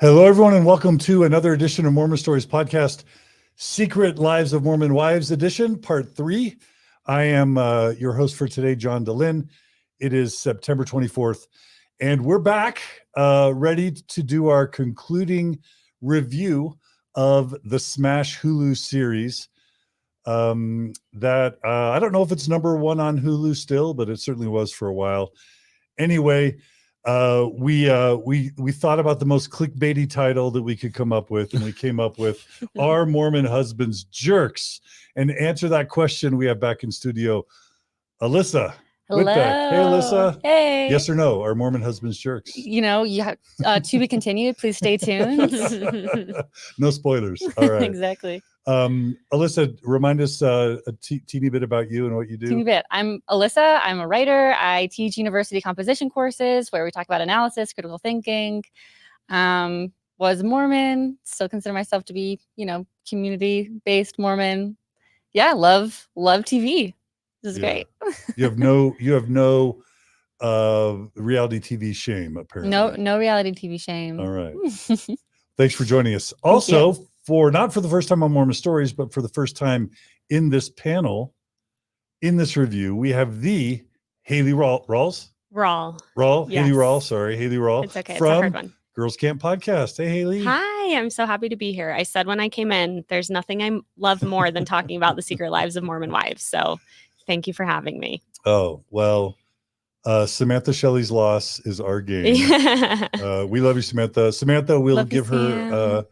Hello, everyone, and welcome to another edition of Mormon Stories Podcast, Secret Lives of Mormon Wives Edition, Part 3. I am your host for today, John DeLynn. It is September 24th, and we're back ready to do our concluding review of the Smash Hulu series that I don't know if it's number one on Hulu still, but it certainly was for a while. Anyway, we thought about the most clickbaity title that we could come up with, and we came up with "Are Mormon Husbands Jerks?" And to answer that question, we have back in studio Alyssa Witbeck. Hey, Alyssa. Hey. Yes or no? Are Mormon husbands jerks? You know, you have to be continued. Please stay tuned. No spoilers. All right. Exactly. Alyssa, remind us a teeny bit about you and what you do. Teeny bit. I'm Alyssa. I'm a writer. I teach university composition courses where we talk about analysis, critical thinking. Was Mormon. Still consider myself to be, community-based Mormon. Yeah, love TV. This is great. You have no reality TV shame, apparently. No reality TV shame. All right. Thanks for joining us. Also, not for the first time on Mormon Stories, but for the first time in this panel, in this review, we have the Hayley Rawle. Yes. Hayley Rawle. Sorry, Hayley Rawle. It's okay. It's from a hard one. Girls Camp Podcast. Hey, Hayley. Hi, I'm so happy to be here. I said when I came in, there's nothing I love more than talking about the secret lives of Mormon wives. So thank you for having me. Oh, well, Samantha Shelley's loss is our game. We love you, Samantha. Samantha, we'll Love give you, her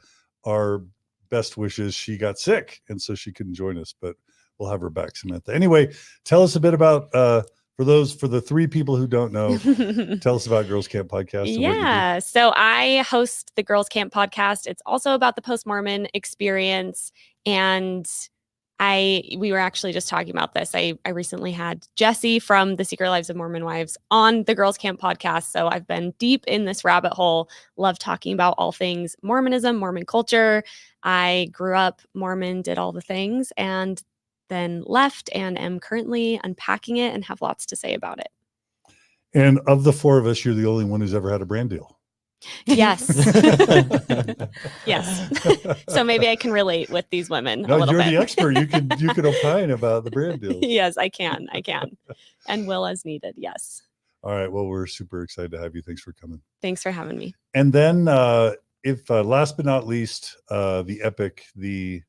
our best wishes. She got sick, and so she couldn't join us, but we'll have her back, Samantha. Anyway, tell us a bit about, for the three people who don't know, tell us about Girls Camp Podcast. And Yeah. So I host the Girls Camp Podcast. It's also about the post-Mormon experience. And we were actually just talking about this. I recently had Jessi from the Secret Lives of Mormon Wives on the Girls Camp Podcast. So I've been deep in this rabbit hole. Love talking about all things Mormonism, Mormon culture. I grew up Mormon, did all the things, and then left and am currently unpacking it and have lots to say about it. And of the four of us, you're the only one who's ever had a brand deal. Yes. Yes. So maybe I can relate with these women a little you're bit. the expert. You could opine about the brand deals. Yes, I can. And will as needed. Yes. All right. Well, we're super excited to have you. Thanks for coming. Thanks for having me. And then if last but not least, the epic, the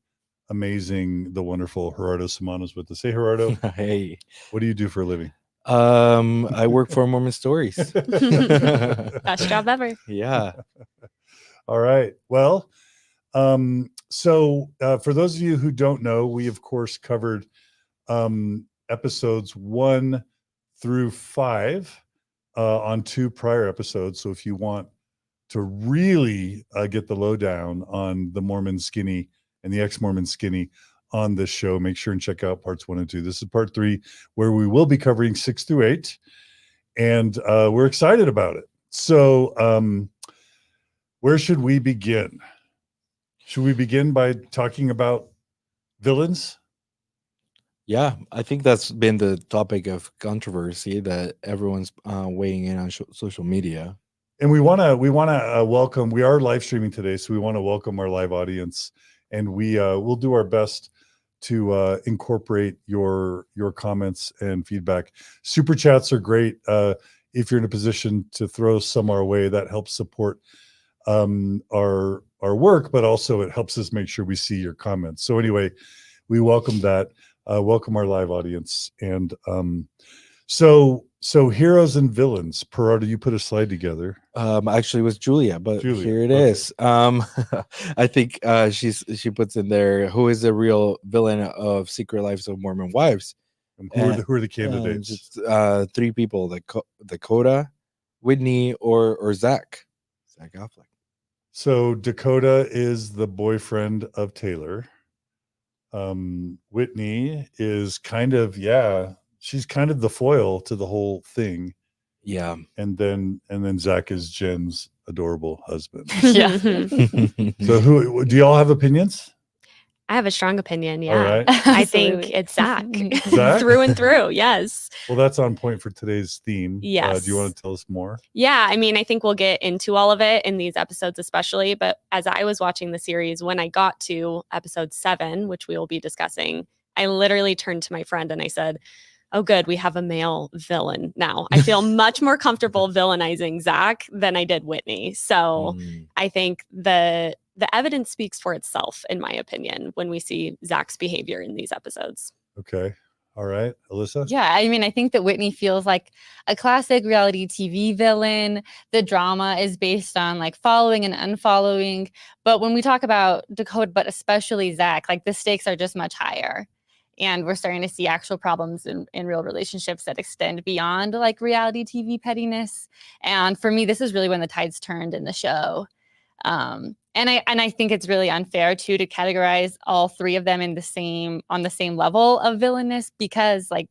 amazing, the wonderful Gerardo Samana's with us. Hey, Gerardo. Hey. What do you do for a living? I work for Mormon Stories. Best job ever. Yeah. All right. Well, so for those of you who don't know, we of course covered episodes 1 through 5 on 2 prior episodes. So if you want to really get the lowdown on the Mormon skinny and the ex-Mormon skinny on this show, make sure and check out parts 1 and 2. This is part 3, where we will be covering 6 through 8, and we're excited about it. So where should we begin? Should we begin by talking about villains? Yeah, I think that's been the topic of controversy that everyone's weighing in on social media. And we want to welcome. We are live streaming today, so we want to welcome our live audience, and we'll do our best to incorporate your comments and feedback. Super chats are great. If you're in a position to throw some our way, that helps support our work, but also it helps us make sure we see your comments. So anyway, we welcome that. Welcome our live audience. And so heroes and villains. Gerardo, you put a slide together. Actually it was Julia, but here it is. I think she puts in there, who is the real villain of Secret Lives of Mormon Wives? Who are the candidates? Just, 3 people: Dakota, Whitney, or Zach Affleck. So Dakota is the boyfriend of Taylor. Whitney is she's kind of the foil to the whole thing. Yeah. And then Zach is Jenn's adorable husband. Yeah. So who do y'all have opinions? I have a strong opinion. All Yeah. right. I think Absolutely. it's Zach. Zach? Through and through. Yes. Well, that's on point for today's theme. Yes. Do you want to tell us more? Yeah. I mean, I think we'll get into all of it in these episodes, especially. But as I was watching the series, when I got to episode 7, which we will be discussing, I literally turned to my friend and I said, oh, good, we have a male villain now. I feel much more comfortable villainizing Zach than I did Whitney. So I think the evidence speaks for itself, in my opinion, when we see Zach's behavior in these episodes. Okay. All right. Alyssa? Yeah, I mean, I think that Whitney feels like a classic reality TV villain. The drama is based on like following and unfollowing. But when we talk about Dakota, but especially Zach, like the stakes are just much higher. And we're starting to see actual problems in real relationships that extend beyond like reality TV pettiness. And for me, this is really when the tides turned in the show. And I think it's really unfair too to categorize all 3 of them on the same level of villainous, because like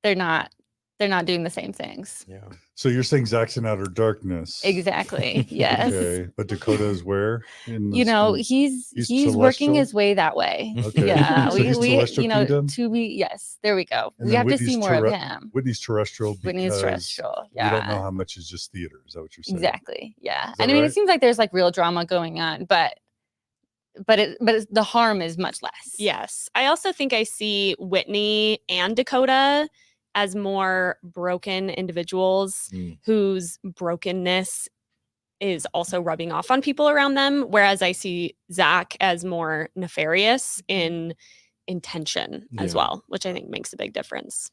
they're not doing the same things. Yeah. So you're saying Zach's in outer darkness. Exactly. Yes. Okay. But Dakota is where? You know, he's working celestial? his way that way. Okay. Yeah. So he's we celestial you know, kingdom? yes, there we go. And We then have to see Whitney's more of him. Whitney's terrestrial. Whitney's terrestrial. We don't know Yeah. how much is just theater. Is that what you're saying? Exactly. Yeah. that And I mean, right? it seems like there's like real drama going on, but the harm is much less. Yes. I also think I see Whitney and Dakota as more broken individuals whose brokenness is also rubbing off on people around them. Whereas I see Zach as more nefarious in intention as well, which I think makes a big difference.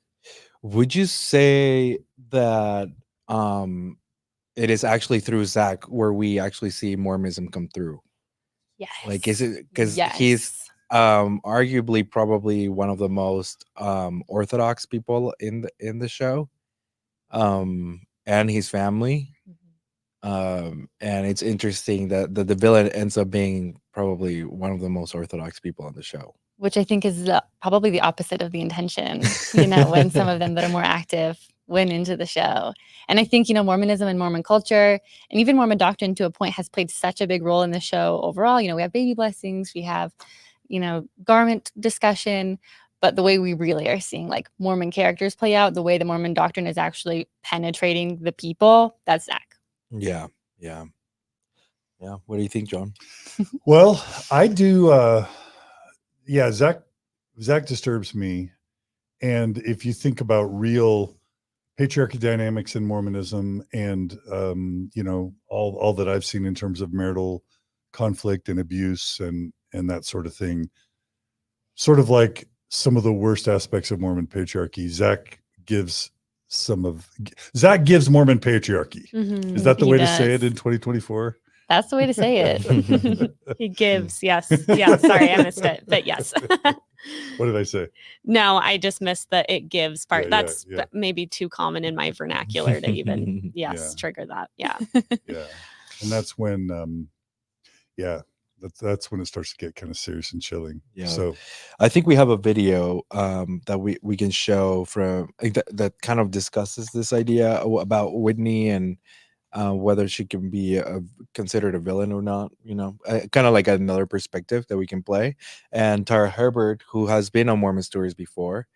Would you say that it is actually through Zach where we actually see Mormonism come through? Yes. Like, is it because he's arguably probably one of the most orthodox people in the show, and his family, and it's interesting that the villain ends up being probably one of the most orthodox people on the show, which I think is probably the opposite of the intention, you know, when some of them that are more active went into the show. And I think, you know, Mormonism and Mormon culture and even Mormon doctrine to a point has played such a big role in the show overall. You know, we have baby blessings, we have, you know, garment discussion, but the way we really are seeing like Mormon characters play out, the way the Mormon doctrine is actually penetrating the people, that's Zach. Yeah. What do you think, John? Well, I do. Zach disturbs me. And if you think about real patriarchy dynamics in Mormonism and, you know, all that I've seen in terms of marital conflict and abuse and that sort of thing, sort of like some of the worst aspects of Mormon patriarchy, Zach gives Mormon patriarchy. Mm-hmm. Is that the way to say it in 2024? That's the way to say it. He gives, yes. Yeah, sorry, I missed it. But yes. What did I say? No, I just missed the it gives part. Yeah, That's yeah. maybe too common in my vernacular to even, trigger that. Yeah. Yeah. And that's when, that's when it starts to get kind of serious and chilling. Yeah. So I think we have a video that we can show from that kind of discusses this idea about Whitney and whether she can be considered a villain or not, you know, kind of like another perspective that we can play. And Tara Herbert, who has been on Mormon Stories before,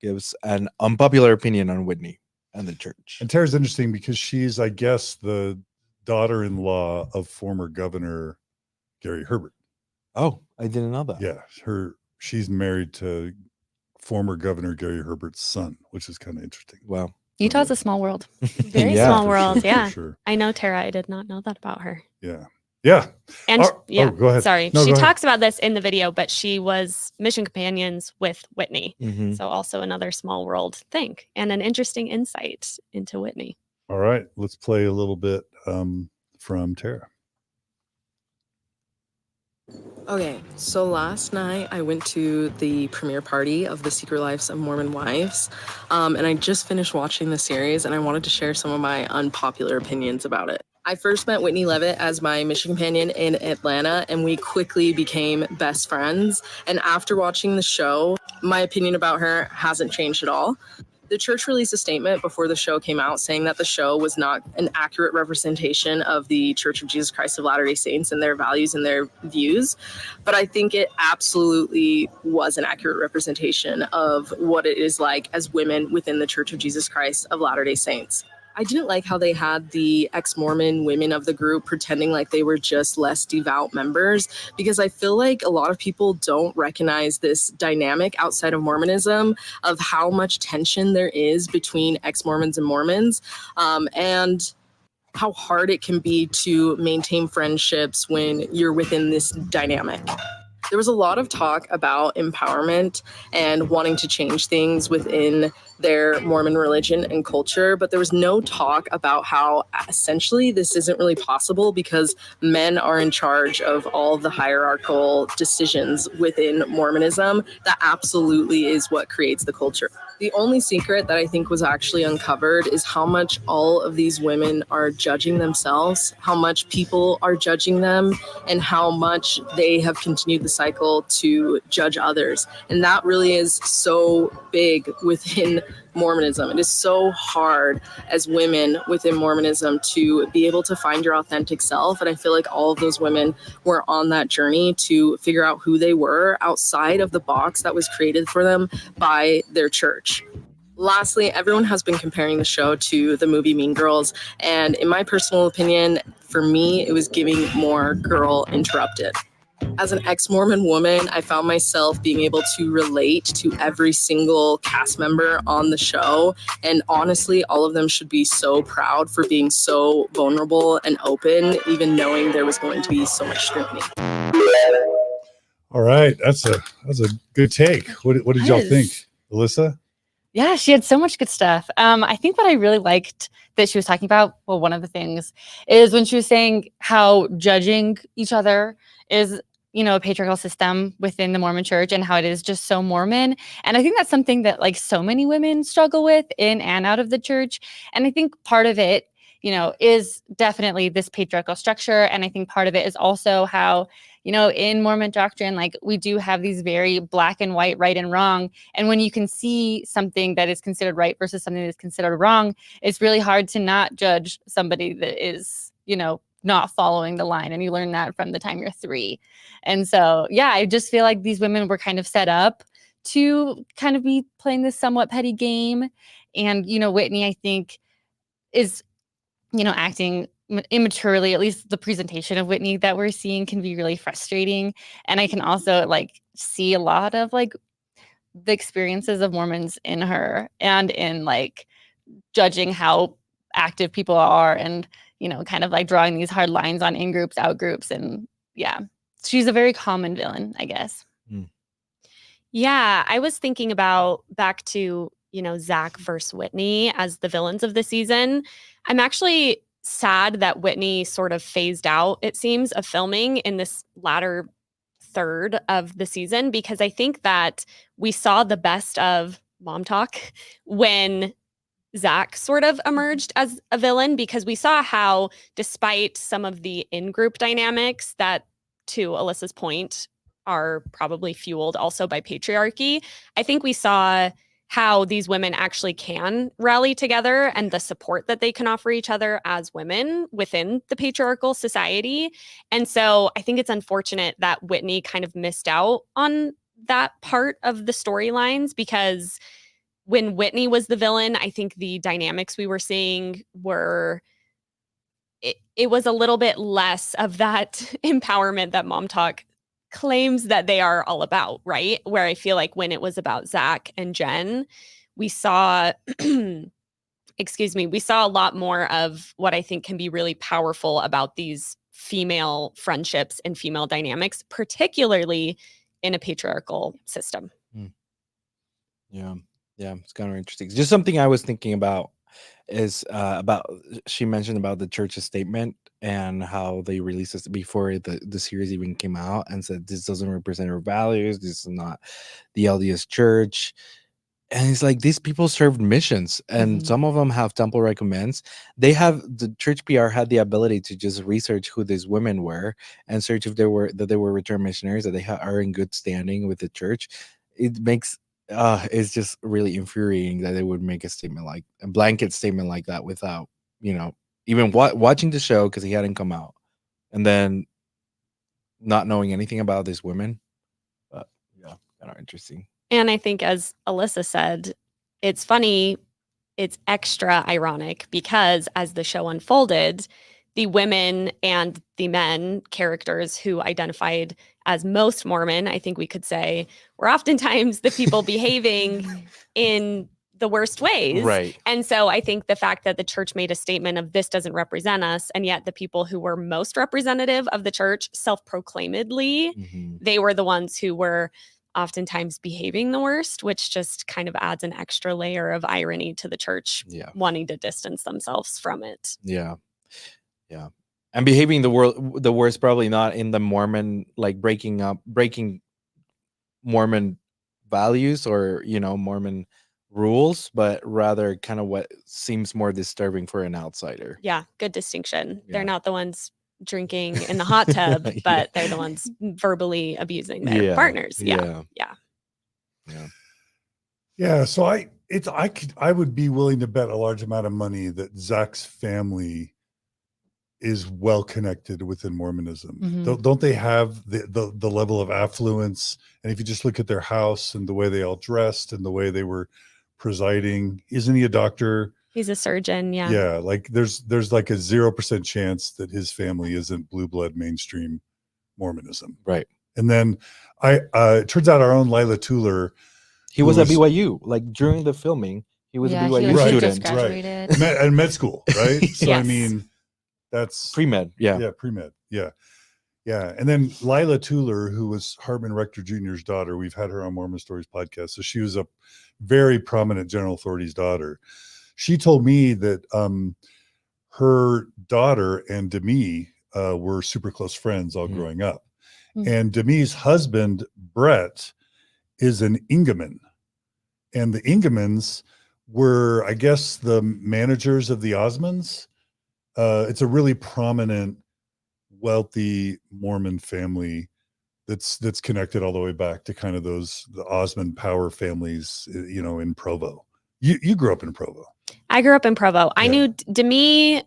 gives an unpopular opinion on Whitney and the church. And Tara's interesting because she's, I guess, the daughter-in-law of former Governor Gary Herbert. Oh, I didn't know that. Yeah, she's married to former Governor Gary Herbert's son, which is kind of interesting. Wow. Utah's a small world. Very Yeah, small for world. sure, Yeah. for sure. I know Tara. I did not know that about her. Yeah. And go ahead. Sorry. No, she go ahead. talks about this in the video, but she was mission companions with Whitney. Mhm. So also another small world thing and an interesting insight into Whitney. All right, let's play a little bit from Tara. Okay, so last night I went to the premiere party of The Secret Lives of Mormon Wives, and I just finished watching the series, and I wanted to share some of my unpopular opinions about it. I first met Whitney Leavitt as my mission companion in Atlanta, and we quickly became best friends. And after watching the show, my opinion about her hasn't changed at all. The church released a statement before the show came out saying that the show was not an accurate representation of the Church of Jesus Christ of Latter-day Saints and their values and their views. But I think it absolutely was an accurate representation of what it is like as women within the Church of Jesus Christ of Latter-day Saints. I didn't like how they had the ex-Mormon women of the group pretending like they were just less devout members, because I feel like a lot of people don't recognize this dynamic outside of Mormonism of how much tension there is between ex-Mormons and Mormons, and how hard it can be to maintain friendships when you're within this dynamic. There was a lot of talk about empowerment and wanting to change things within their Mormon religion and culture, but there was no talk about how essentially this isn't really possible because men are in charge of all of the hierarchical decisions within Mormonism. That absolutely is what creates the culture. The only secret that I think was actually uncovered is how much all of these women are judging themselves, how much people are judging them, and how much they have continued the cycle to judge others. And that really is so big within Mormonism. It is so hard as women within Mormonism to be able to find your authentic self. And I feel like all of those women were on that journey to figure out who they were outside of the box that was created for them by their church. Lastly, everyone has been comparing the show to the movie Mean Girls. And in my personal opinion, for me, it was giving more Girl Interrupted. As an ex-Mormon woman, I found myself being able to relate to every single cast member on the show. And honestly, all of them should be so proud for being so vulnerable and open, even knowing there was going to be so much scrutiny. All right, that's a good take. What did y'all think, Alyssa? Yeah, she had so much good stuff. I think what I really liked that she was talking about, well, one of the things is when she was saying how judging each other is, you know, a patriarchal system within the Mormon church and how it is just so Mormon. And I think that's something that like so many women struggle with in and out of the church. And I think part of it, you know, is definitely this patriarchal structure. And I think part of it is also how, you know, in Mormon doctrine, like we do have these very black and white, right and wrong. And when you can see something that is considered right versus something that is considered wrong, it's really hard to not judge somebody that is, you know, not following the line. And you learn that from the time you're 3. And so, yeah, I just feel like these women were kind of set up to kind of be playing this somewhat petty game. And, you know, Whitney, I think, is, you know, acting immaturely. At least the presentation of Whitney that we're seeing can be really frustrating. And I can also like see a lot of like the experiences of Mormons in her and in like judging how active people are and, you know, kind of like drawing these hard lines on in groups, out groups. And yeah, she's a very common villain, I guess. Yeah, I was thinking about back to, you know, Zach versus Whitney as the villains of the season. I'm actually sad that Whitney sort of phased out, it seems, of filming in this latter third of the season, because I think that we saw the best of Mom Talk when Zach sort of emerged as a villain, because we saw how, despite some of the in-group dynamics that, to Alyssa's point, are probably fueled also by patriarchy, I think we saw how these women actually can rally together and the support that they can offer each other as women within the patriarchal society. And so I think it's unfortunate that Whitney kind of missed out on that part of the storylines, because when Whitney was the villain, I think the dynamics we were seeing were, it was a little bit less of that empowerment that Mom Talk claims that they are all about, right? Where I feel like when it was about Zach and Jenn, we saw, we saw a lot more of what I think can be really powerful about these female friendships and female dynamics, particularly in a patriarchal system. Yeah, it's kind of interesting. Just something I was thinking about is about, she mentioned about the church's statement and how they released this before the series even came out, and said this doesn't represent our values, this is not the LDS church. And it's like, these people served missions, and some of them have temple recommends. They have, the church PR had the ability to just research who these women were and search if they were return missionaries, that they are in good standing with the church. It makes it's just really infuriating that they would make a blanket statement like that without, even watching the show, because he hadn't come out, and then not knowing anything about these women. But yeah, kind of interesting. And I think, as Alyssa said, it's funny, it's extra ironic because as the show unfolded, the women and the men characters who identified as most Mormon, I think we could say, were oftentimes the people behaving in the worst ways. Right. And so I think the fact that the church made a statement of this doesn't represent us, and yet the people who were most representative of the church self-proclaimedly, they were the ones who were oftentimes behaving the worst, which just kind of adds an extra layer of irony to the church wanting to distance themselves from it. Yeah. And behaving the worst, probably not in the Mormon, like breaking Mormon values or, Mormon rules, but rather kind of what seems more disturbing for an outsider. Yeah, good distinction. Yeah. They're not the ones drinking in the hot tub, but they're the ones verbally abusing their partners. Yeah. So I would be willing to bet a large amount of money that Zach's family is well connected within Mormonism. Don't they have the level of affluence? And if you just look at their house and the way they all dressed and the way they were presiding, isn't he a doctor? He's a surgeon. Yeah. Like there's like a 0% chance that his family isn't blue blood mainstream Mormonism. Right. And then it turns out our own Layla Tuller, he was at BYU, like during the filming, he was a BYU student. Just graduated. And med school, right? So Yes. I mean, that's pre-med. Yeah, pre-med. Yeah. And then Lila Tuller, who was Hartman Rector Jr.'s daughter, we've had her on Mormon Stories podcast. So she was a very prominent general authority's daughter. She told me that her daughter and Demi were super close friends all growing up. And Demi's husband, Brett, is an Ingaman. And the Ingamans were, I guess, the managers of the Osmonds. It's a really prominent, wealthy Mormon family that's connected all the way back to kind of the Osmond power families, in Provo. You grew up in Provo. I grew up in Provo. I knew Demi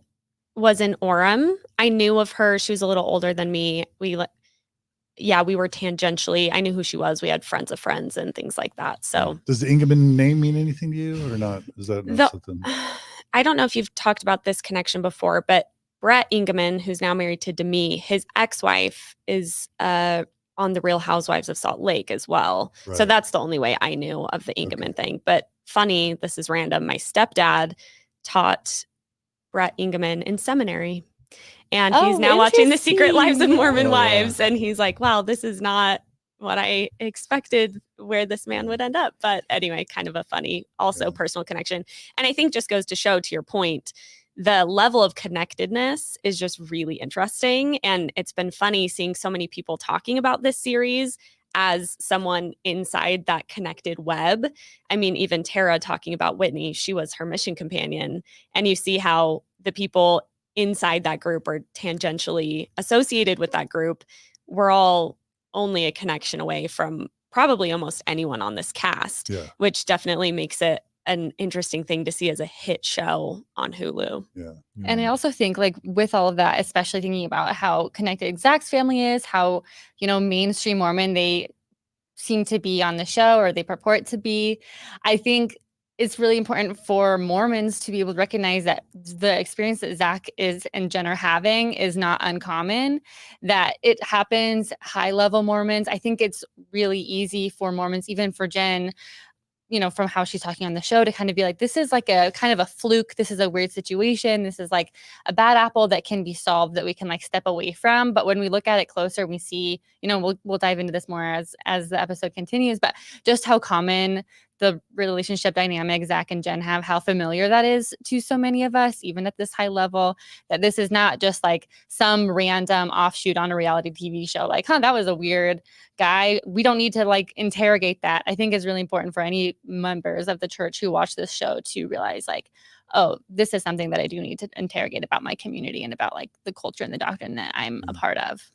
was in Orem. I knew of her. She was a little older than me. We were tangentially. I knew who she was. We had friends of friends and things like that. So, does the Ingaman name mean anything to you or not? Is that not something? I don't know if you've talked about this connection before, but Brett Ingaman, who's now married to Demi, his ex-wife is on the Real Housewives of Salt Lake as well. Right. So that's the only way I knew of the Ingaman thing. But funny, this is random. My stepdad taught Brett Ingaman in seminary. And he's now watching The Secret Lives of Mormon Wives. And he's like, wow, this is not what I expected where this man would end up. But anyway, kind of a funny, also personal connection. And I think just goes to show, to your point, the level of connectedness is just really interesting. And it's been funny seeing so many people talking about this series as someone inside that connected web. I mean, even Tara talking about Whitney, she was her mission companion. And you see how the people inside that group or tangentially associated with that group, we're all only a connection away from probably almost anyone on this cast, which definitely makes it an interesting thing to see as a hit show on Hulu. And I also think, like, with all of that, especially thinking about how connected Zach's family is, how, mainstream Mormon they seem to be on the show, or they purport to be, I think it's really important for Mormons to be able to recognize that the experience that Zach and Jenn are having is not uncommon, that it happens high-level Mormons. I think it's really easy for Mormons, even for Jenn, from how she's talking on the show, to kind of be like, this is like a kind of a fluke. This is a weird situation. This is like a bad apple that can be solved, that we can like step away from. But when we look at it closer, we see, we'll dive into this more as the episode continues, but just how common the relationship dynamic Zach and Jenn have, how familiar that is to so many of us, even at this high level, that this is not just like some random offshoot on a reality TV show. Like, that was a weird guy. We don't need to like interrogate that. I think is really important for any members of the church who watch this show to realize, like, oh, this is something that I do need to interrogate about my community and about like the culture and the doctrine that I'm a part of.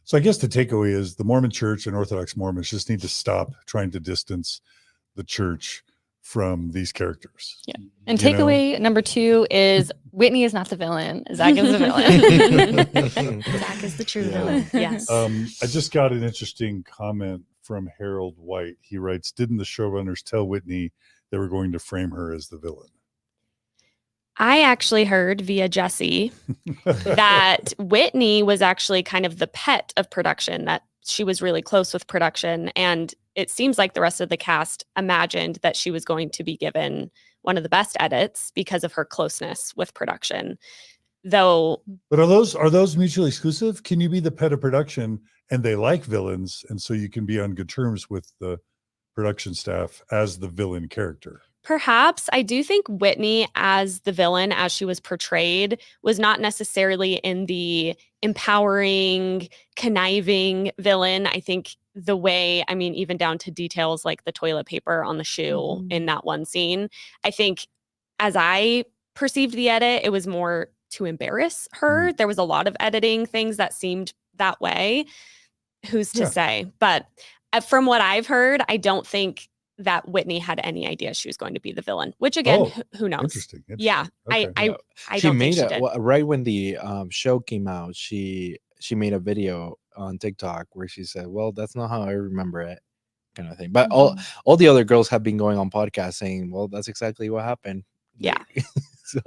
So I guess the takeaway is the Mormon church and Orthodox Mormons just need to stop trying to distance the church from these characters. Yeah. And You know? takeaway number 2 is Whitney is not the villain. Zach is the villain. Zach is the true Yeah. villain. Yes. I just got an interesting comment from Harold White. He writes, didn't the showrunners tell Whitney they were going to frame her as the villain? I actually heard via Jessi that Whitney was actually kind of the pet of production, that she was really close with production. And it seems like the rest of the cast imagined that she was going to be given one of the best edits because of her closeness with production. Though, But are those mutually exclusive? Can you be the pet of production and they like villains, and so you can be on good terms with the production staff as the villain character? perhaps I do think Whitney as the villain, as she was portrayed, was not necessarily in the empowering, conniving villain. I think the way, I mean, even down to details like the toilet paper on the shoe in that one scene, I think as I perceived the edit, it was more to embarrass her. There was a lot of editing things that seemed that way. Who's to say? But from what I've heard, I don't think that Whitney had any idea she was going to be the villain, which again, who knows? Interesting. Yeah. Okay. I She don't made think she it did. right when the show came out. She made a video on TikTok where she said, "Well, that's not how I remember it," kind of thing. But all the other girls have been going on podcasts saying, "Well, that's exactly what happened." Yeah. So,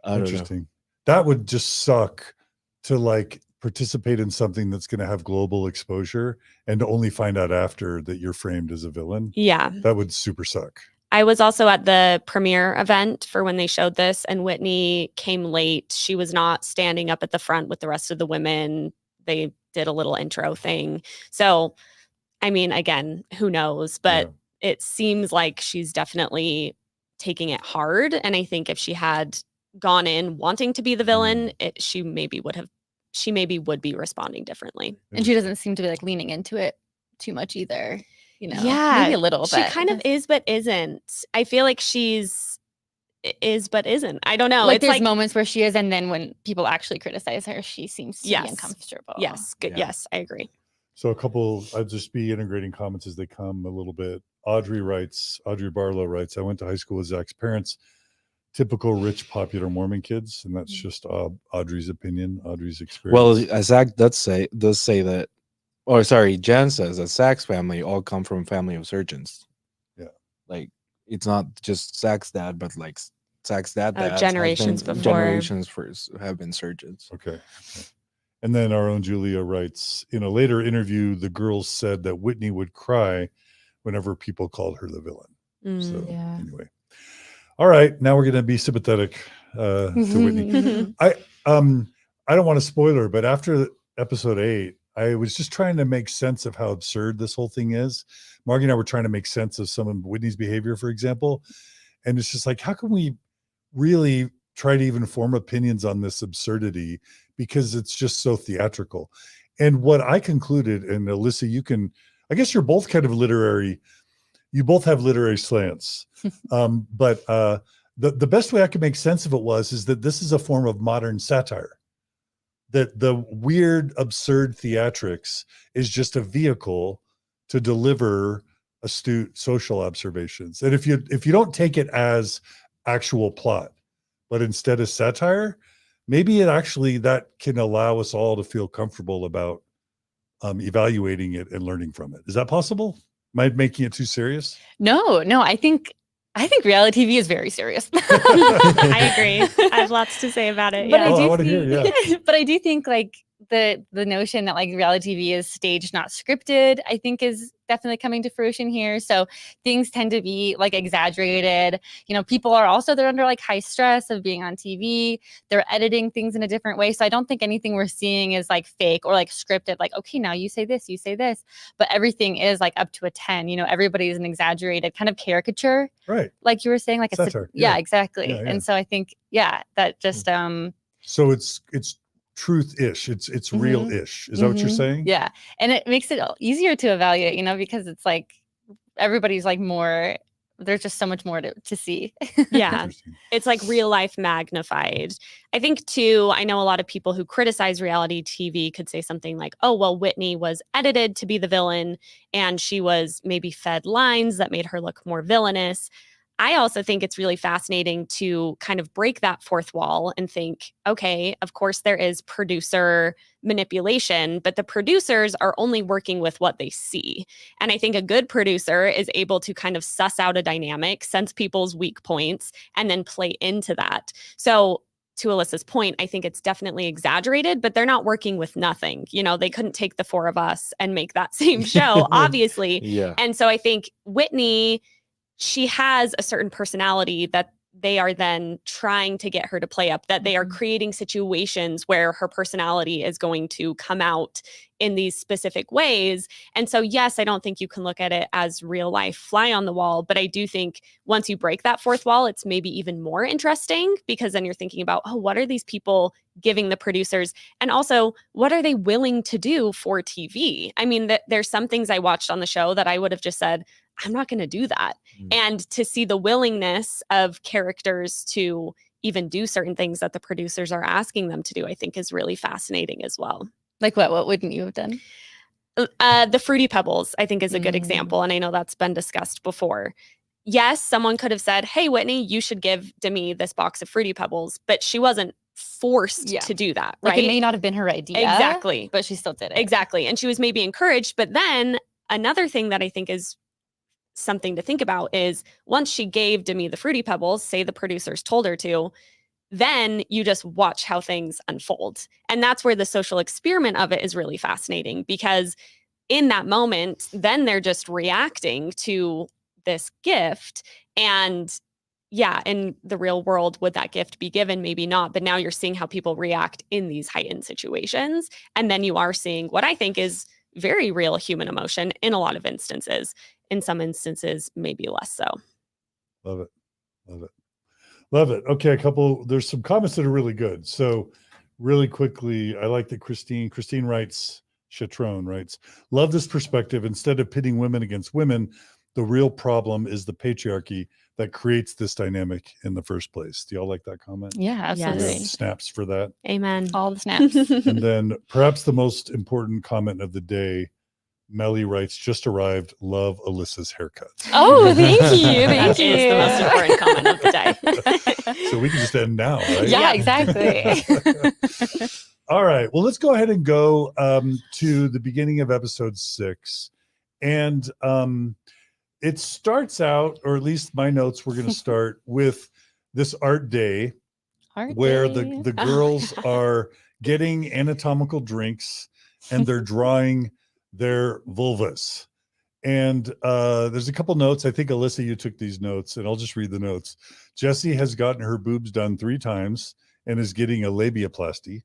I don't know. Interesting. That would just suck to like participate in something that's going to have global exposure and to only find out after that you're framed as a villain. Yeah. That would super suck. I was also at the premiere event for when they showed this, and Whitney came late. She was not standing up at the front with the rest of the women. They did a little intro thing. So, I mean, again, who knows? But it seems like she's definitely taking it hard. And I think if she had gone in wanting to be the villain, she maybe would be responding differently. And she doesn't seem to be like leaning into it too much either. You know, Yeah, maybe a little She bit. kind of is, but isn't. I feel like she's is, but isn't. I don't know. Like It's there's like moments where she is, and then when people actually criticize her, she seems to be uncomfortable. yes, good. Yeah. Yes, I agree. So a couple, I'll just be integrating comments as they come a little bit. Audrey Barlow writes, I went to high school with Zach's parents, typical rich, popular Mormon kids. And that's just Audrey's opinion, Audrey's experience. Well, Zach does say that, or sorry, Jen says that Zach's family all come from family of surgeons. Yeah. Like, it's not just Zach's dad, but like Zach's dad. Generations before. Generations first have been surgeons. Okay. And then our own Julia writes, in a later interview, the girls said that Whitney would cry whenever people called her the villain. So anyway. All right. Now we're going to be sympathetic to Whitney. I don't want to spoil her, but after episode 8, I was just trying to make sense of how absurd this whole thing is. Margie and I were trying to make sense of some of Whitney's behavior, for example. And it's just like, how can we really try to even form opinions on this absurdity? Because it's just so theatrical. And what I concluded, and Alyssa, I guess you're both kind of literary. You both have literary slants. But the best way I could make sense of it is that this is a form of modern satire. That the weird, absurd theatrics is just a vehicle to deliver astute social observations. And if you don't take it as actual plot, but instead as satire, maybe that can allow us all to feel comfortable about evaluating it and learning from it. Is that possible? Am I making it too serious? No, I think reality TV is very serious. I agree. I have lots to say about it. But Yeah. I want to hear. but I do think like the notion that like reality TV is staged, not scripted, I think is definitely coming to fruition here. So things tend to be like exaggerated. You know, people are also, they're under like high stress of being on TV. They're editing things in a different way. So I don't think anything we're seeing is like fake or like scripted, like, okay, now you say this, but everything is like up to a 10, you know, everybody's an exaggerated kind of caricature. Right. Like you were saying, like Satire. yeah, exactly. Yeah. And so I think, that just, So it's truth-ish. It's real-ish. Is that what you're saying? Yeah. And it makes it easier to evaluate, you know, because it's like everybody's like more there's just so much more to see. Yeah. Interesting. It's like real life magnified. I think too, I know a lot of people who criticize reality TV could say something like, oh, well, Whitney was edited to be the villain and she was maybe fed lines that made her look more villainous. I also think it's really fascinating to kind of break that fourth wall and think, okay, of course there is producer manipulation, but the producers are only working with what they see. And I think a good producer is able to kind of suss out a dynamic, sense people's weak points, and then play into that. So to Alyssa's point, I think it's definitely exaggerated, but they're not working with nothing. You know, they couldn't take the four of us and make that same show, obviously. Yeah. And so I think Whitney, she has a certain personality that they are then trying to get her to play up, that they are creating situations where her personality is going to come out in these specific ways. And so, yes, I don't think you can look at it as real life fly on the wall, but I do think once you break that fourth wall, it's maybe even more interesting because then you're thinking about, oh, what are these people giving the producers? And also, what are they willing to do for TV? I mean, there's some things I watched on the show that I would have just said, I'm not going to do that. And to see the willingness of characters to even do certain things that the producers are asking them to do, I think is really fascinating as well. Like what? What wouldn't you have done? The Fruity Pebbles, I think, is a good example. And I know that's been discussed before. Yes, someone could have said, hey, Whitney, you should give Demi this box of Fruity Pebbles, but she wasn't forced to do that, right? Like it may not have been her idea. Exactly. But she still did it. Exactly. And she was maybe encouraged. But then another thing that I think is something to think about is once she gave Demi the Fruity Pebbles, say the producers told her to, then you just watch how things unfold. And that's where the social experiment of it is really fascinating because in that moment, then they're just reacting to this gift. And yeah, in the real world, would that gift be given? Maybe not. But now you're seeing how people react in these heightened situations. And then you are seeing what I think is very real human emotion in a lot of instances. In some instances, maybe less so. Love it. Love it. Love it. Okay, there's some comments that are really good. So really quickly, I like that Christine writes, Chatrone writes, love this perspective. Instead of pitting women against women, the real problem is the patriarchy that creates this dynamic in the first place. Do y'all like that comment? Yeah, absolutely. Snaps for that. Amen. All the snaps. And then perhaps the most important comment of the day, Melly writes, just arrived, love Alyssa's haircut. Oh, thank you. That Thank you. is the most important comment of the day. So we can just end now, right? Yeah, exactly. All right. Well, let's go ahead and go to the beginning of episode 6. And it starts out, or at least my notes were going to start with this art day where the girls are getting anatomical drinks and they're drawing their vulvas. And there's a couple notes. I think, Alyssa, you took these notes, and I'll just read the notes. Jessi has gotten her boobs done 3 times and is getting a labiaplasty,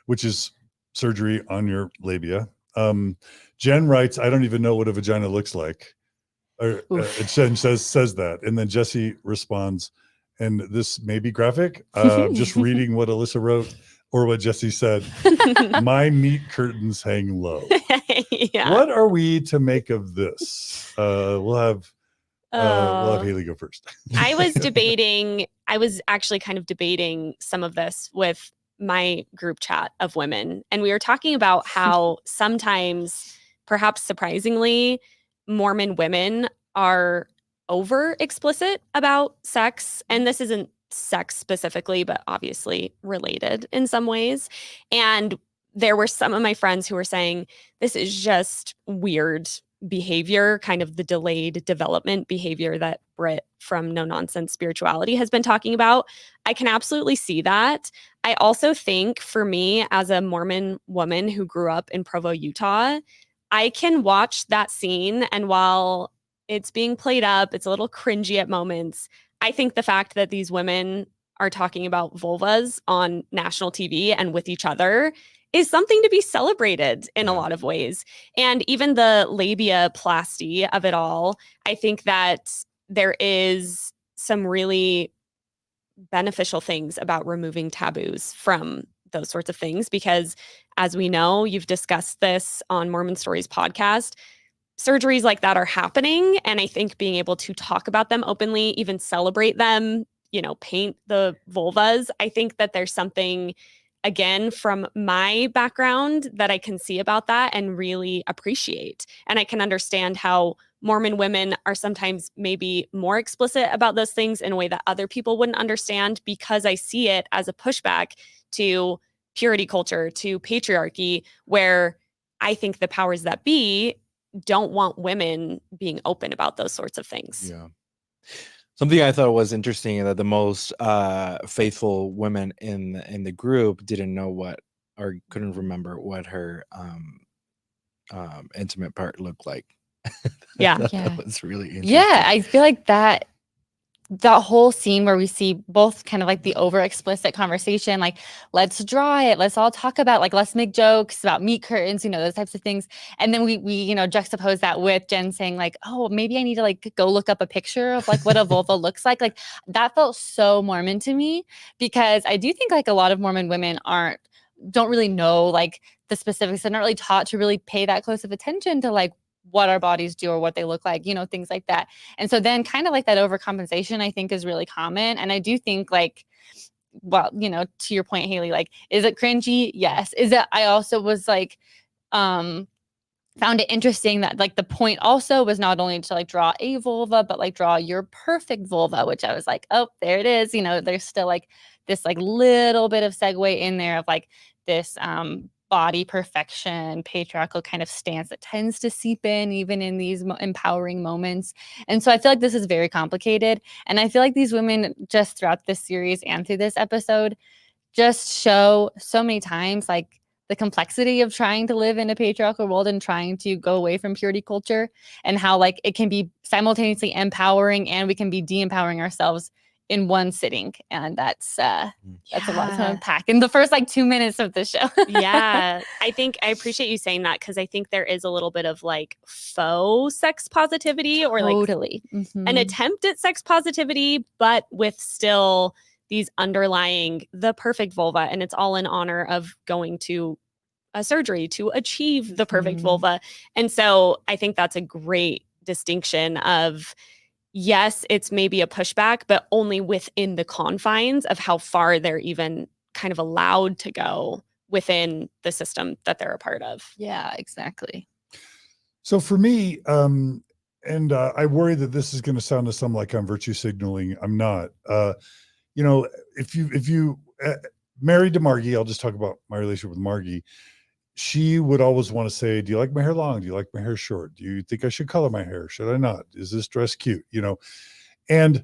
which is surgery on your labia. Jenn writes, I don't even know what a vagina looks like. Jenn says that. And then Jessi responds, and this may be graphic, just reading what Alyssa wrote or what Jessi said. My meat curtains hang low. Yeah. What are we to make of this? We'll have Hayley go first. I was actually kind of debating some of this with my group chat of women. And we were talking about how sometimes, perhaps surprisingly, Mormon women are over explicit about sex. And this isn't sex specifically, but obviously related in some ways. And there were some of my friends who were saying, this is just weird behavior, kind of the delayed development behavior that Britt from No Nonsense Spirituality has been talking about. I can absolutely see that. I also think for me as a Mormon woman who grew up in Provo, Utah, I can watch that scene, and while it's being played up, it's a little cringy at moments. I think the fact that these women are talking about vulvas on national TV and with each other is something to be celebrated in a lot of ways. And even the labiaplasty of it all, I think that there is some really beneficial things about removing taboos from those sorts of things, because as we know, you've discussed this on Mormon Stories podcast, surgeries like that are happening. And I think being able to talk about them openly, even celebrate them, paint the vulvas, I think that there's something, again, from my background that I can see about that and really appreciate. And I can understand how Mormon women are sometimes maybe more explicit about those things in a way that other people wouldn't understand, because I see it as a pushback to purity culture, to patriarchy, where I think the powers that be don't want women being open about those sorts of things. Yeah. Something I thought was interesting, that the most faithful women in the group didn't know what, or couldn't remember what her intimate part looked like. Yeah. That was really interesting. Yeah, I feel like that whole scene where we see both kind of like the over explicit conversation, like, let's draw it, let's all talk about, like, let's make jokes about meat curtains, those types of things. And then we juxtapose that with Jenn saying, like, oh, maybe I need to like go look up a picture of like what a vulva looks like. Like, that felt so Mormon to me, because I do think like a lot of Mormon women don't really know like the specifics. They're not really taught to really pay that close of attention to like what our bodies do or what they look like, things like that. And so then kind of like that overcompensation, I think, is really common. And I do think like, well, to your point, Hayley, like, is it cringy? Yes. Is it, I also was like, found it interesting that like the point also was not only to like draw a vulva, but like draw your perfect vulva, which I was like, oh, there it is. There's still like this like little bit of segue in there of like this, body perfection, patriarchal kind of stance that tends to seep in even in these empowering moments. And so I feel like this is very complicated. And I feel like these women just throughout this series and through this episode just show so many times like the complexity of trying to live in a patriarchal world and trying to go away from purity culture, and how like it can be simultaneously empowering and we can be de-empowering ourselves in one sitting. And that's a lot to unpack in the first like 2 minutes of the show. Yeah. I appreciate you saying that, because I think there is a little bit of like faux sex positivity, or totally. like an attempt at sex positivity, but with still these underlying the perfect vulva. And it's all in honor of going to a surgery to achieve the perfect vulva. And so I think that's a great distinction of, yes, it's maybe a pushback, but only within the confines of how far they're even kind of allowed to go within the system that they're a part of. Yeah, exactly. So for me, I worry that this is going to sound to some like I'm virtue signaling. I'm not. If you married to Margie, I'll just talk about my relationship with Margie. She would always want to say, do you like my hair long? Do you like my hair short? Do you think I should color my hair? Should I not? Is this dress cute? And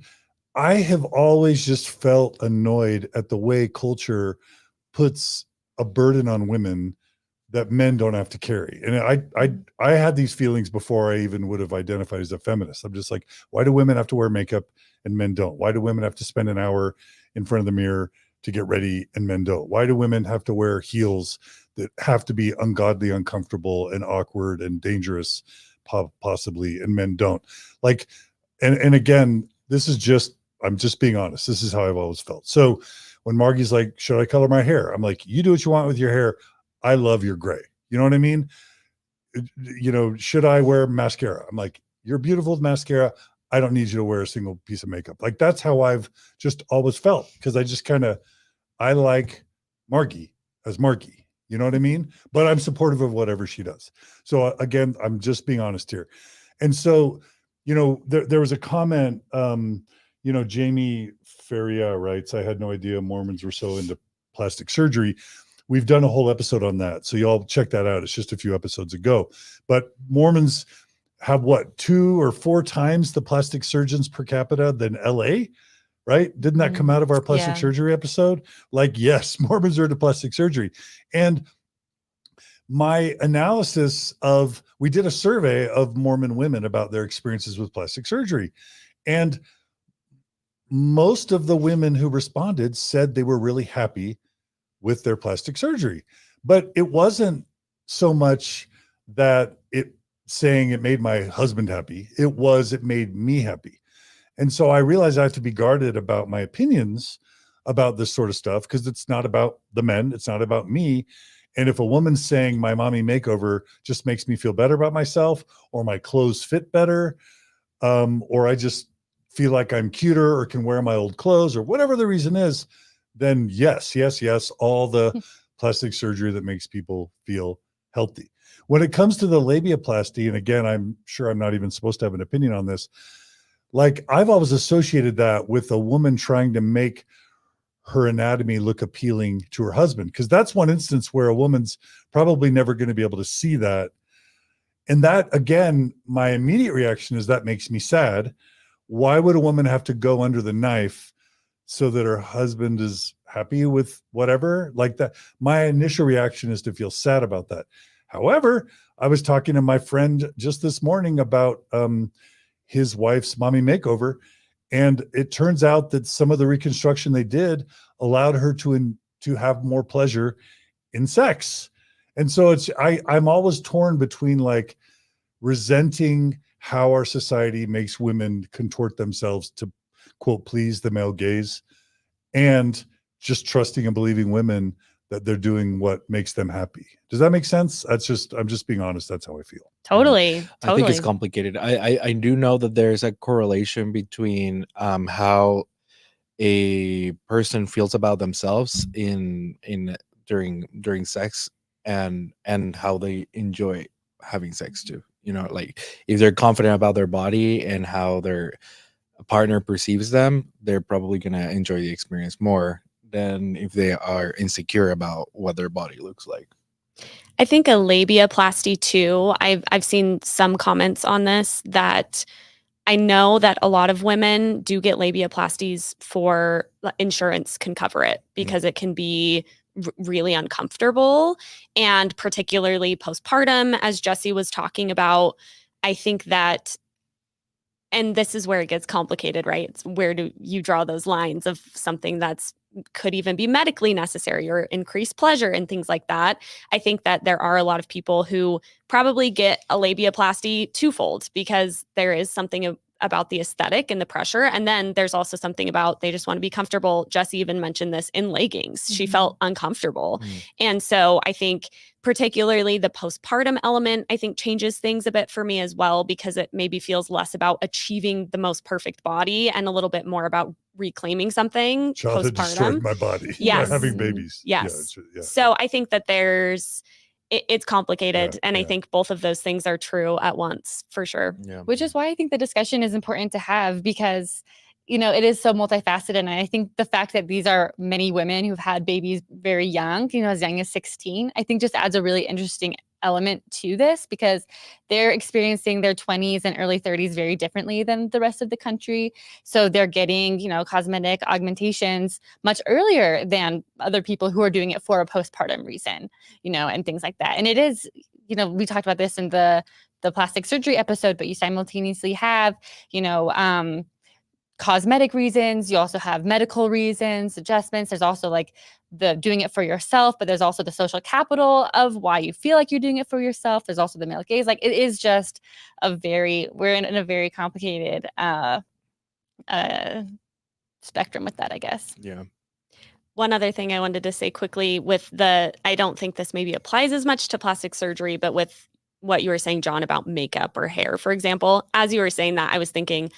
I have always just felt annoyed at the way culture puts a burden on women that men don't have to carry. And I had these feelings before I even would have identified as a feminist. I'm just like, why do women have to wear makeup and men don't? Why do women have to spend an hour in front of the mirror to get ready and men don't? Why do women have to wear heels that have to be ungodly, uncomfortable, and awkward and dangerous, possibly, and men don't? Like, and again, I'm just being honest. This is how I've always felt. So when Margie's like, should I color my hair? I'm like, you do what you want with your hair. I love your gray. You know what I mean? Should I wear mascara? I'm like, you're beautiful with mascara. I don't need you to wear a single piece of makeup. Like, that's how I've just always felt, because I just I like Margie as Margie. You know what I mean? But I'm supportive of whatever she does. So again, I'm just being honest here. And so, there was a comment, Jamie Feria writes, I had no idea Mormons were so into plastic surgery. We've done a whole episode on that. So y'all check that out. It's just a few episodes ago. But Mormons have 2 or 4 times the plastic surgeons per capita than LA, right? Didn't that come out of our plastic surgery episode? Like, yes, Mormons are into plastic surgery. And my analysis we did a survey of Mormon women about their experiences with plastic surgery. And most of the women who responded said they were really happy with their plastic surgery. But it wasn't so much that saying it made my husband happy. It made me happy. And so I realized I have to be guarded about my opinions about this sort of stuff, because it's not about the men. It's not about me. And if a woman's saying my mommy makeover just makes me feel better about myself, or my clothes fit better, or I just feel like I'm cuter or can wear my old clothes, or whatever the reason is, then yes, all the plastic surgery that makes people feel healthy. When it comes to the labiaplasty, and again, I'm sure I'm not even supposed to have an opinion on this, like I've always associated that with a woman trying to make her anatomy look appealing to her husband, because that's one instance where a woman's probably never going to be able to see that. And that, again, my immediate reaction is that makes me sad. Why would a woman have to go under the knife so that her husband is happy with whatever like that? My initial reaction is to feel sad about that. However, I was talking to my friend just this morning about his wife's mommy makeover, and it turns out that some of the reconstruction they did allowed her to have more pleasure in sex. And so I'm always torn between like resenting how our society makes women contort themselves to, quote, please the male gaze, and just trusting and believing women that they're doing what makes them happy. Does that make sense? I'm just being honest. That's how I feel. Totally. I think it's complicated. I do know that there's a correlation between how a person feels about themselves during sex and how they enjoy having sex too. Like if they're confident about their body and how their partner perceives them, they're probably going to enjoy the experience more than if they are insecure about what their body looks like. I think a labiaplasty too. I've seen some comments on this that I know that a lot of women do get labiaplasties for insurance can cover it because it can be really uncomfortable, and particularly postpartum, as Jessi was talking about. I think that, and this is where it gets complicated, right? It's where do you draw those lines of something that's could even be medically necessary or increase pleasure and things like that. I think that there are a lot of people who probably get a labiaplasty twofold because there is something about the aesthetic and the pressure. And then there's also something about they just want to be comfortable. Jessi even mentioned this in leggings. She felt uncomfortable. And so I think particularly the postpartum element, I think changes things a bit for me as well, because it maybe feels less about achieving the most perfect body and a little bit more about reclaiming something Childhood destroyed postpartum. my body. Yes. Having babies. Yes. Yeah. So I think that it's complicated. And I think both of those things are true at once, for sure. Yeah. Which is why I think the discussion is important to have, because, it is so multifaceted. And I think the fact that these are many women who've had babies very young, as young as 16, I think just adds a really interesting element to this, because they're experiencing their 20s and early 30s very differently than the rest of the country. So they're getting, cosmetic augmentations much earlier than other people who are doing it for a postpartum reason, and things like that. And it is, we talked about this in the plastic surgery episode, but you simultaneously have, cosmetic reasons. You also have medical reasons, adjustments. There's also like the doing it for yourself, but there's also the social capital of why you feel like you're doing it for yourself. There's also the male gaze. Like it is just we're in a very complicated spectrum with that, I guess. Yeah. One other thing I wanted to say quickly I don't think this maybe applies as much to plastic surgery, but with what you were saying, John, about makeup or hair, for example, as you were saying that, I was thinking,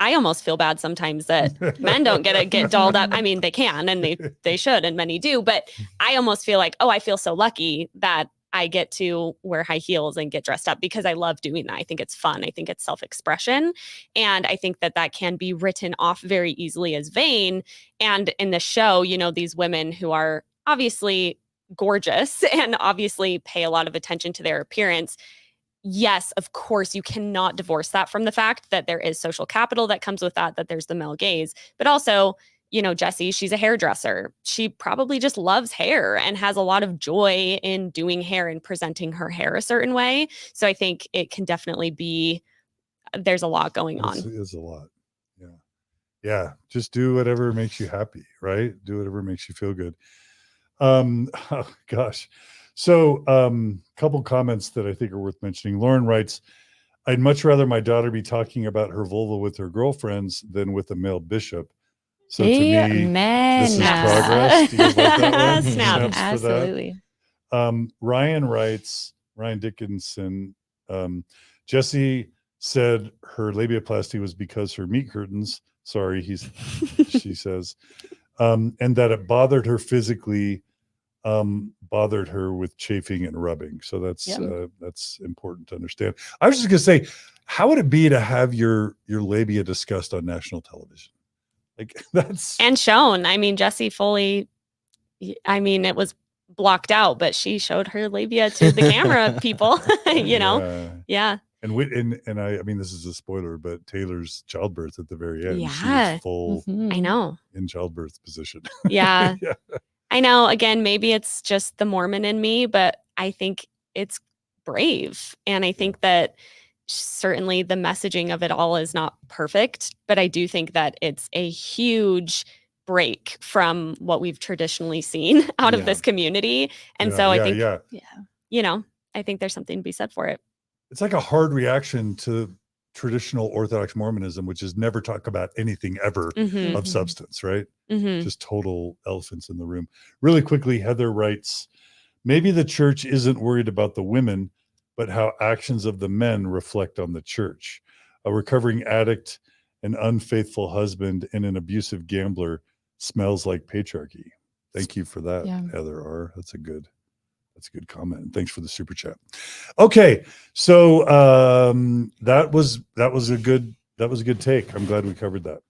I almost feel bad sometimes that men don't get dolled up. I mean, they can, and they should, and many do, but I almost feel like, I feel so lucky that I get to wear high heels and get dressed up because I love doing that. I think it's fun. I think it's self-expression. And I think that can be written off very easily as vain. And in the show, these women who are obviously gorgeous and obviously pay a lot of attention to their appearance. Yes, of course, you cannot divorce that from the fact that there is social capital that comes with that there's the male gaze, but also, Jessi, she's a hairdresser. She probably just loves hair and has a lot of joy in doing hair and presenting her hair a certain way. So I think it can definitely there's a lot going on. It's a lot. Yeah. Yeah. Just do whatever makes you happy, right? Do whatever makes you feel good. Oh gosh. So, couple comments that I think are worth mentioning. Lauren writes, I'd much rather my daughter be talking about her vulva with her girlfriends than with a male bishop. So to me, Amen. this is progress. Do you guys like that one? Snap. Snaps for that. Absolutely. Ryan writes, Ryan Dickinson, Jessi said her labiaplasty was because her meat curtains, sorry, she says, and that it bothered her physically, bothered her with chafing and rubbing. So that's important to understand. I was just gonna say, how would it be to have your labia discussed on national television? Like that's And shown. I mean, Jessi fully, I mean, it was blocked out, but she showed her labia to the camera people, you know? Yeah. And I mean, this is a spoiler, but Taylor's childbirth at the very end, she Yeah. was full I know. in childbirth position. Yeah. Yeah. I know. Again, maybe it's just the Mormon in me, but I think it's brave. And I think that certainly the messaging of it all is not perfect, but I do think that it's a huge break from what we've traditionally seen out of this community. And so I think, you know, I think there's something to be said for it. It's like a hard reaction to traditional Orthodox Mormonism, which is never talk about anything ever of substance, right? Just total elephants in the room. Really quickly, Heather writes, maybe the church isn't worried about the women, but how actions of the men reflect on the church. A recovering addict, an unfaithful husband, and an abusive gambler smells like patriarchy. Thank you for that, Heather R. That's a good comment. And thanks for the super chat. Okay, so that was a good take. I'm glad we covered that.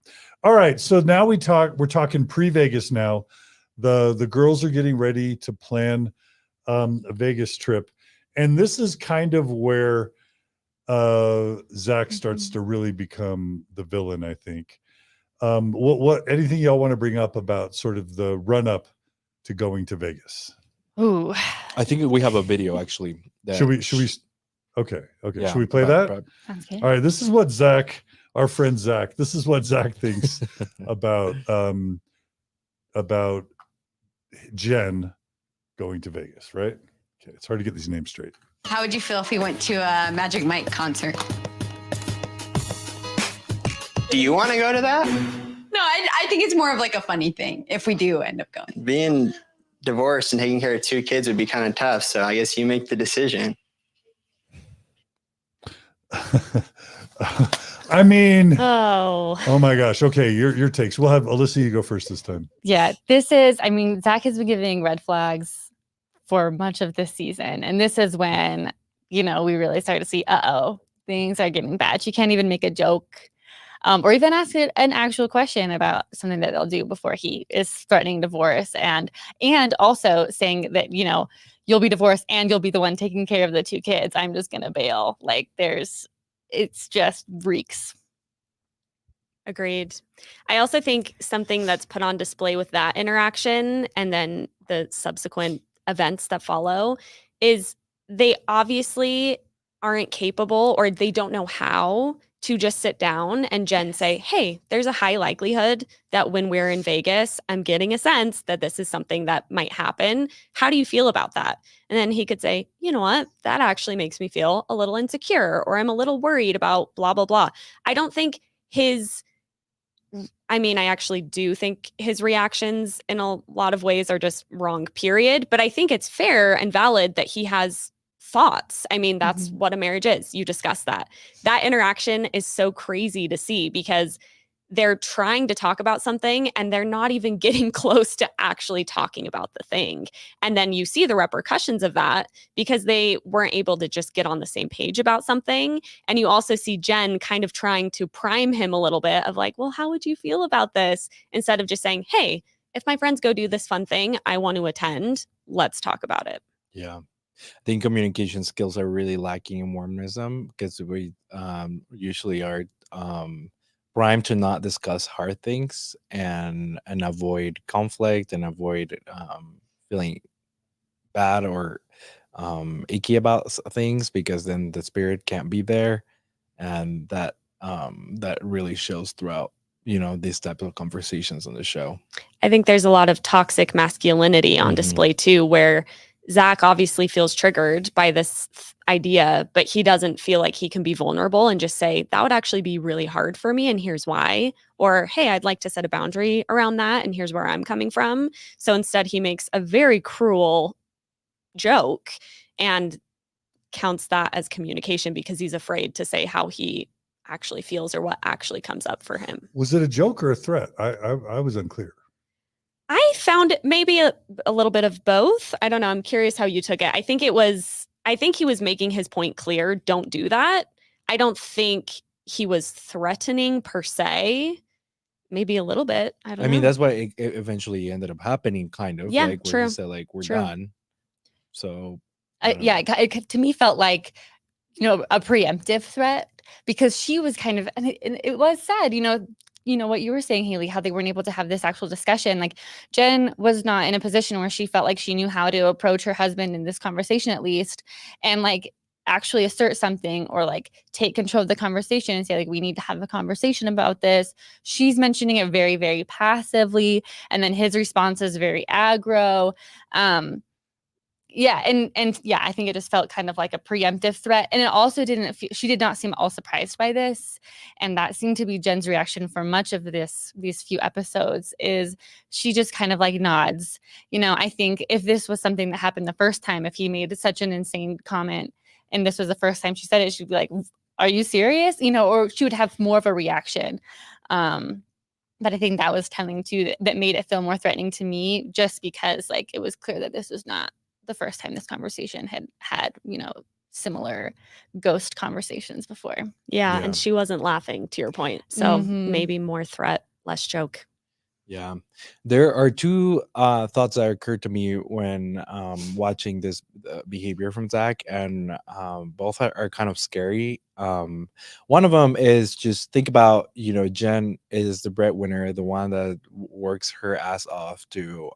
All right, so now we're talking pre-Vegas now. The girls are getting ready to plan a Vegas trip. And this is kind of where Zach starts to really become the villain, I think. What anything y'all want to bring up about sort of the run up to going to Vegas? Ooh. I think we have a video actually. Should we? Okay. Yeah, Should we play that? Sounds good. All right. This is what Zach, our friend Zach, this is what Zach thinks about Jenn going to Vegas, right? Okay. It's hard to get these names straight. How would you feel if we went to a Magic Mike concert? Do you want to go to that? No, I think it's more of like a funny thing if we do end up going. Being divorced and taking care of 2 kids would be kind of tough. So I guess you make the decision. I mean, oh my gosh. Okay, your takes. We'll have Alyssa, you go first this time. Yeah, this is, I mean, Zach has been giving red flags for much of this season. And this is when, you know, we really start to see, things are getting bad. She can't even make a joke or even ask an actual question about something that they'll do before he is threatening divorce. And also saying that, you know, you'll be divorced and you'll be the one taking care of the 2 kids. I'm just going to bail. Like it's just reeks. Agreed. I also think something that's put on display with that interaction and then the subsequent events that follow is they obviously aren't capable or they don't know how to just sit down and Jenn say, hey, there's a high likelihood that when we're in Vegas, I'm getting a sense that this is something that might happen. How do you feel about that? And then he could say, you know what? That actually makes me feel a little insecure or I'm a little worried about blah, blah, blah. I don't think I actually do think his reactions in a lot of ways are just wrong, period. But I think it's fair and valid that he has thoughts. I mean, that's what a marriage is. You discuss that. That interaction is so crazy to see because they're trying to talk about something and they're not even getting close to actually talking about the thing. And then you see the repercussions of that because they weren't able to just get on the same page about something. And you also see Jenn kind of trying to prime him a little bit of like, well, how would you feel about this? Instead of just saying, hey, if my friends go do this fun thing, I want to attend. Let's talk about it. Yeah. I think communication skills are really lacking in Mormonism because we usually are primed to not discuss hard things and avoid conflict and avoid feeling bad or icky about things because then the spirit can't be there, and that really shows throughout these types of conversations on the show. I think there's a lot of toxic masculinity on display too, where Zach obviously feels triggered by this idea, but he doesn't feel like he can be vulnerable and just say, that would actually be really hard for me, and here's why. Or, hey, I'd like to set a boundary around that, and here's where I'm coming from. So instead, he makes a very cruel joke and counts that as communication because he's afraid to say how he actually feels or what actually comes up for him. Was it a joke or a threat? I was unclear. I found it maybe a little bit of both. I don't know. I'm curious how you took it. I think he was making his point clear. Don't do that. I don't think he was threatening per se. Maybe a little bit. I don't know. I mean, that's why it eventually ended up happening, kind of. Yeah, like, where true. he said, like, we're True. done. So, Yeah, it to me felt like, a preemptive threat, because she was kind of, and it was sad, what you were saying, Hayley, how they weren't able to have this actual discussion. Like, Jenn was not in a position where she felt like she knew how to approach her husband in this conversation, at least, and like actually assert something or like take control of the conversation and say, like, we need to have a conversation about this. She's mentioning it very, very passively, and then his response is very aggro. Yeah, and yeah, I think it just felt kind of like a preemptive threat, and it also she did not seem all surprised by this, and that seemed to be Jenn's reaction for much of these few episodes. Is she just kind of like nods. I think if this was something that happened the first time, if he made such an insane comment and this was the first time she said it, she'd be like, "Are you serious?" Or she would have more of a reaction. But I think that was telling too, that made it feel more threatening to me, just because like it was clear that this was not the first time this conversation had similar ghost conversations before. Yeah, and she wasn't laughing, to your point. So maybe more threat, less joke. yeah, there are two thoughts that occurred to me when watching this behavior from Zach, and both are kind of scary. One of them is, just think about, Jenn is the breadwinner, the one that works her ass off to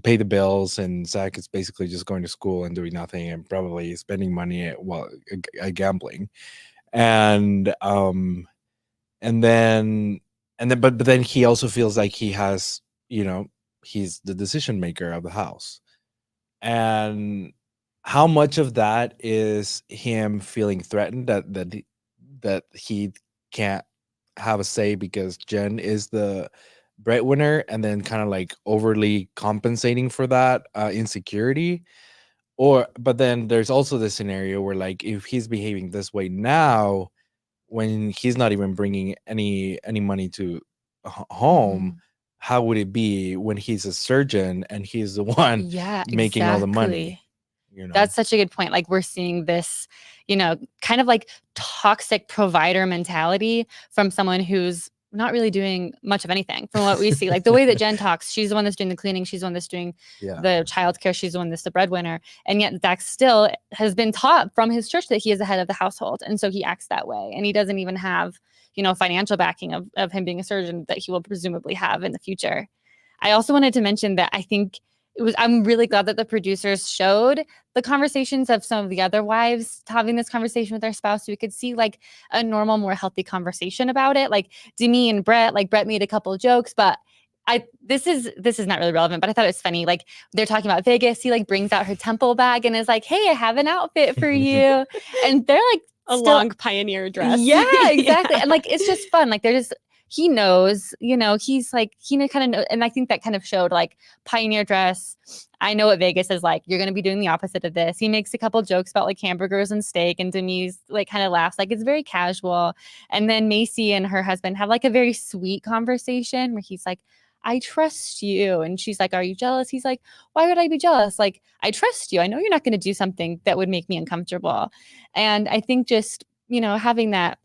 pay the bills, and Zach is basically just going to school and doing nothing and probably spending money at gambling, and then but then he also feels like he has, he's the decision maker of the house, and how much of that is him feeling threatened that he can't have a say because Jenn is the breadwinner, and then kind of like overly compensating for that insecurity. But then there's also the scenario where, like, if he's behaving this way now, when he's not even bringing any money to home, how would it be when he's a surgeon and he's the one making all the money? That's such a good point. Like, we're seeing this, kind of like toxic provider mentality from someone who's not really doing much of anything from what we see. Like, the way that Jenn talks, she's the one that's doing the cleaning, she's the one that's doing the childcare, she's the one that's the breadwinner. And yet Zach still has been taught from his church that he is the head of the household. And so he acts that way. And he doesn't even have, financial backing of him being a surgeon that he will presumably have in the future. I also wanted to mention that I think I'm really glad that the producers showed the conversations of some of the other wives having this conversation with their spouse, so we could see like a normal, more healthy conversation about it. Like Demi and Brett, like Brett made a couple of jokes, but this is not really relevant, but I thought it was funny. Like, they're talking about Vegas. He like brings out her temple bag and is like, "Hey, I have an outfit for you." And they're like a long pioneer dress. Yeah, exactly. And like, it's just fun. Like, they're just, he knows, he's like, he kind of knows. And I think that kind of showed like pioneer dress. I know what Vegas is like. You're going to be doing the opposite of this. He makes a couple jokes about like hamburgers and steak, and Demi's like kind of laughs. Like, it's very casual. And then Macy and her husband have like a very sweet conversation where he's like, "I trust you." And she's like, "Are you jealous?" He's like, "Why would I be jealous? Like, I trust you. I know you're not going to do something that would make me uncomfortable." And I think just, having that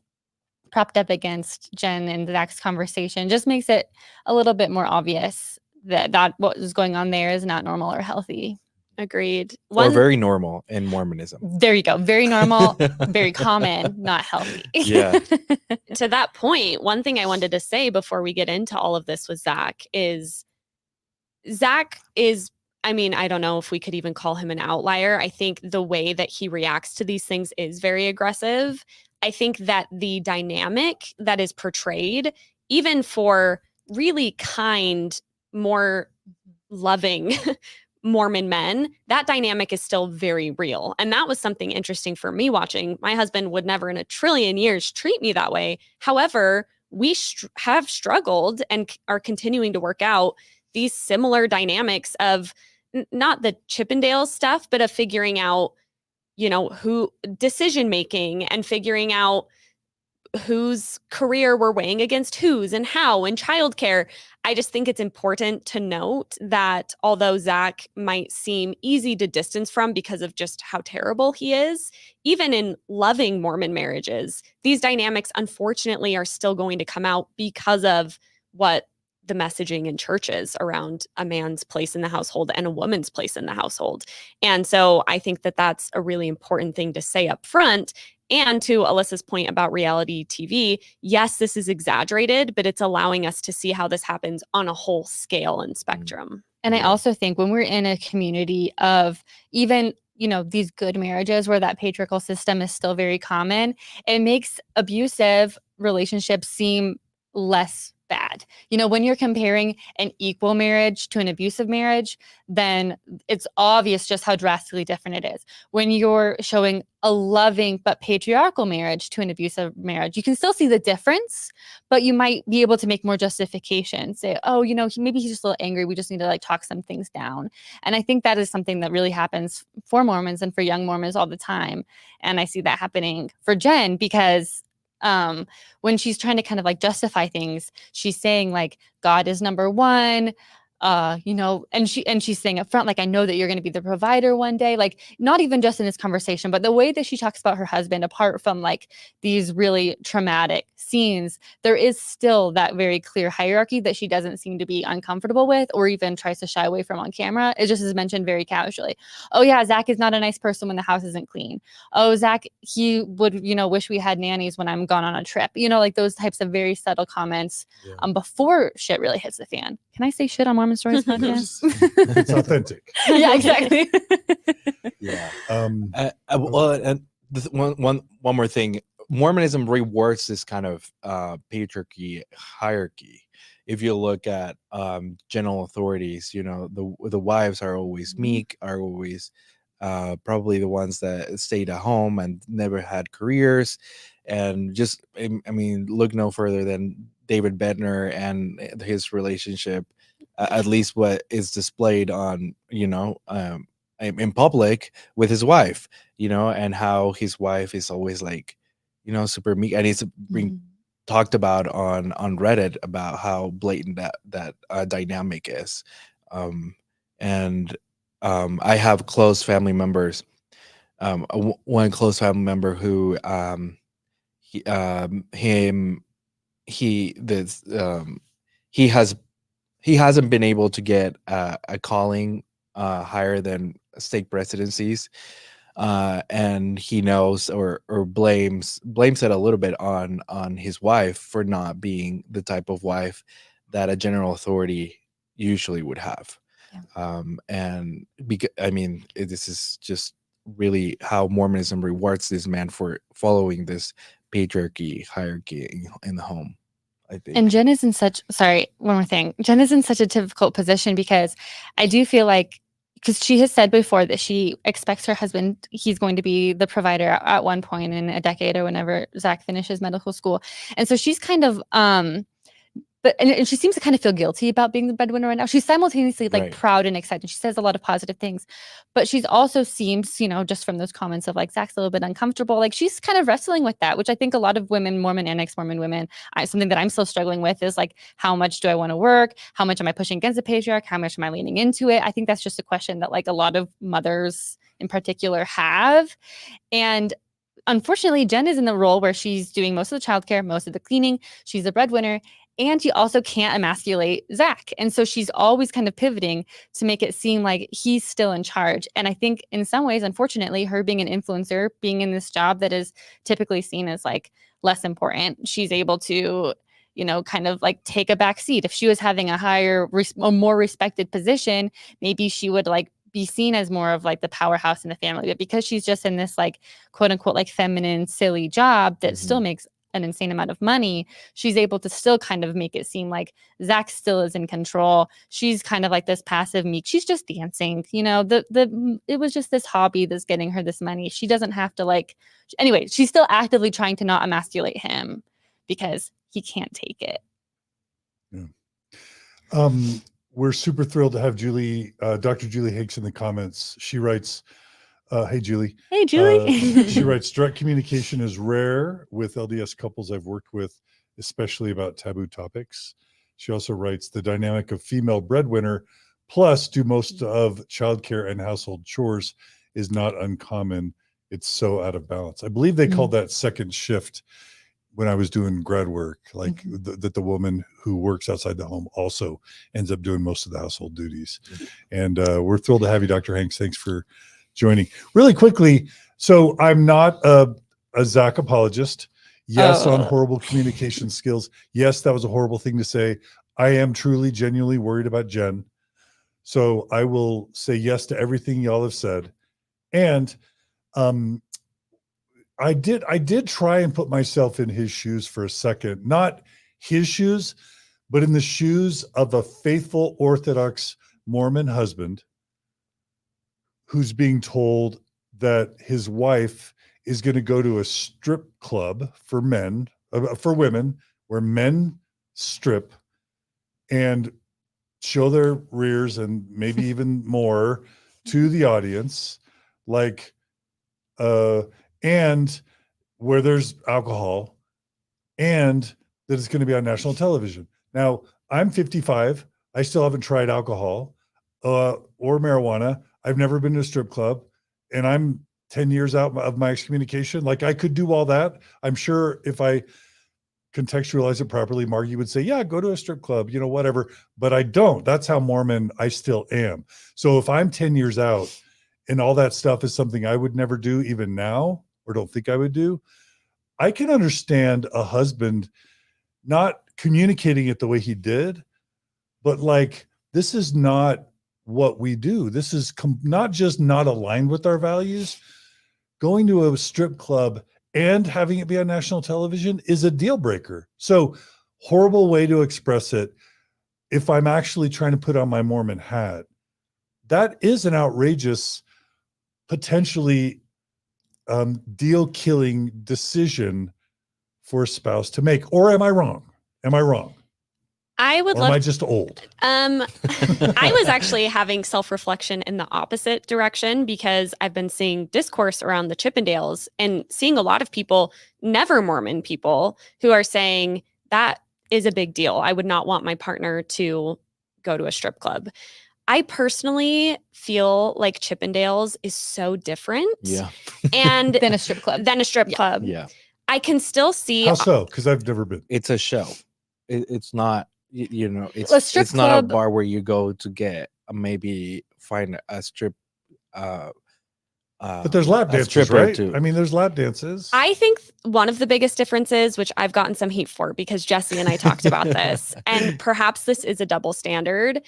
propped up against Jenn and Zach's conversation just makes it a little bit more obvious that what is going on there is not normal or healthy. Agreed. Or very normal in Mormonism. There you go. Very normal, very common, not healthy. Yeah. To that point, one thing I wanted to say before we get into all of this with Zach is, I mean, I don't know if we could even call him an outlier. I think the way that he reacts to these things is very aggressive. I think that the dynamic that is portrayed, even for really kind, more loving Mormon men, that dynamic is still very real. And that was something interesting for me watching. My husband would never in a trillion years treat me that way. However, we have struggled and are continuing to work out these similar dynamics of not the Chippendales stuff, but of figuring out, who decision making and figuring out whose career we're weighing against whose and how, and childcare. I just think it's important to note that although Zach might seem easy to distance from because of just how terrible he is, even in loving Mormon marriages, these dynamics unfortunately are still going to come out because of what the messaging in churches around a man's place in the household and a woman's place in the household. And so I think that that's a really important thing to say up front. And to Alyssa's point about reality TV, yes, this is exaggerated, but it's allowing us to see how this happens on a whole scale and spectrum. And I also think when we're in a community of even, these good marriages where that patriarchal system is still very common, it makes abusive relationships seem less bad. When you're comparing an equal marriage to an abusive marriage, then it's obvious just how drastically different it is. When you're showing a loving but patriarchal marriage to an abusive marriage, you can still see the difference, but you might be able to make more justification. Say, oh, maybe he's just a little angry. We just need to talk some things down. And I think that is something that really happens for Mormons and for young Mormons all the time. And I see that happening for Jenn because when she's trying to kind of justify things, she's saying God is number one, and she's saying up front, I know that you're going to be the provider one day, not even just in this conversation, but the way that she talks about her husband, apart from these really traumatic scenes, there is still that very clear hierarchy that she doesn't seem to be uncomfortable with or even tries to shy away from on camera. It just is mentioned very casually. Oh yeah, Zach is not a nice person when the house isn't clean. Oh, Zach, he would, wish we had nannies when I'm gone on a trip. Those types of very subtle comments before shit really hits the fan. Can I say shit on Mormon Stories podcast? It's authentic. Yeah, exactly. Yeah. Well, and one more thing. Mormonism rewards this kind of patriarchy hierarchy. If you look at general authorities, the wives are always meek, are always probably the ones that stayed at home and never had careers. And just, I mean, look no further than David Bednar and his relationship, at least what is displayed on, in public with his wife, and how his wife is always super meek, and it's being talked about on Reddit about how blatant that dynamic is. And I have close family members. One close family member who he hasn't been able to get a calling higher than stake presidencies, and he knows or blames it a little bit on his wife for not being the type of wife that a general authority usually would have. And this is just really how Mormonism rewards this man for following this patriarchy hierarchy in the home, I think. And Jenn is in one more thing. Jenn is in such a difficult position because I do feel because she has said before that she expects her husband, he's going to be the provider at one point in a decade or whenever Zach finishes medical school. And so she's kind of, and she seems to kind of feel guilty about being the breadwinner right now. She's simultaneously Right. proud and excited. She says a lot of positive things, but she's also seems, just from those comments of Zach's a little bit uncomfortable. She's kind of wrestling with that, which I think a lot of women, Mormon and ex-Mormon women, something that I'm still struggling with is how much do I want to work? How much am I pushing against the patriarch? How much am I leaning into it? I think that's just a question that a lot of mothers in particular have. And unfortunately, Jenn is in the role where she's doing most of the childcare, most of the cleaning. She's a breadwinner. And she also can't emasculate Zach. And so she's always kind of pivoting to make it seem like he's still in charge. And I think in some ways, unfortunately, her being an influencer, being in this job that is typically seen as less important, she's able to, kind of take a back seat. If she was having a more respected position, maybe she would be seen as more of the powerhouse in the family. But because she's just in this quote unquote feminine, silly job that still makes an insane amount of money, she's able to still kind of make it seem like Zach still is in control. She's kind of like this passive meek. She's just dancing, you know, it was just this hobby that's getting her this money. She doesn't have to like, anyway, she's still actively trying to not emasculate him because he can't take it. Yeah. We're super thrilled to have Julie, Dr. Julie Higgs in the comments. She writes, hey, Julie. Hey, Julie. She writes, direct communication is rare with LDS couples I've worked with, especially about taboo topics. She also writes, the dynamic of female breadwinner plus do most of childcare and household chores is not uncommon. It's so out of balance. I believe they called that second shift when I was doing grad work, like that the woman who works outside the home also ends up doing most of the household duties. And we're thrilled to have you, Dr. Hanks. Thanks for joining. Really quickly, so I'm not a Zach apologist. Yes, on horrible communication skills. Yes, that was a horrible thing to say. I am truly, genuinely worried about Jenn. So I will say yes to everything y'all have said. And I did try and put myself in his shoes for a second, not his shoes, but in the shoes of a faithful Orthodox Mormon husband who's being told that his wife is going to go to a strip club for women, where men strip and show their rears and maybe even more to the audience, like, and where there's alcohol, and that it's going to be on national television. Now, I'm 55. I still haven't tried alcohol or marijuana. I've never been to a strip club, and I'm 10 years out of my excommunication. Like, I could do all that. I'm sure if I contextualize it properly, Margie would say, yeah, go to a strip club, you know, whatever. But I don't. That's how Mormon I still am. So if I'm 10 years out and all that stuff is something I would never do even now, or don't think I would do, I can understand a husband not communicating it the way he did, but like, this is not what we do. This is not just not aligned with our values. Going to a strip club and having it be on national television is a deal breaker. So horrible way to express it. If I'm actually trying to put on my Mormon hat, that is an outrageous, potentially deal killing decision for a spouse to make. Or am I wrong? Am I wrong? I would or love. Am I just old? I was actually having self-reflection in the opposite direction, because I've been seeing discourse around the Chippendales and seeing a lot of people, never Mormon people, who are saying that is a big deal. I would not want my partner to go to a strip club. I personally feel like Chippendales is so different. Yeah. And Than a strip club. Club. Yeah. I can still see. How so? Because I've never been. It's a show. It's not, you know, A it's strip not a club- bar where you go to get maybe find a strip. But there's lap a dances, stripper right? too. I mean, there's lap dances. I think one of the biggest differences, which I've gotten some heat for because Jessi and I talked about this, and perhaps this is a double standard.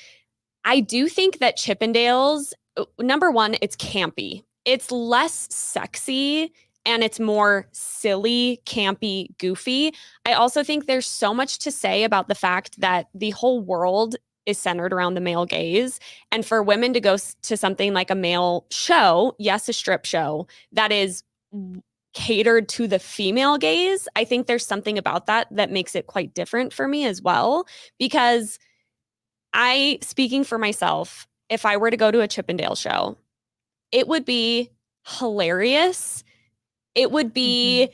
I do think that Chippendales, number one, it's campy. It's less sexy and it's more silly, campy, goofy. I also think there's so much to say about the fact that the whole world is centered around the male gaze. And for women to go to something like a male show, yes, a strip show, that is catered to the female gaze, I think there's something about that that makes it quite different for me as well. Because speaking for myself, if I were to go to a Chippendale show, it would be hilarious. It would be,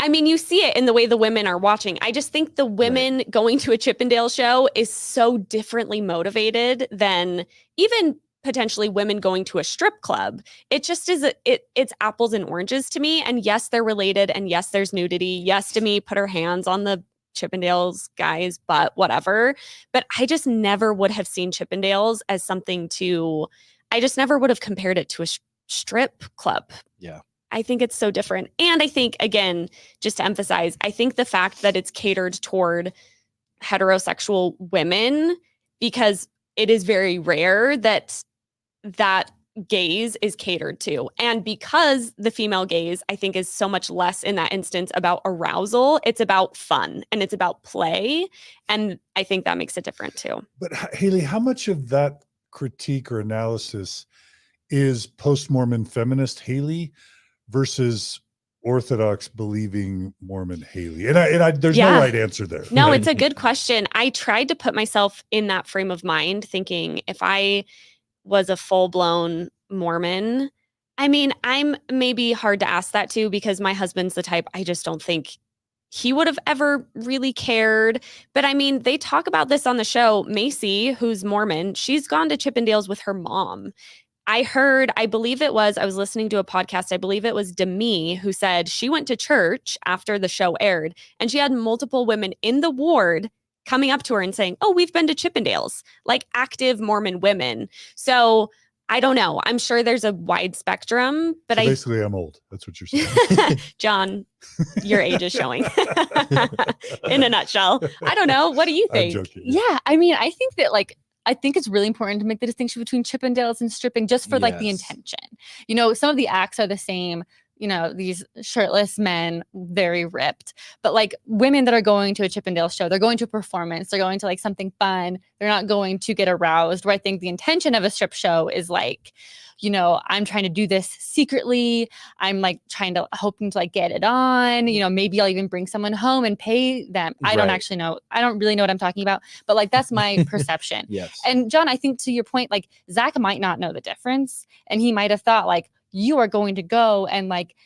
I mean, you see it in the way the women are watching. I just think the women going to a Chippendale show is so differently motivated than even potentially women going to a strip club. It just is, it's apples and oranges to me. And yes, they're related. And yes, there's nudity. Yes, to me, put her hands on the Chippendales guy's butt, whatever. But I just never would have seen Chippendales as something I just never would have compared it to a strip club. Yeah. I think it's so different. And I think, again, just to emphasize, I think the fact that it's catered toward heterosexual women, because it is very rare that gaze is catered to. And because the female gaze, I think, is so much less in that instance about arousal, it's about fun and it's about play. And I think that makes it different too. But Hayley, how much of that critique or analysis is post-Mormon feminist Hayley versus Orthodox believing Mormon Hayley? And I there's no right answer there. No, right? it's a good question. I tried to put myself in that frame of mind, thinking if I was a full-blown Mormon, I mean, I'm maybe hard to ask that too, because my husband's the type, I just don't think he would have ever really cared. But I mean, they talk about this on the show. Macy, who's Mormon, she's gone to Chippendales with her mom. I was listening to a podcast, I believe it was Demi, who said she went to church after the show aired, and she had multiple women in the ward coming up to her and saying, oh, we've been to Chippendales, like active Mormon women. So I don't know. I'm sure there's a wide spectrum, but so basically I'm old. That's what you're saying. John, your age is showing. In a nutshell. I don't know. What do you think? I'm joking. Yeah, I mean, I think that I think it's really important to make the distinction between Chippendales and stripping just for like the intention. You know, some of the acts are the same, you know, these shirtless men, very ripped, but like women that are going to a Chippendale show, they're going to a performance, they're going to like something fun. They're not going to get aroused, where I think the intention of a strip show is like, you know, I'm trying to do this secretly. I'm like hoping to like get it on, you know, maybe I'll even bring someone home and pay them. I don't actually know. I don't really know what I'm talking about, but like, that's my perception. Yes. And John, I think to your point, like Zach might not know the difference. And he might've thought like, you are going to go and like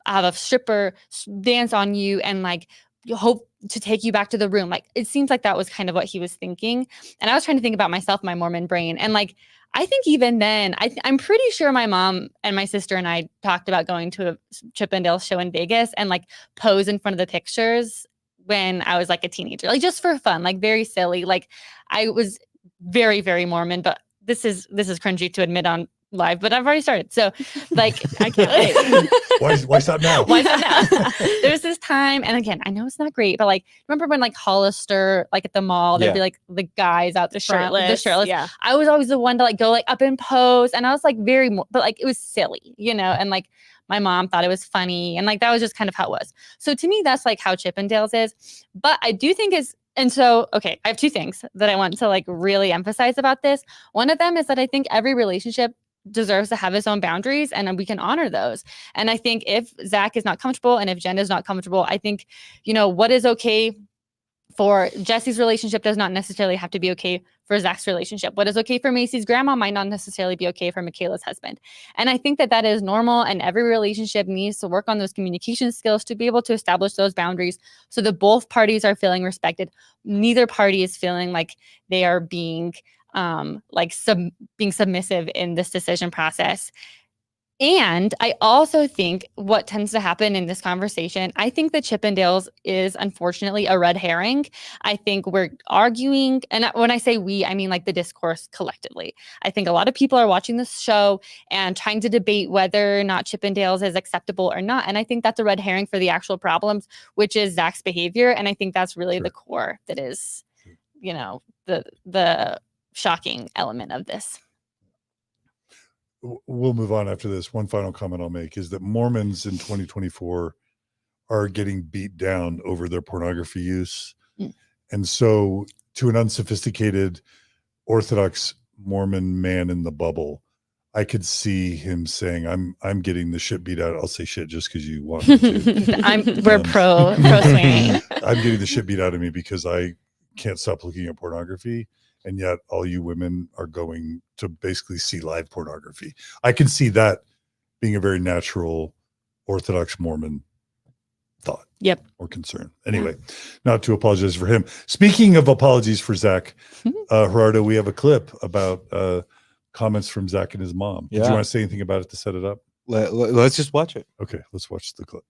have a stripper dance on you and like you hope to take you back to the room. Like, it seems like that was kind of what he was thinking. And I was trying to think about myself, my Mormon brain. And like, I think even then, I'm pretty sure my mom and my sister and I talked about going to a Chippendale show in Vegas and like pose in front of the pictures when I was like a teenager, like just for fun, like very silly. Like I was very, very Mormon, but this is cringy to admit on live, but I've already started. So like, I can't wait. Why stop now? Why stop now? There's this time. And again, I know it's not great, but like, remember when like Hollister, like at the mall, there'd be like the guys out the shirtless. Yeah. I was always the one to like go like up and pose. And I was like but like, it was silly, you know? And like my mom thought it was funny. And like, that was just kind of how it was. So to me, that's like how Chippendales is. But I do think and so, okay, I have two things that I want to like really emphasize about this. One of them is that I think every relationship deserves to have its own boundaries and we can honor those. And I think if Zach is not comfortable and if Jenn is not comfortable, I think, you know, what is okay for Jessi's relationship does not necessarily have to be okay for Zach's relationship. What is okay for Macy's grandma might not necessarily be okay for Michaela's husband. And I think that is normal, and every relationship needs to work on those communication skills to be able to establish those boundaries so that both parties are feeling respected. Neither party is feeling like they are being being submissive in this decision process. And I also think what tends to happen in this conversation, I think the Chippendales is unfortunately a red herring. I think we're arguing, and when I say we, I mean like the discourse collectively. I think a lot of people are watching this show and trying to debate whether or not Chippendales is acceptable or not. And I think that's a red herring for the actual problems, which is Zach's behavior. And I think that's really the core that is, you know, the shocking element of this. We'll move on after this. One final comment I'll make is that Mormons in 2024 are getting beat down over their pornography use. And so to an unsophisticated Orthodox Mormon man in the bubble, I could see him saying, I'm getting the shit beat out. I'll say shit just because you want me to. We're pro swinging. I'm getting the shit beat out of me because I can't stop looking at pornography. And yet all you women are going to basically see live pornography. I can see that being a very natural Orthodox Mormon thought or concern. Anyway, not to apologize for him. Speaking of apologies for Zach, Gerardo, we have a clip about comments from Zach and his mom. Did you want to say anything about it to set it up? Let's just watch it. Okay, let's watch the clip.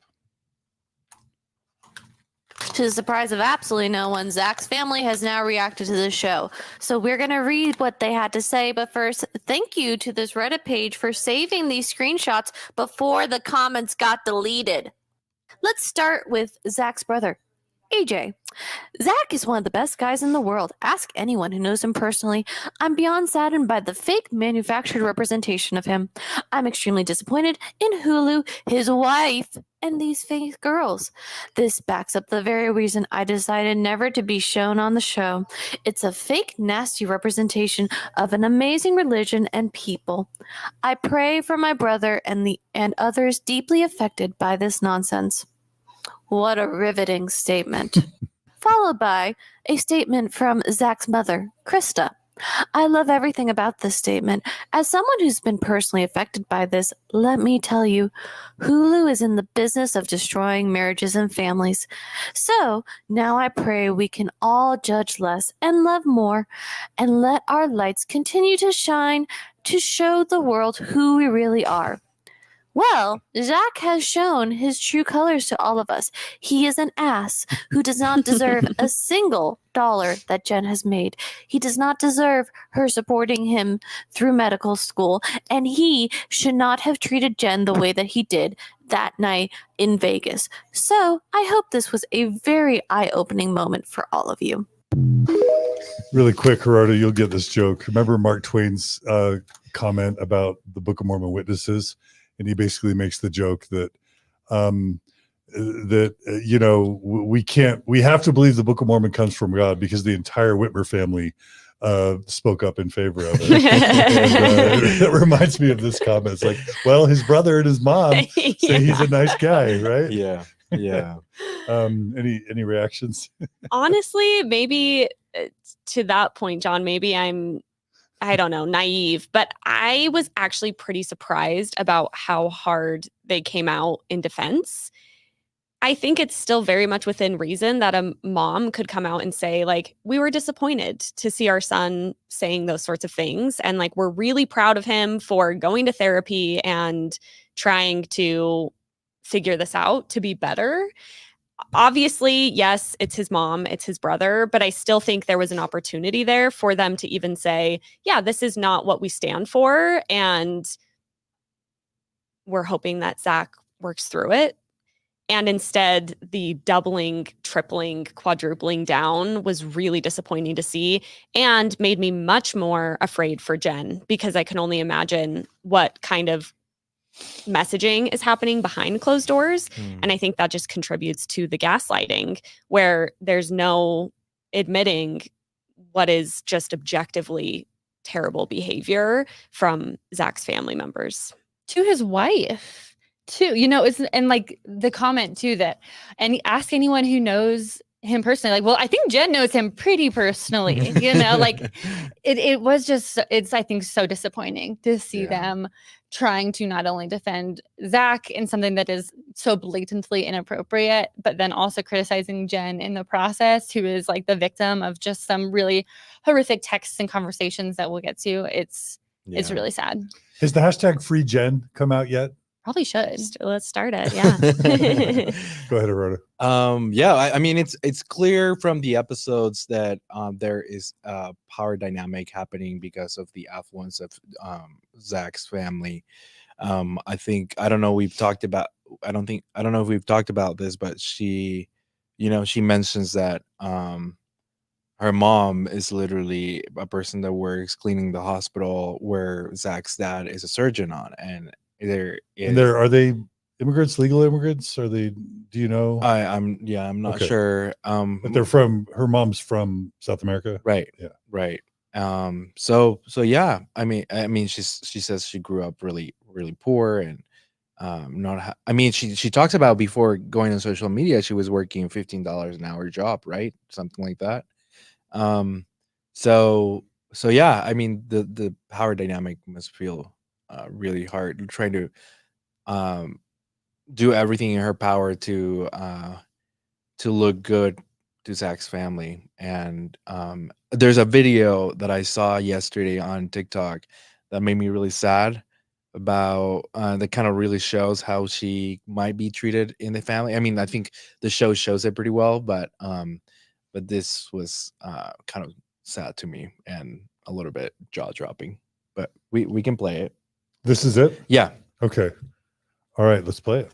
To the surprise of absolutely no one, Zach's family has now reacted to the show. So we're going to read what they had to say. But first, thank you to this Reddit page for saving these screenshots before the comments got deleted. Let's start with Zach's brother. AJ. Zach is one of the best guys in the world. Ask anyone who knows him personally. I'm beyond saddened by the fake manufactured representation of him. I'm extremely disappointed in Hulu, his wife, and these fake girls. This backs up the very reason I decided never to be shown on the show. It's a fake, nasty representation of an amazing religion and people. I pray for my brother and others deeply affected by this nonsense. What a riveting statement. Followed by a statement from Zach's mother, Krista. I love everything about this statement. As someone who's been personally affected by this, let me tell you, Hulu is in the business of destroying marriages and families. So now I pray we can all judge less and love more, and let our lights continue to shine to show the world who we really are. Well, Zach has shown his true colors to all of us. He is an ass who does not deserve a single dollar that Jenn has made. He does not deserve her supporting him through medical school, and he should not have treated Jenn the way that he did that night in Vegas. So I hope this was a very eye-opening moment for all of you. Really quick, Gerardo, you'll get this joke. Remember Mark Twain's comment about the Book of Mormon witnesses? And he basically makes the joke that we have to believe the Book of Mormon comes from God because the entire Whitmer family spoke up in favor of it. And, it reminds me of this comment. It's like, well, his brother and his mom say he's a nice guy, right? Yeah. Any reactions? Honestly, maybe to that point, John, maybe I don't know, naive, but I was actually pretty surprised about how hard they came out in defense. I think it's still very much within reason that a mom could come out and say, like, we were disappointed to see our son saying those sorts of things. And like, we're really proud of him for going to therapy and trying to figure this out to be better. Obviously, yes, it's his mom, it's his brother, but I still think there was an opportunity there for them to even say, yeah, this is not what we stand for. And we're hoping that Zach works through it. And instead, the doubling, tripling, quadrupling down was really disappointing to see and made me much more afraid for Jenn, because I can only imagine what kind of messaging is happening behind closed doors. And I think that just contributes to the gaslighting, where there's no admitting what is just objectively terrible behavior from Zach's family members. To his wife, too. And like the comment, too, that, and ask anyone who knows him personally, like, well, I think Jenn knows him pretty personally, like it was just, it's, I think, so disappointing to see them trying to not only defend Zach in something that is so blatantly inappropriate, but then also criticizing Jenn in the process, who is like the victim of just some really horrific texts and conversations that we'll get to. It's really sad. Has the hashtag Free Jenn come out yet? Probably should. Let's start it. Yeah. Go ahead, Gerardo. I mean, it's clear from the episodes that there is a power dynamic happening because of the affluence of Zach's family. I don't know if we've talked about this, but she mentions that her mom is literally a person that works cleaning the hospital where Zach's dad is a surgeon on, and are they immigrants, legal immigrants? Are they? Do you know? I'm not sure. But her mom's from South America, right? Yeah, right. So yeah. I mean, she says she grew up really, really poor, and she talks about before going on social media, she was working $15 an hour job, right? Something like that. So yeah. I mean, the power dynamic must feel really hard, trying to do everything in her power to look good to Zach's family. And there's a video that I saw yesterday on TikTok that made me really sad about that kind of really shows how she might be treated in the family. I mean, I think the show shows it pretty well, but this was kind of sad to me and a little bit jaw-dropping. But we can play it. This is it? Yeah. Okay. All right, let's play it.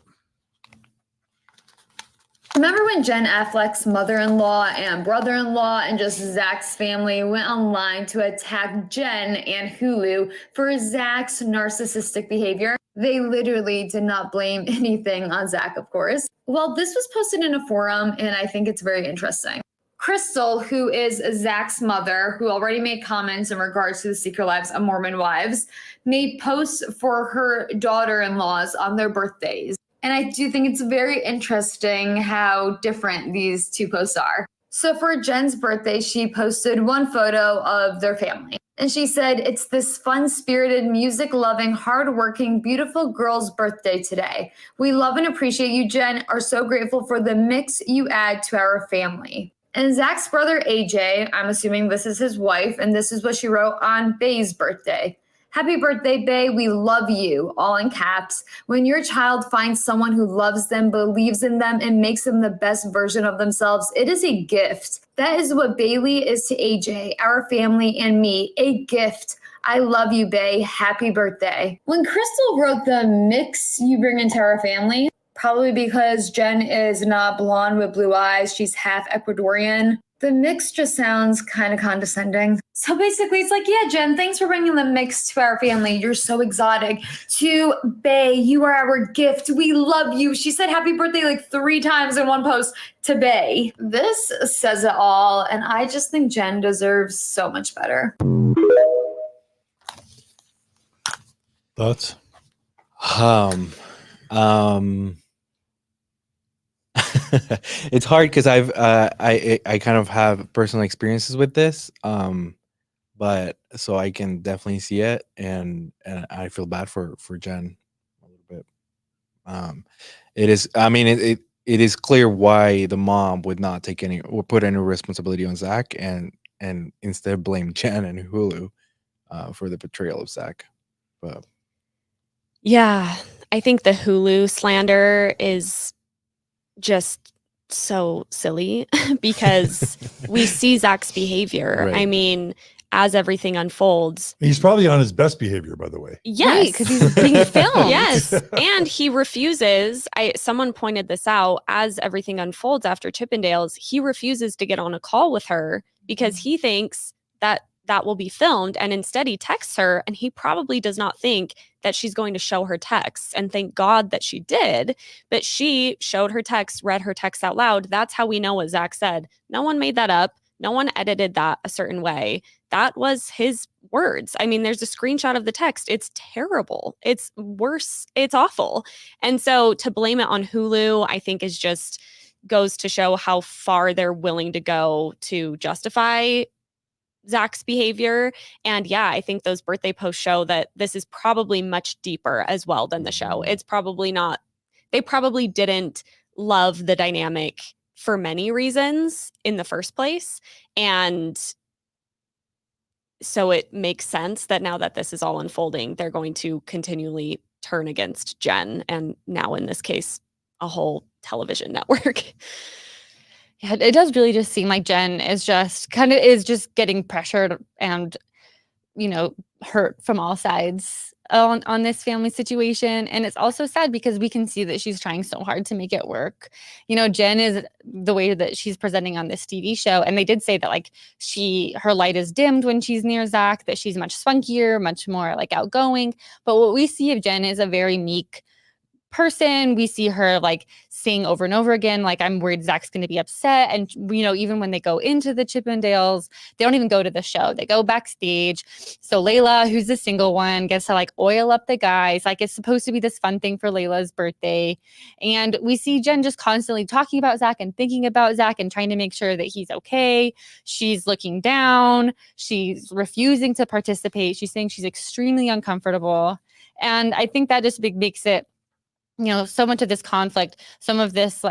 Remember when Jenn Affleck's mother-in-law and brother-in-law and just Zach's family went online to attack Jenn and Hulu for Zach's narcissistic behavior? They literally did not blame anything on Zach, of course. Well, this was posted in a forum, and I think it's very interesting. Crystal, who is Zach's mother, who already made comments in regards to the Secret Lives of Mormon Wives, made posts for her daughter-in-laws on their birthdays. And I do think it's very interesting how different these two posts are. So for Jenn's birthday, she posted one photo of their family. And she said, "It's this fun-spirited, music-loving, hard-working, beautiful girl's birthday today. We love and appreciate you, Jenn, are so grateful for the mix you add to our family." And Zach's brother, AJ, I'm assuming this is his wife, and this is what she wrote on Bay's birthday. "Happy birthday, Bay. We love you," all in caps. "When your child finds someone who loves them, believes in them, and makes them the best version of themselves, it is a gift. That is what Bailey is to AJ, our family, and me. A gift. I love you, Bay. Happy birthday." When Crystal wrote the mix you bring into our family, probably because Jenn is not blonde with blue eyes, she's half Ecuadorian, the mix just sounds kind of condescending. So basically, it's like, yeah, Jenn, thanks for bringing the mix to our family. You're so exotic. To Bay, you are our gift. We love you. She said happy birthday like 3 times in one post to Bay. This says it all, and I just think Jenn deserves so much better. Thoughts? It's hard because I kind of have personal experiences with this, but so I can definitely see it, and I feel bad for Jenn a little bit. It is, I mean, it is clear why the mom would not take any or put any responsibility on Zach, and instead blame Jenn and Hulu for the betrayal of Zach. But Yeah, I think the Hulu slander is just so silly because we see Zach's behavior. Right. I mean, as everything unfolds. He's probably on his best behavior, by the way. Yes, because he's being filmed. yes, and he refuses. Someone pointed this out. As everything unfolds after Chippendales, he refuses to get on a call with her because he thinks that will be filmed, and instead he texts her, and he probably does not think that she's going to show her texts, and thank God that she did. But she showed her text, read her text out loud. That's how we know what Zach said. No one made that up. No one edited that a certain way. That was his words. I mean, there's a screenshot of the text. It's terrible. It's worse. It's awful. And so to blame it on Hulu, I think is just goes to show how far they're willing to go to justify Zach's behavior. And yeah, I think those birthday posts show that this is probably much deeper as well than the show. It's probably not, they probably didn't love the dynamic for many reasons in the first place. And so it makes sense that now that this is all unfolding, they're going to continually turn against Jenn, and now in this case, a whole television network. Yeah, it does really just seem like Jenn is just getting pressured and, hurt from all sides on this family situation. And it's also sad because we can see that she's trying so hard to make it work. Jenn is the way that she's presenting on this TV show. And they did say that her light is dimmed when she's near Zach, that she's much spunkier, much more outgoing. But what we see of Jenn is a very meek person. We see her saying over and over again, I'm worried Zach's going to be upset. And, even when they go into the Chippendales, they don't even go to the show. They go backstage. So Layla, who's the single one, gets to oil up the guys. It's supposed to be this fun thing for Layla's birthday. And we see Jenn just constantly talking about Zach and thinking about Zach and trying to make sure that he's okay. She's looking down. She's refusing to participate. She's saying she's extremely uncomfortable. And I think that just makes it, so much of this conflict, some of this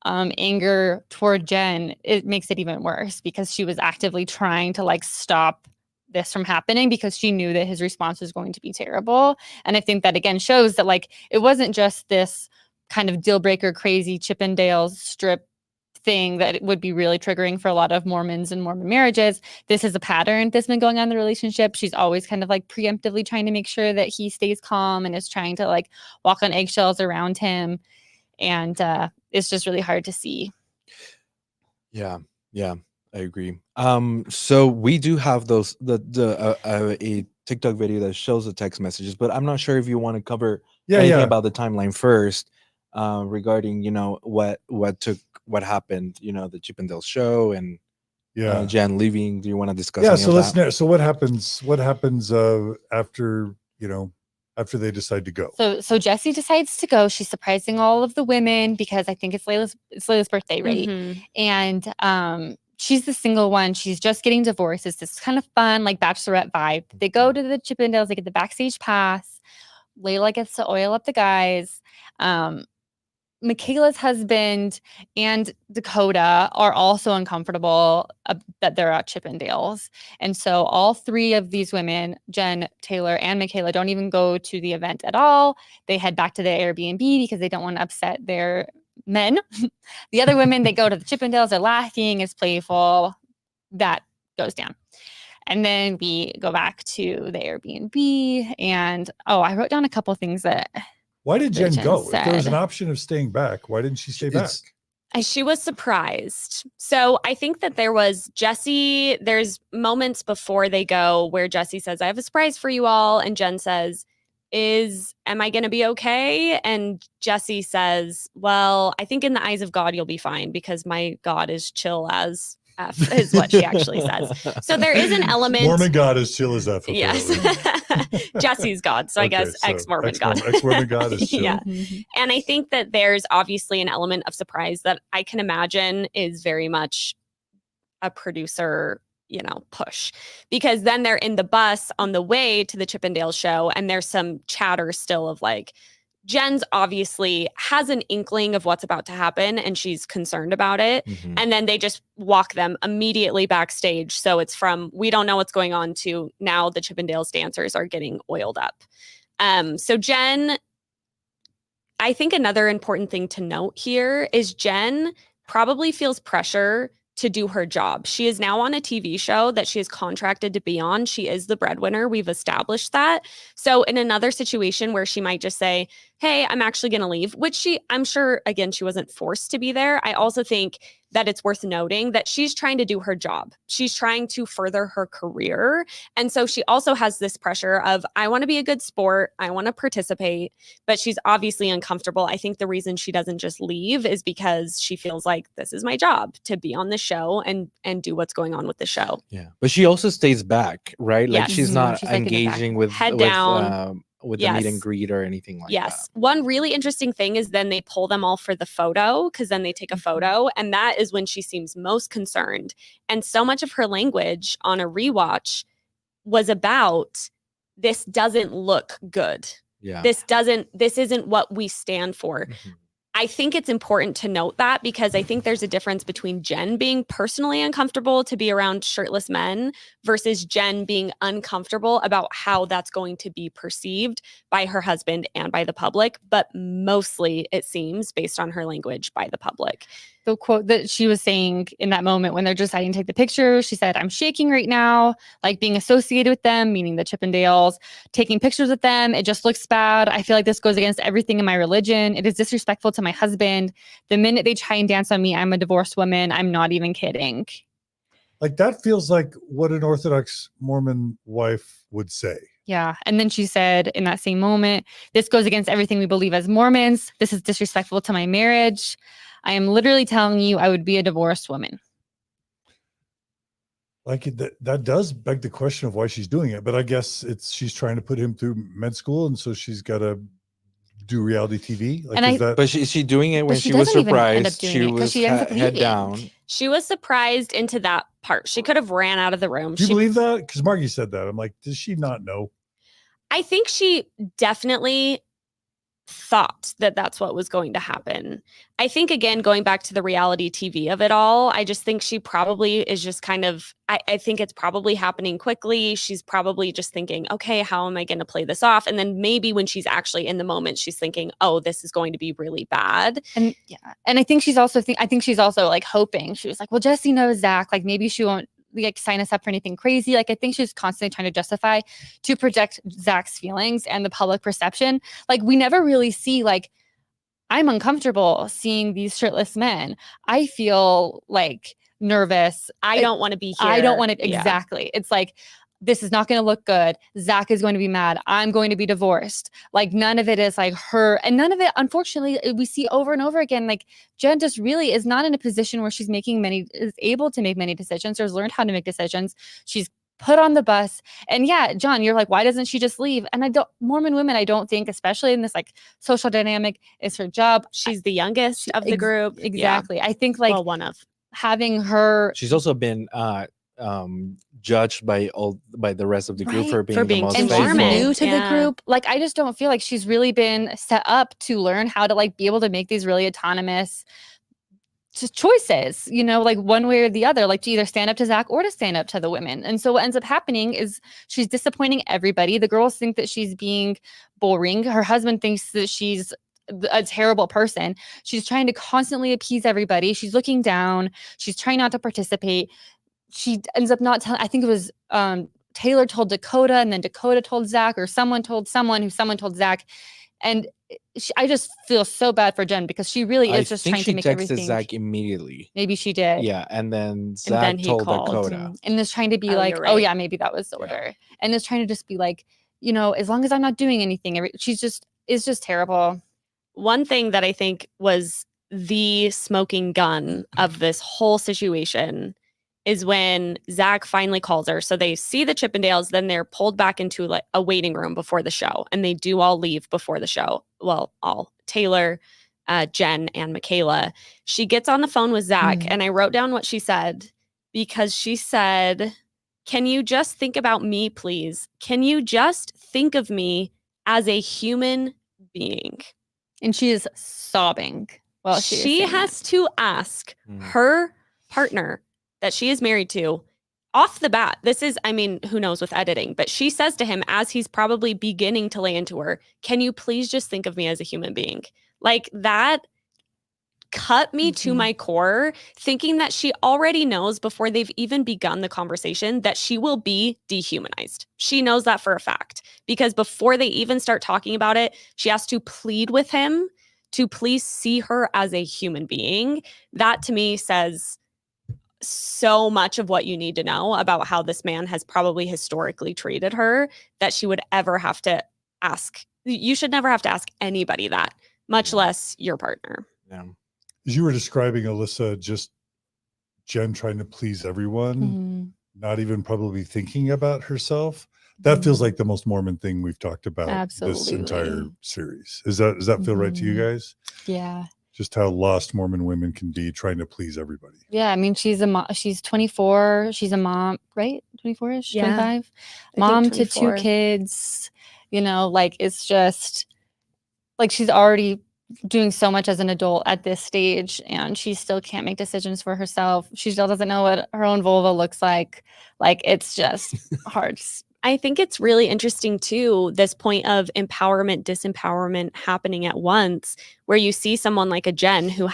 anger toward Jenn, it makes it even worse because she was actively trying to stop this from happening because she knew that his response was going to be terrible. And I think that again shows that it wasn't just this kind of deal breaker, crazy Chippendales strip thing that it would be really triggering for a lot of Mormons and Mormon marriages. This is a pattern that's been going on in the relationship. She's always kind of preemptively trying to make sure that he stays calm and is trying to walk on eggshells around him. And it's just really hard to see. Yeah, I agree. So we do have those a TikTok video that shows the text messages, but I'm not sure if you want to cover anything about the timeline first, regarding what happened, the Chippendales show and Jenn leaving. Do you want to discuss? Yeah, so so what happens after after they decide to go? So Jessi decides to go. She's surprising all of the women because I think it's Layla's birthday, right? Mhm. And she's the single one. She's just getting divorced. It's this kind of fun, like bachelorette vibe. They go to the Chippendales, they get the backstage pass. Layla gets to oil up the guys. Michaela's husband and Dakota are also uncomfortable that they're at Chippendales. And so all three of these women, Jenn, Taylor, and Michaela, don't even go to the event at all. They head back to their Airbnb because they don't want to upset their men. The other women, they go to the Chippendales, they're laughing, it's playful. That goes down. And then we go back to the Airbnb. And I wrote down a couple things that... Why did Jenn go? If there was said. an option of staying back, why didn't she stay back? She was surprised. So I think that there's moments before they go where Jessi says, I have a surprise for you all. And Jenn says, am I going to be okay? And Jessi says, well, I think in the eyes of God, you'll be fine because my God is chill as F is what she actually says. So there is an element. Mormon God is chill as F. Yes. Jessi's God. So I guess ex-Mormon God. Ex-Mormon God is chill. Yeah. And I think that there's obviously an element of surprise that I can imagine is very much a producer, push. Because then they're in the bus on the way to the Chippendales show and there's some chatter still of like, Jenn's obviously has an inkling of what's about to happen and she's concerned about it. Mhm. And then they just walk them immediately backstage. So it's from, we don't know what's going on to now the Chippendales dancers are getting oiled up. So Jenn, I think another important thing to note here is Jenn probably feels pressure to do her job. She is now on a TV show that she is contracted to be on. She is the breadwinner. We've established that. So in another situation where she might just say, hey, I'm actually going to leave, which I'm sure, again, she wasn't forced to be there. I also think that it's worth noting that she's trying to do her job. She's trying to further her career. And so she also has this pressure of, I want to be a good sport. I want to participate, but she's obviously uncomfortable. I think the reason she doesn't just leave is because she feels like this is my job to be on the show and do what's going on with the show. Yeah. But she also stays back, right? Like Yes. she's not She's, like, in the back. engaging with Head down. With Yes. the meet and greet or anything like that. Yes. One really interesting thing is then they pull them all for the photo because then they take a photo. And that is when she seems most concerned. And so much of her language on a rewatch was about this doesn't look good. Yeah. This isn't what we stand for. Mhm. I think it's important to note that because I think there's a difference between Jenn being personally uncomfortable to be around shirtless men versus Jenn being uncomfortable about how that's going to be perceived by her husband and by the public, but mostly it seems based on her language by the public. The quote that she was saying in that moment when they're deciding to take the picture, she said, I'm shaking right now, like being associated with them, meaning the Chippendales, taking pictures with them. It just looks bad. I feel like this goes against everything in my religion. It is disrespectful to my husband. The minute they try and dance on me, I'm a divorced woman. I'm not even kidding. Like that feels like what an Orthodox Mormon wife would say. Yeah. And then she said in that same moment, this goes against everything we believe as Mormons. This is disrespectful to my marriage. I am literally telling you I would be a divorced woman. Like that does beg the question of why she's doing it. But I guess she's trying to put him through med school. And so she's got to do reality TV. Like, And But is she doing it when she she was doesn't even end up surprised? doing She it 'cause was she ends up head leaving. down. She was surprised into that part. She could have ran out of the room. Do you She believe that? Because Margie said that. I'm like, does she not know? I think she definitely thought that that's what was going to happen. I think, again, going back to the reality TV of it all, I just think she probably is just kind of, I think it's probably happening quickly. She's probably just thinking, okay, how am I going to play this off? And then maybe when she's actually in the moment, she's thinking, oh, this is going to be really bad. And yeah. And I think she's also like hoping. She was like, well, Jessi knows Zach. Like maybe she won't like sign us up for anything crazy. Like I think she's constantly trying to justify to project Zach's feelings and the public perception. Like we never really see like I'm uncomfortable seeing these shirtless men. I feel like nervous. I don't want to be here. I don't want to. Yeah. Exactly. It's like, this is not going to look good. Zach is going to be mad. I'm going to be divorced. Like, none of it is like her. And none of it, unfortunately, we see over and over again. Like, Jenn just really is not in a position where she's is able to make many decisions or has learned how to make decisions. She's put on the bus. And yeah, John, you're like, why doesn't she just leave? And Mormon women, I don't think, especially in this like social dynamic, is her job. She's the youngest of the group. Exactly. Yeah. I think like one of having her. She's also been judged by the rest of the group for being the most and faithful. she's new to the group. Like, I just don't feel like she's really been set up to learn how to like be able to make these really autonomous choices, you know, like one way or the other, like to either stand up to Zach or to stand up to the women. And so what ends up happening is she's disappointing everybody. The girls think that she's being boring. Her husband thinks that she's a terrible person. She's trying to constantly appease everybody. She's looking down. She's trying not to participate. She ends up not telling, I think it was Taylor told Dakota, and then Dakota told Zach, or someone told someone who someone told Zach. And I just feel so bad for Jenn because she really is just trying to make everything. She texted Zach immediately. Maybe she did. Yeah, and then Zach told Dakota. And is trying to be like, oh yeah, maybe that was the order. And is trying to just be like, you know, as long as I'm not doing anything, she's just terrible. One thing that I think was the smoking gun of this whole situation is when Zach finally calls her. So they see the Chippendales, then they're pulled back into like a waiting room before the show. And they do all leave before the show. Well, all Taylor, Jenn, and Michaela. She gets on the phone with Zach, and I wrote down what she said, because she said, "Can you just think about me, please? Can you just think of me as a human being?" And she is sobbing. Well, she has to ask her partner that she is married to off the bat. This is, I mean, who knows with editing, but she says to him as he's probably beginning to lay into her, "Can you please just think of me as a human being?" Like, that cut me to my core, thinking that she already knows before they've even begun the conversation that she will be dehumanized. She knows that for a fact, because before they even start talking about it, she has to plead with him to please see her as a human being. That to me says so much of what you need to know about how this man has probably historically treated her, that she would ever have to ask. You should never have to ask anybody that, much less your partner. Yeah. As you were describing, Alyssa, just Jenn trying to please everyone, not even probably thinking about herself. That feels like the most Mormon thing we've talked about this entire series. Does that feel right to you guys? Yeah. Just how lost Mormon women can be trying to please everybody. Yeah, I mean, she's 24. She's a mom, right? 24ish, Yeah, 25. Mom to 2 kids. You know, like, it's just like she's already doing so much as an adult at this stage, and she still can't make decisions for herself. She still doesn't know what her own vulva looks like. Like, it's just hard. I think it's really interesting too, this point of empowerment, disempowerment happening at once, where you see someone like a Jenn who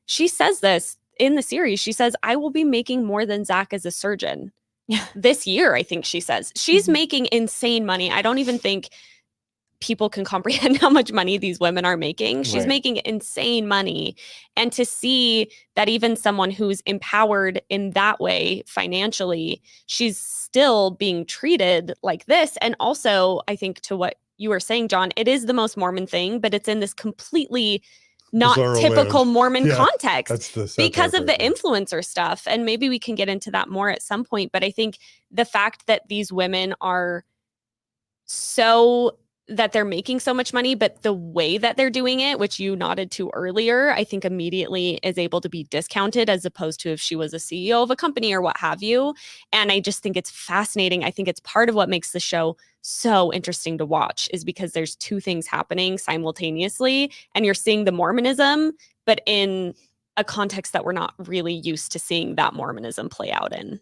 she says this in the series. She says, "I will be making more than Zach as a surgeon this year." I think she says she's making insane money. I don't even think people can comprehend how much money these women are making. She's making insane money. And to see that even someone who's empowered in that way financially, she's still being treated like this. And also, I think to what you were saying, John, it is the most Mormon thing, but it's in this completely not Bizarro typical land. Mormon Yeah, context that's the sad because part of the right now. influencer stuff. And maybe we can get into that more at some point. But I think the fact that these women are so that they're making so much money, but the way that they're doing it, which you nodded to earlier, I think immediately is able to be discounted as opposed to if she was a CEO of a company or what have you. And I just think it's fascinating. I think it's part of what makes the show so interesting to watch, is because there's 2 things happening simultaneously, and you're seeing the Mormonism, but in a context that we're not really used to seeing that Mormonism play out in.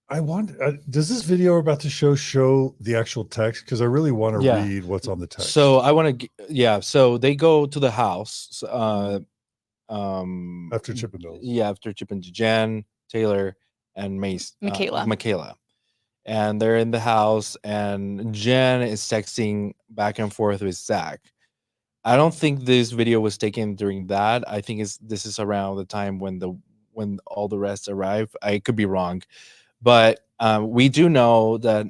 I want. Does this video we're about to show the actual text? Because I really want to read what's on the text. So I want to. So they go to the house. After Chippendales. Yeah, after Chippendales, Jenn, Taylor, and Michaela, and they're in the house, and Jenn is texting back and forth with Zach. I don't think this video was taken during that. I think this is around the time when all the rest arrive. I could be wrong, but we do know that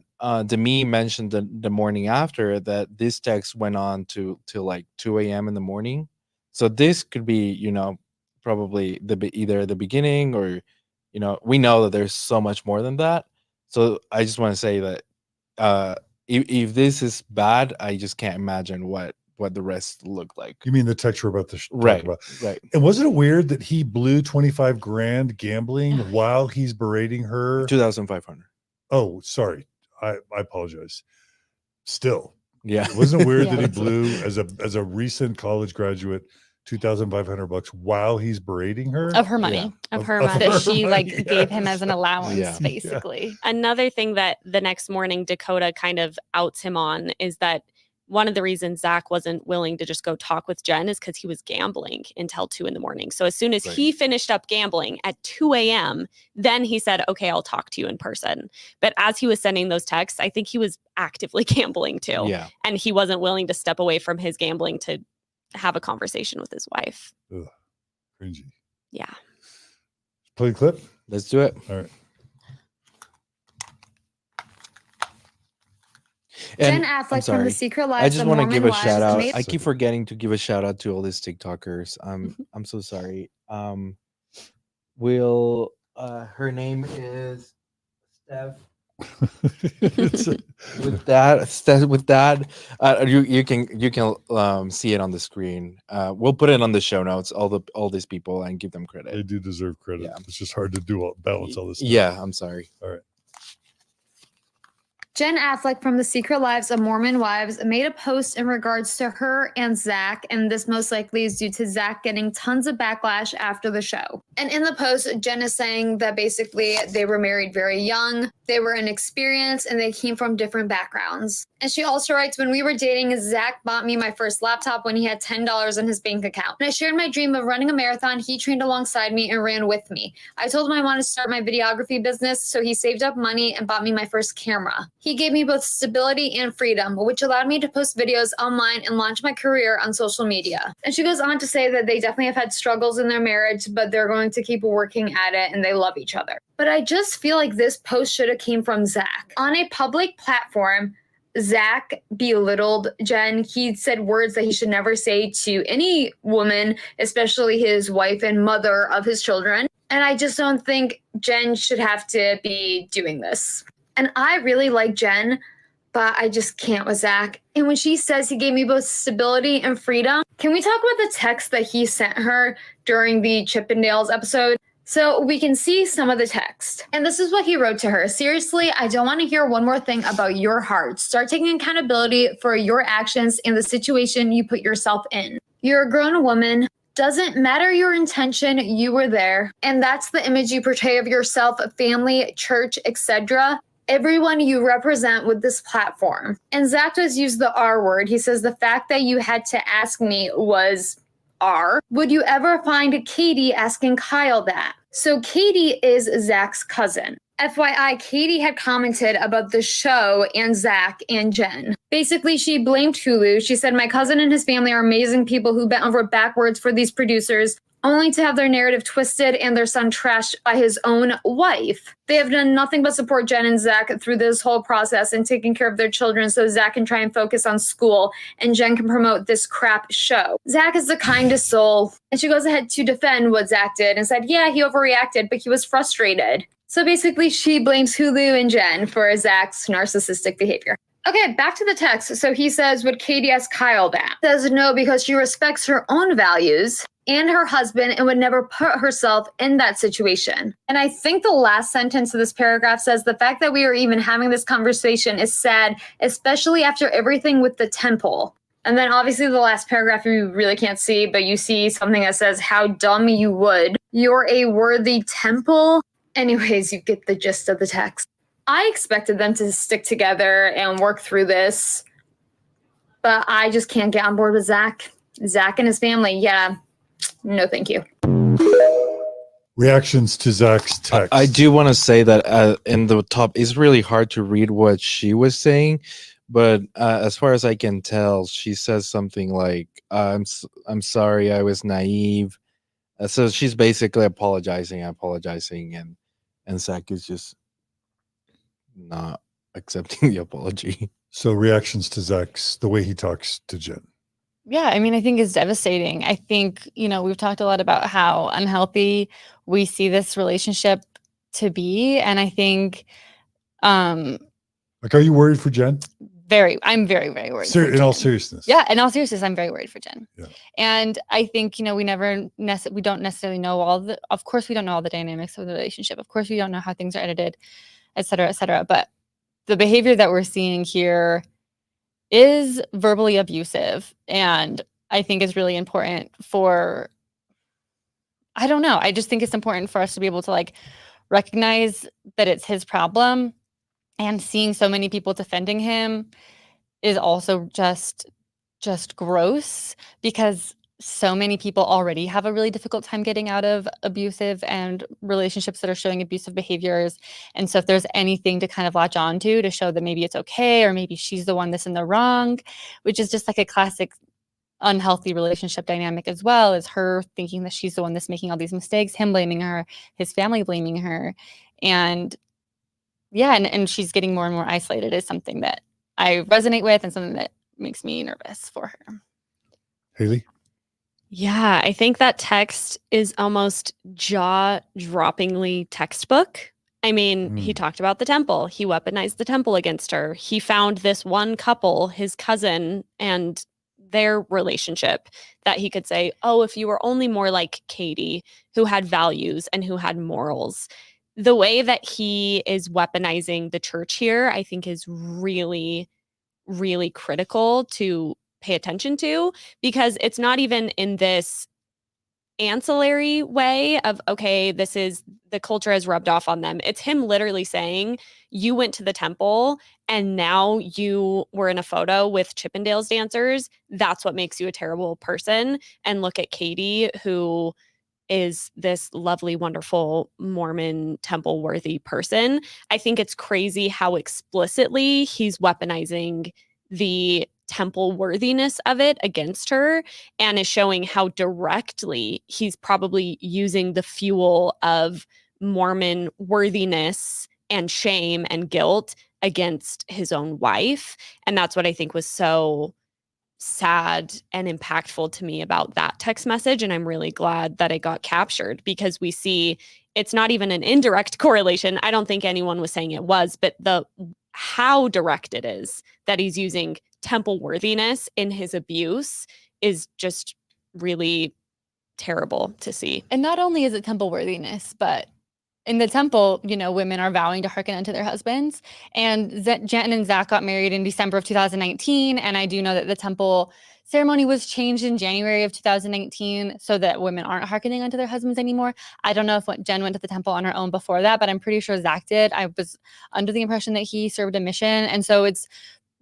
Demi mentioned the morning after that this text went on till like 2 a.m. in the morning. So this could be, probably either the beginning or, we know that there's so much more than that. So I just want to say that if this is bad, I just can't imagine what the rest look like. You mean the text we're about to talk Right, about? right. And wasn't it weird that he blew 25 grand gambling while he's berating her? 2,500. Oh, sorry. I apologize. Still, Yeah. wasn't it weird that he Yeah. blew as a recent college graduate $2,500 while he's berating her? Of her money. Of Of- her of money. That she money, like gave him as an yes. allowance, Yeah. basically. Another thing that the next morning Dakota kind of outs him on is that one of the reasons Zach wasn't willing to just go talk with Jenn is because he was gambling until 2 a.m. So as soon as he finished up gambling at 2 a.m., then he said, okay, I'll talk to you in person. But as he was sending those texts, I think he was actively gambling too. Yeah. And he wasn't willing to step away from his gambling to have a conversation with his wife. Ugh, cringy. Yeah. Play the clip. Let's do it. All right. Jen And I'm Affleck from sorry. The Secret Lives I just of want to Mormon give a Wives shout out. made- I keep forgetting to give a shout out to all these TikTokers. I'm so sorry. Her name is Steph. It's a- With that, you can see it on the screen. We'll put it on the show notes. All these people and give them they credit. do deserve credit. Yeah. It's just hard to balance all this stuff. Yeah, I'm sorry. All right. Jenn Affleck from The Secret Lives of Mormon Wives made a post in regards to her and Zach, and this most likely is due to Zach getting tons of backlash after the show. And in the post, Jenn is saying that basically they were married very young, they were inexperienced, and they came from different backgrounds. And she also writes, when we were dating, Zach bought me my first laptop when he had $10 in his bank account. When I shared my dream of running a marathon, he trained alongside me and ran with me. I told him I wanted to start my videography business, so he saved up money and bought me my first camera. He gave me both stability and freedom, which allowed me to post videos online and launch my career on social media. And she goes on to say that they definitely have had struggles in their marriage, but they're going to keep working at it and they love each other. But I just feel like this post should have came from Zach. On a public platform, Zach belittled Jenn. He said words that he should never say to any woman, especially his wife and mother of his children. And I just don't think Jenn should have to be doing this. And I really like Jenn, but I just can't with Zach. And when she says he gave me both stability and freedom, can we talk about the text that he sent her during the Chippendales episode? So we can see some of the text. And this is what he wrote to her. Seriously, I don't want to hear one more thing about your heart. Start taking accountability for your actions and the situation you put yourself in. You're a grown woman. Doesn't matter your intention, you were there. And that's the image you portray of yourself, family, church, etc. Everyone you represent with this platform. And Zach does use the R word. He says the fact that you had to ask me was R. Would you ever find Katie asking Kyle that? So Katie is Zach's cousin. FYI, Katie had commented about the show and Zach and Jenn. Basically, she blamed Hulu. She said, my cousin and his family are amazing people who bent over backwards for these producers, only to have their narrative twisted and their son trashed by his own wife. They have done nothing but support Jenn and Zach through this whole process and taking care of their children so Zach can try and focus on school and Jenn can promote this crap show. Zach is the kindest soul. And she goes ahead to defend what Zach did and said, yeah, he overreacted, but he was frustrated. So basically, she blames Hulu and Jenn for Zach's narcissistic behavior. Okay, back to the text. So he says, would Katie ask Kyle that? Says no, because she respects her own values and her husband and would never put herself in that situation. And I think the last sentence of this paragraph says the fact that we are even having this conversation is sad, especially after everything with the temple. And then obviously the last paragraph you really can't see, but you see something that says how dumb you would. You're a worthy temple. Anyways, you get the gist of the text. I expected them to stick together and work through this, but I just can't get on board with Zach. Zach and his family, yeah. No, thank you. Reactions to Zach's text. I do want to say that in the top, it's really hard to read what she was saying, But as far as I can tell, she says something like, I'm sorry, I was naive. So she's basically apologizing, and Zach is just not accepting the apology. So reactions to Zach's, the way he talks to Jenn. Yeah, I mean, I think it's devastating. I think, we've talked a lot about how unhealthy we see this relationship to be. And I think Like, are you worried for Jenn? I'm very, very worried. for In all Jenn. seriousness. Yeah, in all seriousness, I'm very worried for Jenn. Yeah. And I think, we don't necessarily know of course we don't know all the dynamics of the relationship. Of course we don't know how things are edited, et cetera, et cetera. But the behavior that we're seeing here is verbally abusive. And I think is really important I don't know. I just think it's important for us to be able to recognize that it's his problem, and seeing so many people defending him is also just gross, because so many people already have a really difficult time getting out of abusive and relationships that are showing abusive behaviors. And so if there's anything to kind of latch on to show that maybe it's okay, or maybe she's the one that's in the wrong, which is just like a classic unhealthy relationship dynamic as well, is her thinking that she's the one that's making all these mistakes, him blaming her, his family blaming her. And yeah, and she's getting more and more isolated is something that I resonate with, and something that makes me nervous for her. Hayley? Yeah, I think that text is almost jaw-droppingly textbook. I mean, he talked about the temple. He weaponized the temple against her. He found this one couple, his cousin, and their relationship, that he could say, oh, if you were only more like Katie, who had values and who had morals. The way that he is weaponizing the church here, I think, is really, really critical to pay attention to, because it's not even in this ancillary way of, okay, this is the culture has rubbed off on them. It's him literally saying, you went to the temple and now you were in a photo with Chippendales dancers. That's what makes you a terrible person. And look at Katie, who is this lovely, wonderful Mormon temple worthy person. I think it's crazy how explicitly he's weaponizing the temple worthiness of it against her, and is showing how directly he's probably using the fuel of Mormon worthiness and shame and guilt against his own wife. And that's what I think was so sad and impactful to me about that text message. And I'm really glad that it got captured, because we see it's not even an indirect correlation. I don't think anyone was saying it was, but how direct it is that he's using temple worthiness in his abuse is just really terrible to see. And not only is it temple worthiness, but in the temple, women are vowing to hearken unto their husbands. And Jenn and Zach got married in December of 2019. And I do know that the temple ceremony was changed in January of 2019 so that women aren't hearkening unto their husbands anymore. I don't know if Jenn went to the temple on her own before that, but I'm pretty sure Zach did. I was under the impression that he served a mission. And so it's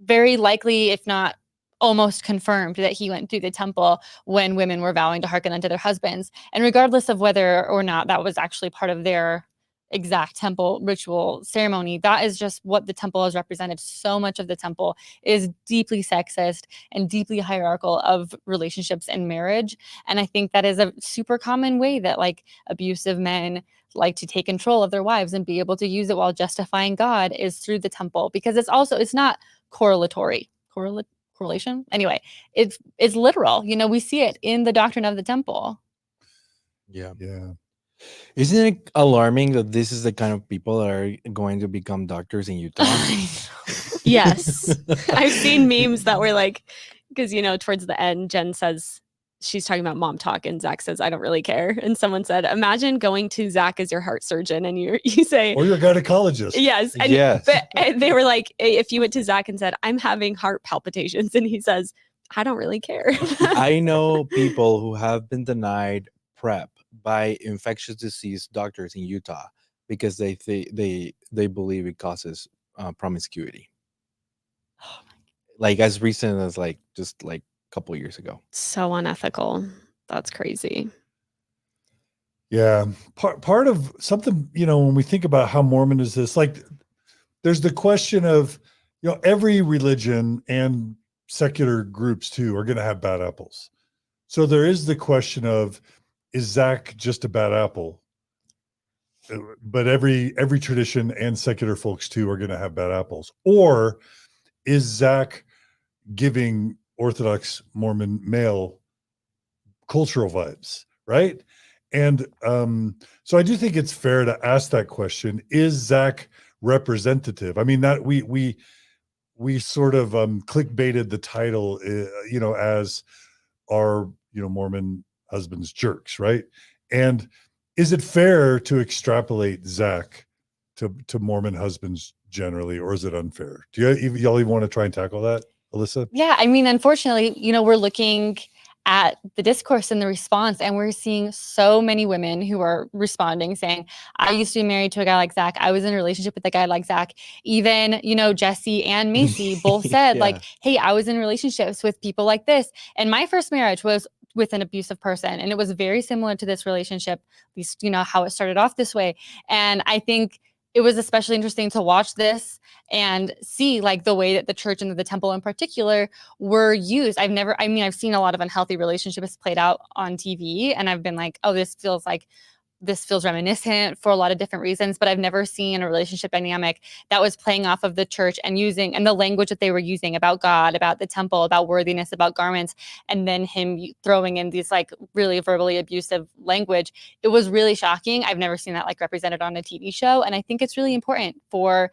very likely, if not almost confirmed, that he went through the temple when women were vowing to hearken unto their husbands. And regardless of whether or not that was actually part of their exact temple ritual ceremony, that is just what the temple has represented. So much of the temple is deeply sexist and deeply hierarchical of relationships and marriage. And I think that is a super common way that abusive men like to take control of their wives and be able to use it while justifying God, is through the temple, because it's not correlation. Anyway, it's literal. We see it in the doctrine of the temple. Yeah. Yeah. Isn't it alarming that this is the kind of people that are going to become doctors in Utah? Yes. I've seen memes that were like, because, towards the end, Jenn says, she's talking about mom talk, and Zach says, I don't really care. And someone said, imagine going to Zach as your heart surgeon, and you say, Or your gynecologist. yes. And, Yes. and they were like, if you went to Zach and said, I'm having heart palpitations, and he says, I don't really care. I know people who have been denied PrEP by infectious disease doctors in Utah because they believe it causes promiscuity. Like as recent as just a couple years ago. So unethical. That's crazy. Yeah. Part of something, when we think about how Mormon is this, there's the question of, every religion and secular groups too are going to have bad apples. So there is the question of, is Zach just a bad apple? But every tradition and secular folks too are going to have bad apples. Or is Zach giving Orthodox Mormon male cultural vibes, right? And so I do think it's fair to ask that question: is Zach representative? I mean, that we sort of clickbaited the title, as our Mormon husbands jerks, right? And is it fair to extrapolate Zach to Mormon husbands generally, or is it unfair? Do y'all even want to try and tackle that, Alyssa? Yeah, I mean, unfortunately, we're looking at the discourse and the response, and we're seeing so many women who are responding saying, I used to be married to a guy like Zach. I was in a relationship with a guy like Zach. Even, Jessi and Macy both said, Yeah. hey, I was in relationships with people like this. And my first marriage was with an abusive person. And it was very similar to this relationship, at least, how it started off this way. And I think it was especially interesting to watch this and see the way that the church and the temple in particular were used. I've seen a lot of unhealthy relationships played out on TV, and I've been like, oh, this feels reminiscent for a lot of different reasons, but I've never seen a relationship dynamic that was playing off of the church and the language that they were using about God, about the temple, about worthiness, about garments, and then him throwing in these really verbally abusive language. It was really shocking. I've never seen that represented on a TV show. And I think it's really important for,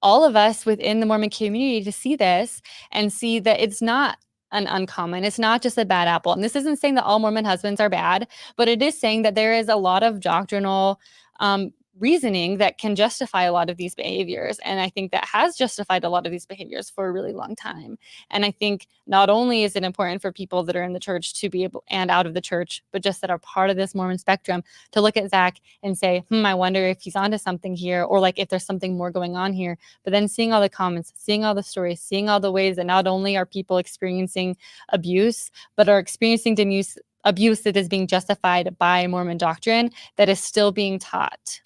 all of us within the Mormon community to see this and see that it's not an uncommon. It's not just a bad apple. And this isn't saying that all Mormon husbands are bad, but it is saying that there is a lot of doctrinal reasoning that can justify a lot of these behaviors. And I think that has justified a lot of these behaviors for a really long time. And I think not only is it important for people that are in the church to be able, and out of the church, but just that are part of this Mormon spectrum, to look at Zach and say, I wonder if he's onto something here, or if there's something more going on here. But then seeing all the comments, seeing all the stories, seeing all the ways that not only are people experiencing abuse, but are experiencing abuse that is being justified by Mormon doctrine that is still being taught.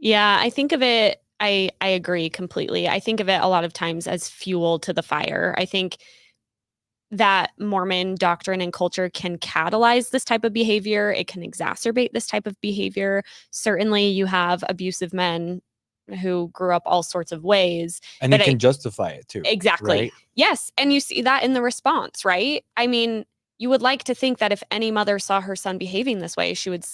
Yeah, I think of it, I agree completely. I think of it a lot of times as fuel to the fire. I think that Mormon doctrine and culture can catalyze this type of behavior. It can exacerbate this type of behavior. Certainly, you have abusive men who grew up all sorts of ways. And it can justify it too. Exactly. Right? Yes. And you see that in the response, right? I mean, you would like to think that if any mother saw her son behaving this way, she would,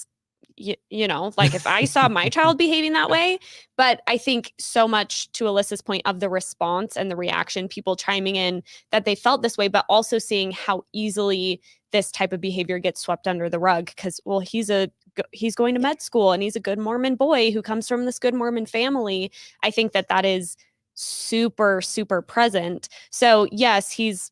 if I saw my child behaving that way. But I think so much to Alyssa's point of the response and the reaction, people chiming in that they felt this way, but also seeing how easily this type of behavior gets swept under the rug because, well, he's going to med school and he's a good Mormon boy who comes from this good Mormon family. I think that is super, super present. So yes, he's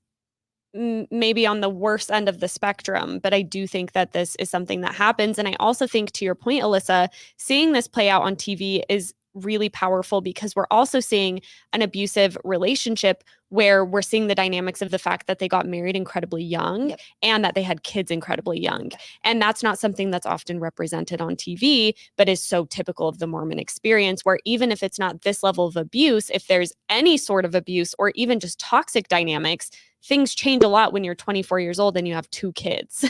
maybe on the worst end of the spectrum, but I do think that this is something that happens. And I also think, to your point, Alyssa, seeing this play out on TV is really powerful because we're also seeing an abusive relationship where we're seeing the dynamics of the fact that they got married incredibly young and that they had kids incredibly young. And that's not something that's often represented on TV, but is so typical of the Mormon experience, where even if it's not this level of abuse, if there's any sort of abuse or even just toxic dynamics, things change a lot when you're 24 years old and you have 2 kids.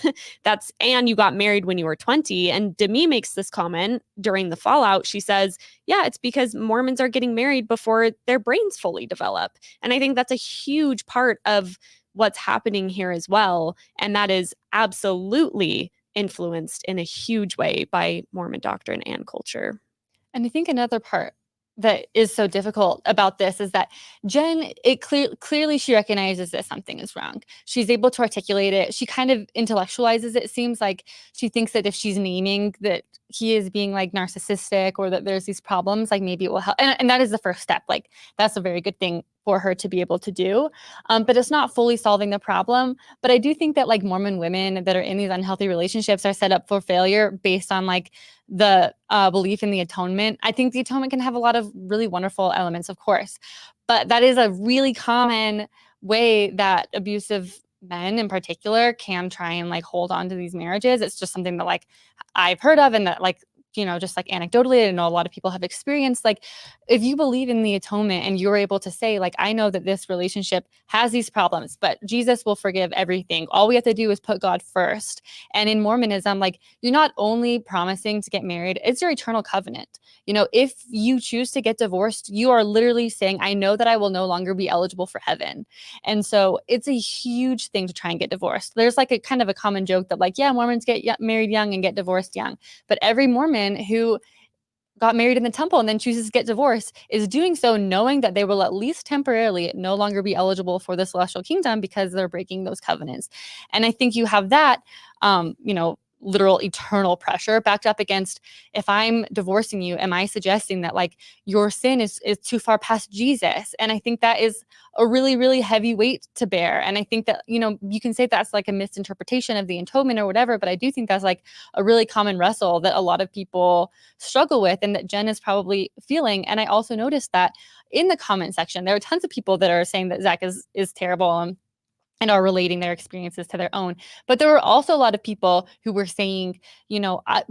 And you got married when you were 20. And Demi makes this comment during the fallout. She says, yeah, it's because Mormons are getting married before their brains fully develop. And I think that's a huge part of what's happening here as well. And that is absolutely influenced in a huge way by Mormon doctrine and culture. And I think another part that is so difficult about this is that Jenn, clearly she recognizes that something is wrong. She's able to articulate it. She kind of intellectualizes it. It seems like she thinks that if she's naming that he is being narcissistic or that there's these problems, maybe it will help. And that is the first step. That's a very good thing for her to be able to do. But it's not fully solving the problem. But I do think that Mormon women that are in these unhealthy relationships are set up for failure based on the belief in the atonement. I think the atonement can have a lot of really wonderful elements, of course, but that is a really common way that abusive men in particular can try and hold on to these marriages. It's just something that I've heard of and that just like anecdotally, I know a lot of people have experienced, like, if you believe in the atonement and you're able to say, like, I know that this relationship has these problems, but Jesus will forgive everything. All we have to do is put God first. And in Mormonism, like, you're not only promising to get married, it's your eternal covenant. If you choose to get divorced, you are literally saying, I know that I will no longer be eligible for heaven. And so it's a huge thing to try and get divorced. There's like a kind of a common joke that, like, yeah, Mormons get married young and get divorced young. But every Mormon who got married in the temple and then chooses to get divorced is doing so knowing that they will at least temporarily no longer be eligible for the celestial kingdom because they're breaking those covenants. And I think you have that, literal eternal pressure backed up against, if I'm divorcing you, am I suggesting that, like, your sin is too far past Jesus? And I think that is a really, really heavy weight to bear. And I think that, you can say that's like a misinterpretation of the atonement or whatever, but I do think that's like a really common wrestle that a lot of people struggle with and that Jenn is probably feeling. And I also noticed that in the comment section, there are tons of people that are saying that Zach is terrible and are relating their experiences to their own. But there were also a lot of people who were saying,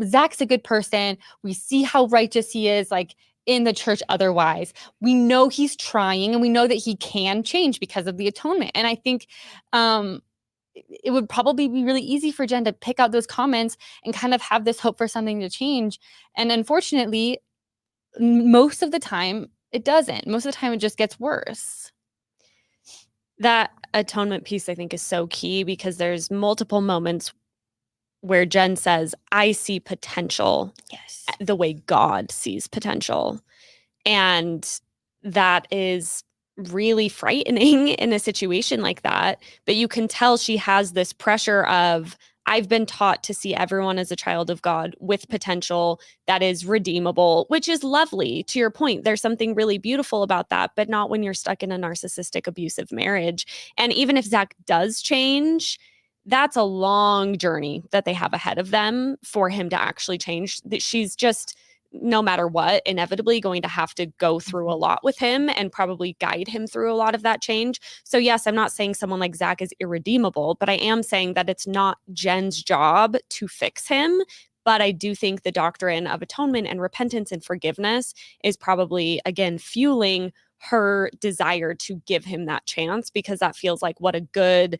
Zach's a good person. We see how righteous he is, like, in the church otherwise. We know he's trying and we know that he can change because of the atonement. And I think it would probably be really easy for Jenn to pick out those comments and kind of have this hope for something to change. And unfortunately, most of the time, it doesn't. Most of the time, it just gets worse. That atonement piece, I think, is so key because there's multiple moments where Jenn says, I see potential the way God sees potential. And that is really frightening in a situation like that. But you can tell she has this pressure of, I've been taught to see everyone as a child of God with potential that is redeemable, which is lovely. To your point, there's something really beautiful about that, but not when you're stuck in a narcissistic, abusive marriage. And even if Zach does change, that's a long journey that they have ahead of them for him to actually change. That she's just, no matter what, inevitably going to have to go through a lot with him and probably guide him through a lot of that change. So yes, I'm not saying someone like Zach is irredeemable, but I am saying that it's not Jenn's job to fix him. But I do think the doctrine of atonement and repentance and forgiveness is probably, again, fueling her desire to give him that chance, because that feels like what a good,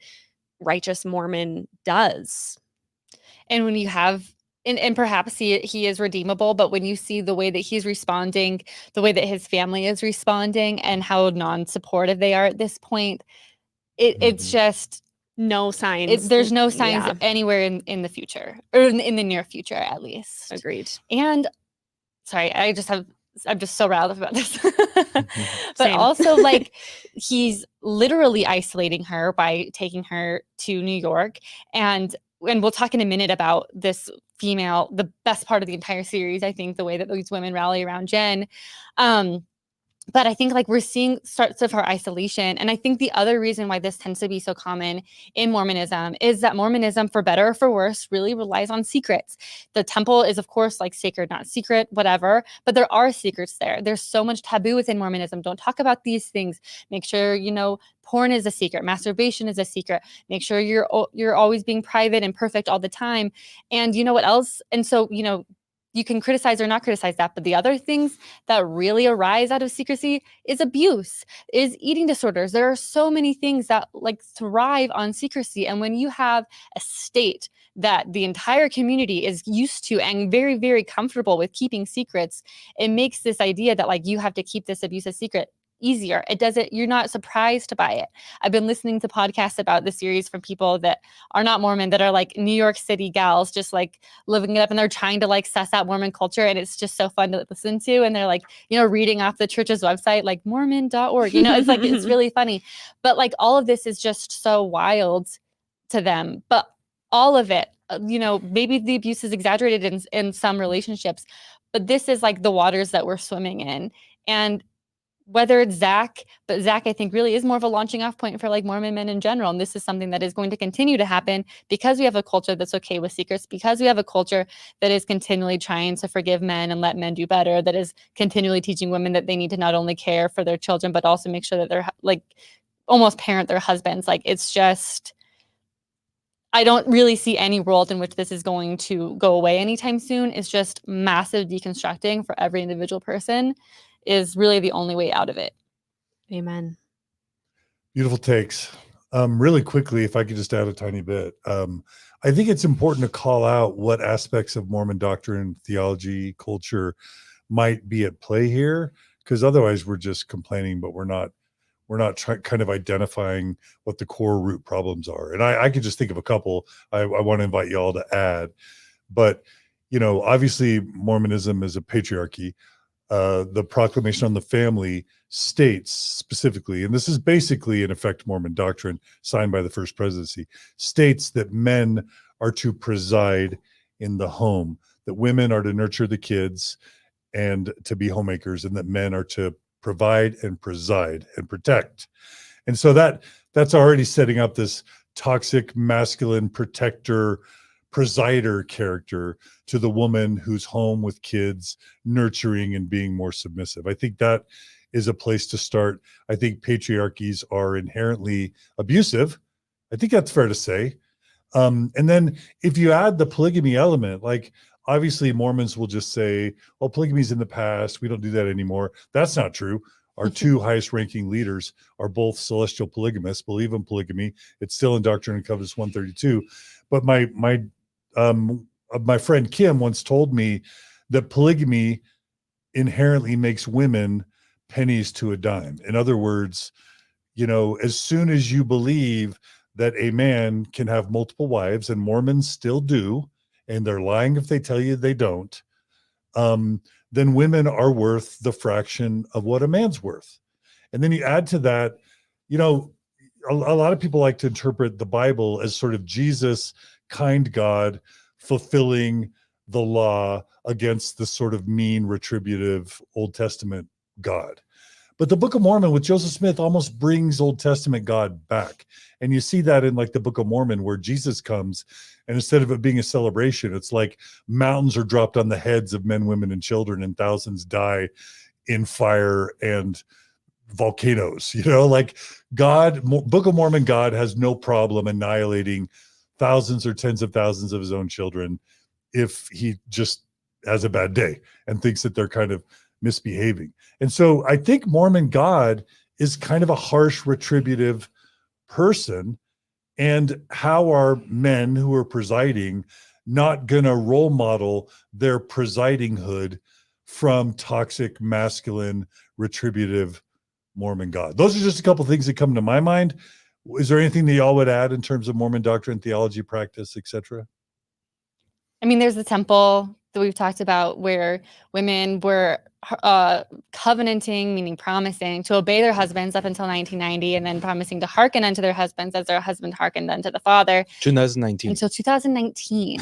righteous Mormon does. And when you have, and perhaps he is redeemable, but when you see the way that he's responding, the way that his family is responding, and how non-supportive they are at this point, it's just no signs. There's no signs anywhere in the future, or in the near future, at least. Agreed. And sorry, I'm just so riled up about this. But Same. also, like, he's literally isolating her by taking her to New York. And we'll talk in a minute about this female, the best part of the entire series, I think, the way that these women rally around Jenn. But I think, like, we're seeing starts of her isolation. And I think the other reason why this tends to be so common in Mormonism is that Mormonism, for better or for worse, really relies on secrets. The temple is, of course, like, sacred, not secret, whatever, but there are secrets there. There's so much taboo within Mormonism. Don't talk about these things. Make sure, porn is a secret. Masturbation is a secret. Make sure you're always being private and perfect all the time. And you know what else? And so, you can criticize or not criticize that, but the other things that really arise out of secrecy is abuse, is eating disorders. There are so many things that, like, thrive on secrecy. And when you have a state that the entire community is used to and very, very comfortable with keeping secrets, it makes this idea that, like, you have to keep this abuse a secret easier. It doesn't, you're not surprised by it. I've been listening to podcasts about the series from people that are not Mormon, that are like New York City gals, just like living it up, and they're trying to, like, suss out Mormon culture, and it's just so fun to listen to. And they're like, reading off the church's website, like mormon.org, it's like, it's really funny. But, like, all of this is just so wild to them. But all of it, maybe the abuse is exaggerated in some relationships, but this is like the waters that we're swimming in. And whether it's Zach, but Zach, I think, really is more of a launching off point for, like, Mormon men in general. And this is something that is going to continue to happen because we have a culture that's okay with secrets, because we have a culture that is continually trying to forgive men and let men do better, that is continually teaching women that they need to not only care for their children, but also make sure that they're, like, almost parent their husbands. Like, it's just, I don't really see any world in which this is going to go away anytime soon. It's just massive deconstructing for every individual person is really the only way out of it. Amen. Beautiful takes. Really quickly, if I could just add a tiny bit. I think it's important to call out what aspects of Mormon doctrine, theology, culture might be at play here, because otherwise we're just complaining, but we're not kind of identifying what the core root problems are. And I could just think of a couple I want to invite you all to add. But, obviously Mormonism is a patriarchy. The Proclamation on the Family states specifically, and this is basically in effect Mormon doctrine signed by the First Presidency, states that men are to preside in the home, that women are to nurture the kids and to be homemakers, and that men are to provide and preside and protect. And so that's already setting up this toxic masculine protector presider character to the woman who's home with kids, nurturing and being more submissive. I think that is a place to start. I think patriarchies are inherently abusive. I think that's fair to say. And then if you add the polygamy element, like obviously Mormons will just say, well, polygamy's in the past, we don't do that anymore. That's not true. Our two highest ranking leaders are both celestial polygamists, believe in polygamy. It's still in Doctrine and Covenants 132. But my friend Kim once told me that polygamy inherently makes women pennies to a dime. In other words, as soon as you believe that a man can have multiple wives, and Mormons still do, and they're lying if they tell you they don't, then women are worth the fraction of what a man's worth. And then you add to that, a lot of people like to interpret the Bible as sort of Jesus, kind God, fulfilling the law against the sort of mean, retributive Old Testament God. But the Book of Mormon with Joseph Smith almost brings Old Testament God back. And you see that in like the Book of Mormon where Jesus comes, and instead of it being a celebration, it's like mountains are dropped on the heads of men, women, and children, and thousands die in fire and volcanoes. Like God, Book of Mormon God has no problem annihilating thousands or tens of thousands of his own children if he just has a bad day and thinks that they're kind of misbehaving. And so I think Mormon God is kind of a harsh, retributive person. And how are men who are presiding not going to role model their presidinghood from toxic, masculine, retributive Mormon God? Those are just a couple things that come to my mind. Is there anything that y'all would add in terms of Mormon doctrine, theology, practice, etc.? I mean, there's the temple that we've talked about where women were covenanting, meaning promising to obey their husbands up until 1990, and then promising to hearken unto their husbands as their husband hearkened unto the father. 2019. Until 2019.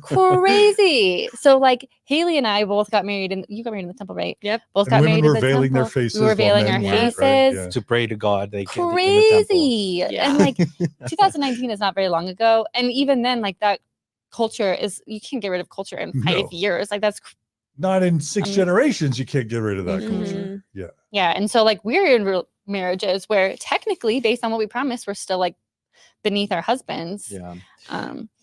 Crazy. So like Hayley and I both got married, and you got married in the temple, right? Yep. Both And got women married in were the veiling temple. their faces We were while veiling men our weren't, faces. right? Yeah. To pray to God. They can Crazy. Yeah. And like 2019 is not very long ago. And even then, like that culture is, you can't get rid of culture in 5 years. Like that's not in 6 generations. You can't get rid of that Mhm. culture. Yeah. Yeah. And so like we're in real marriages where technically based on what we promised, we're still like beneath our husbands. Yeah.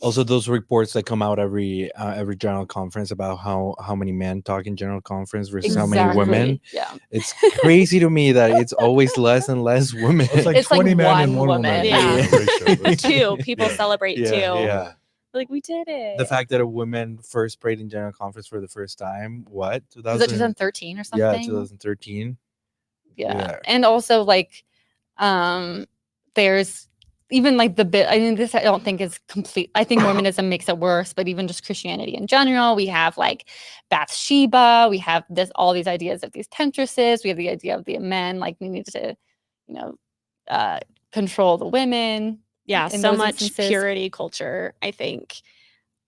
Also, those reports that come out every general conference about how many men talk in general conference versus how many women. Yeah. It's crazy to me that it's always less and less women. It's like It's like 20 men and one one woman. woman. Yeah. Ratio. Two people Yeah. celebrate too. Yeah. Like we did it. The fact that a woman first prayed in general conference for the first time, what? Was it 2013 or something? Yeah, 2013. Yeah. And also like there's even like the bit, I mean, this I don't think is complete. I think Mormonism makes it worse, but even just Christianity in general, we have like Bathsheba, we have all these ideas of these tantresses, we have the idea of the men like needing to, control the women. Yeah, in so those much instances. purity culture, I think.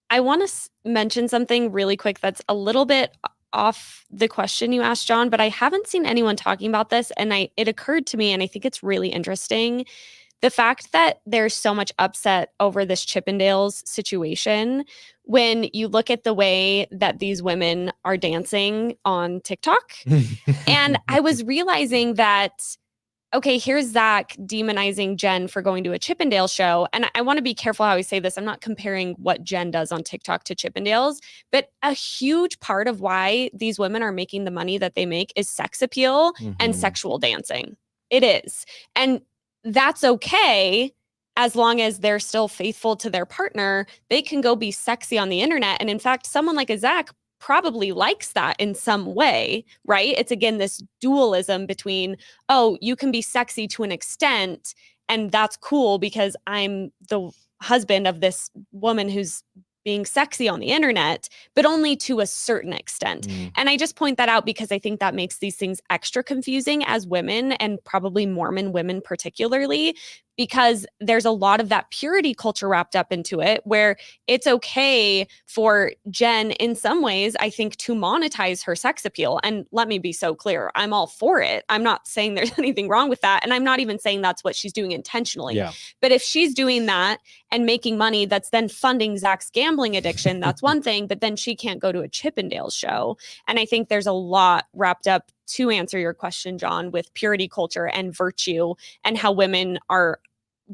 I want to mention something really quick that's a little bit off the question you asked, John, but I haven't seen anyone talking about this, and it occurred to me, and I think it's really interesting. The fact that there's so much upset over this Chippendales situation, when you look at the way that these women are dancing on TikTok. And I was realizing that, okay, here's Zach demonizing Jenn for going to a Chippendale show. And I want to be careful how I say this. I'm not comparing what Jenn does on TikTok to Chippendales, but a huge part of why these women are making the money that they make is sex appeal and sexual dancing. It is. And that's okay. As long as they're still faithful to their partner, they can go be sexy on the internet. And in fact, someone like a Zach probably likes that in some way, right? It's again, this dualism between, oh, you can be sexy to an extent, and that's cool because I'm the husband of this woman who's being sexy on the internet, but only to a certain extent. And I just point that out because I think that makes these things extra confusing as women, and probably Mormon women particularly, because there's a lot of that purity culture wrapped up into it, where it's okay for Jenn, in some ways, I think, to monetize her sex appeal. And let me be so clear, I'm all for it. I'm not saying there's anything wrong with that. And I'm not even saying that's what she's doing intentionally. Yeah. But if she's doing that and making money that's then funding Zach's gambling addiction, that's one thing. But then she can't go to a Chippendales show. And I think there's a lot wrapped up, to answer your question, John, with purity culture and virtue, and how women are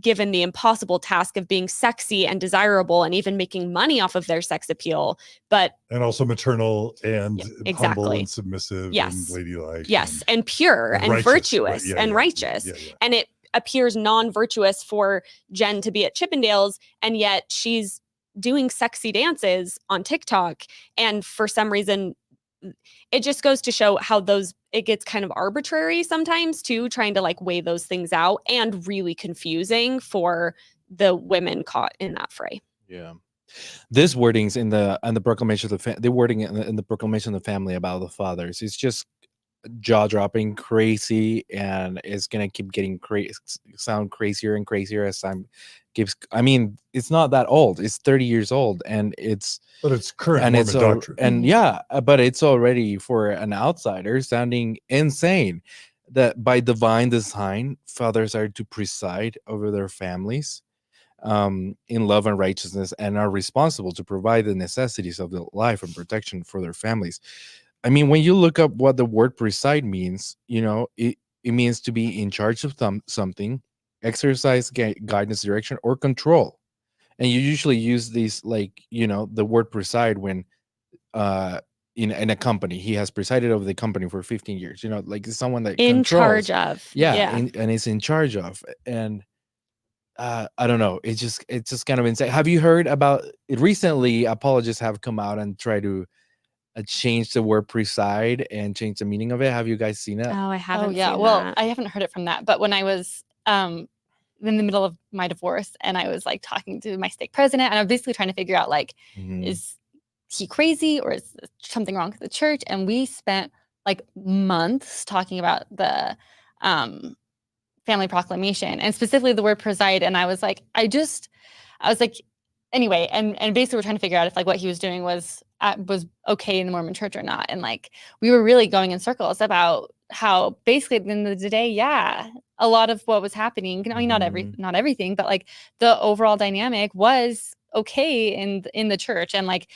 given the impossible task of being sexy and desirable and even making money off of their sex appeal, and also maternal and exactly. humble and submissive and ladylike. Yes, and pure and righteous, virtuous right, and righteous. And it appears non-virtuous for Jenn to be at Chippendales, and yet she's doing sexy dances on TikTok. And for some reason, it just goes to show how it gets kind of arbitrary sometimes too, trying to like weigh those things out, and really confusing for the women caught in that fray. Yeah. This wordings in the proclamation of the wording in the proclamation of the family about the fathers, it's just jaw-dropping, crazy, and it's gonna keep getting sound crazier and crazier as time keeps. I mean, it's not that old, it's 30 years old, and but it's current and Mormon doctrine. And but it's already, for an outsider, sounding insane that by divine design fathers are to preside over their families in love and righteousness, and are responsible to provide the necessities of the life and protection for their families. I mean, when you look up what the word preside means, it means to be in charge of something, exercise guidance, direction, or control. And you usually use these, like, the word preside when in a company, he has presided over the company for 15 years, like someone that in controls. charge of. And it's in charge of. And I don't know, it's just kind of insane. Have you heard about it? Recently, apologists have come out and try to change the word preside and change the meaning of it. Have you guys seen it? Oh, I haven't. yeah. Seen Well, that. I haven't heard it from that. But when I was in the middle of my divorce, and I was like talking to my stake president, and I was basically trying to figure out, like, is he crazy, or is something wrong with the church? And we spent like months talking about the family proclamation, and specifically the word preside. And I was like, anyway, and basically we're trying to figure out if like what he was doing was okay in the Mormon church or not. And like we were really going in circles about how basically at the end of the day, a lot of what was happening, I mean, not everything, but like the overall dynamic was okay in the church. And like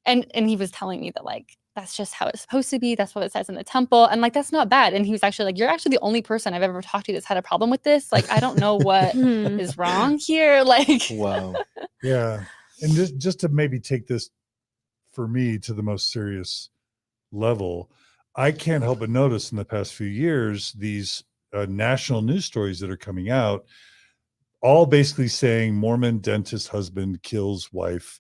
and he was telling me that like that's just how it's supposed to be. That's what it says in the temple. And like, that's not bad. And he was actually like, you're actually the only person I've ever talked to that's had a problem with this. Like, I don't know what is wrong here. Like, wow. Yeah. And just to maybe take this for me to the most serious level, I can't help but notice in the past few years, these national news stories that are coming out, all basically saying Mormon dentist husband kills wife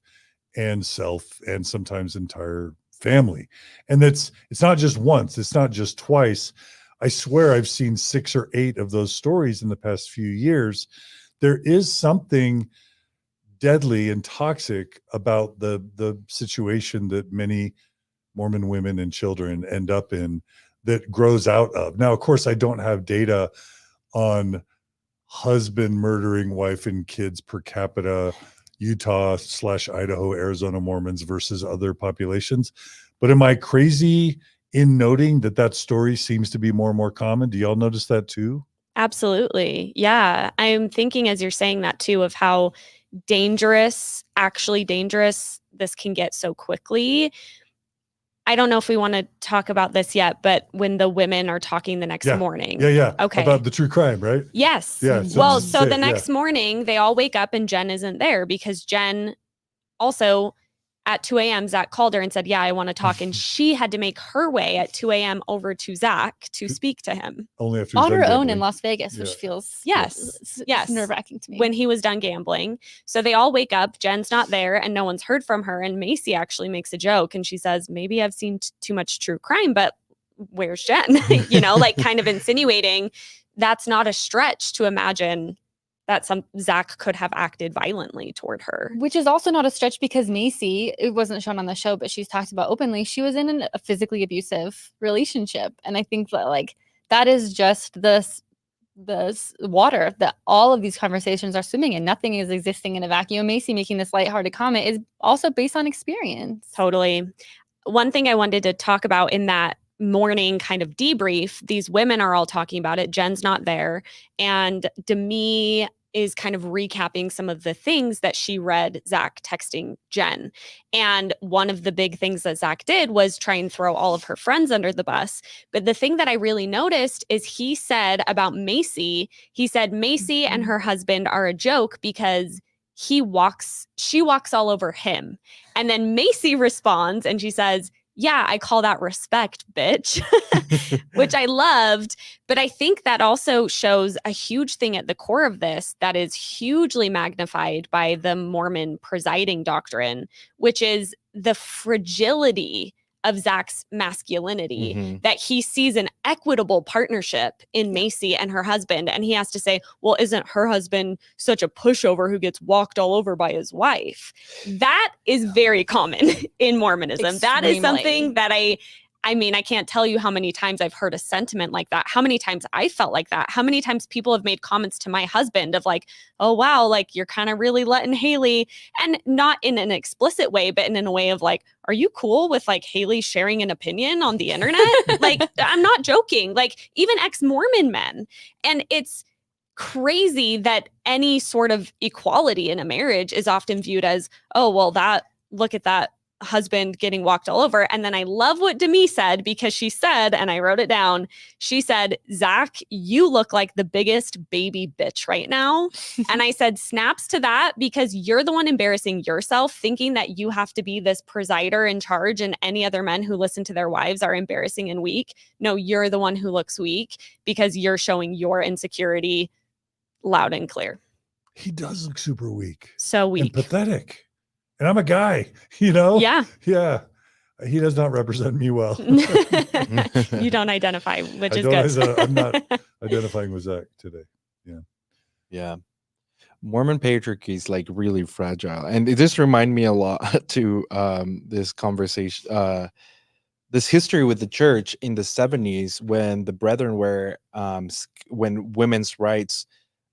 and self and sometimes entire family. And it's not just once, it's not just twice. I swear I've seen 6 or 8 of those stories in the past few years. There is something deadly and toxic about the situation that many Mormon women and children end up in, that grows out of. Now, of course, I don't have data on husband murdering wife and kids per capita, Utah/Idaho, Arizona Mormons versus other populations. But am I crazy in noting that story seems to be more and more common? Do y'all notice that too? Absolutely. Yeah. I'm thinking as you're saying that too, of how dangerous this can get so quickly. I don't know if we want to talk about this yet, but when the women are talking the next morning. Yeah. Okay. About the true crime, right? Yes. Yeah. Well, so the next morning they all wake up and Jenn isn't there because Jenn also at 2 a.m. Zach called her and said, yeah, I want to talk. And she had to make her way at 2 a.m. over to Zach to speak to him. Only after on her own in Las Vegas, which feels yes nerve-wracking to me. When he was done gambling. So they all wake up, Jenn's not there and no one's heard from her. And Macy actually makes a joke and she says, maybe I've seen too much true crime, but where's Jenn? You know, like kind of insinuating that's not a stretch to imagine that Zach could have acted violently toward her. Which is also not a stretch because Macy, it wasn't shown on the show, but she's talked about openly, she was in a physically abusive relationship. And I think that like that is just the water that all of these conversations are swimming in. Nothing is existing in a vacuum. Macy making this lighthearted comment is also based on experience. Totally. One thing I wanted to talk about in that morning kind of debrief, these women are all talking about it. Jenn's not there. And Demi is kind of recapping some of the things that she read Zach texting Jenn. And one of the big things that Zach did was try and throw all of her friends under the bus. But the thing that I really noticed is he said about Macy, he said Macy and her husband are a joke because she walks all over him. And then Macy responds and she says, yeah, I call that respect, bitch, which I loved. But I think that also shows a huge thing at the core of this that is hugely magnified by the Mormon presiding doctrine, which is the fragility of Zach's masculinity, that he sees an equitable partnership in Macy and her husband. And he has to say, well, isn't her husband such a pushover who gets walked all over by his wife? That is very common in Mormonism. Extremely. That is something that I mean, I can't tell you how many times I've heard a sentiment like that, how many times I felt like that, how many times people have made comments to my husband of like, oh, wow, like you're kind of really letting Hayley, and not in an explicit way, but in a way of like, are you cool with like Hayley sharing an opinion on the internet? Like, I'm not joking, like even ex-Mormon men. And it's crazy that any sort of equality in a marriage is often viewed as, oh, well, look at that husband getting walked all over. And then I love what Demi said, because she said, and I wrote it down, she said, Zach, you look like the biggest baby bitch right now. And I said, snaps to that, because you're the one embarrassing yourself, thinking that you have to be this presider in charge and any other men who listen to their wives are embarrassing and weak. No, you're the one who looks weak because you're showing your insecurity loud and clear. He does look super weak. So weak. And pathetic. And I'm a guy, you know? Yeah. Yeah. He does not represent me well. You don't identify, which is good. I'm not identifying with Zach today. Yeah. Yeah. Mormon patriarchy is like really fragile. And it just reminded me a lot to this conversation, this history with the church in the 70s when the brethren were, when women's rights,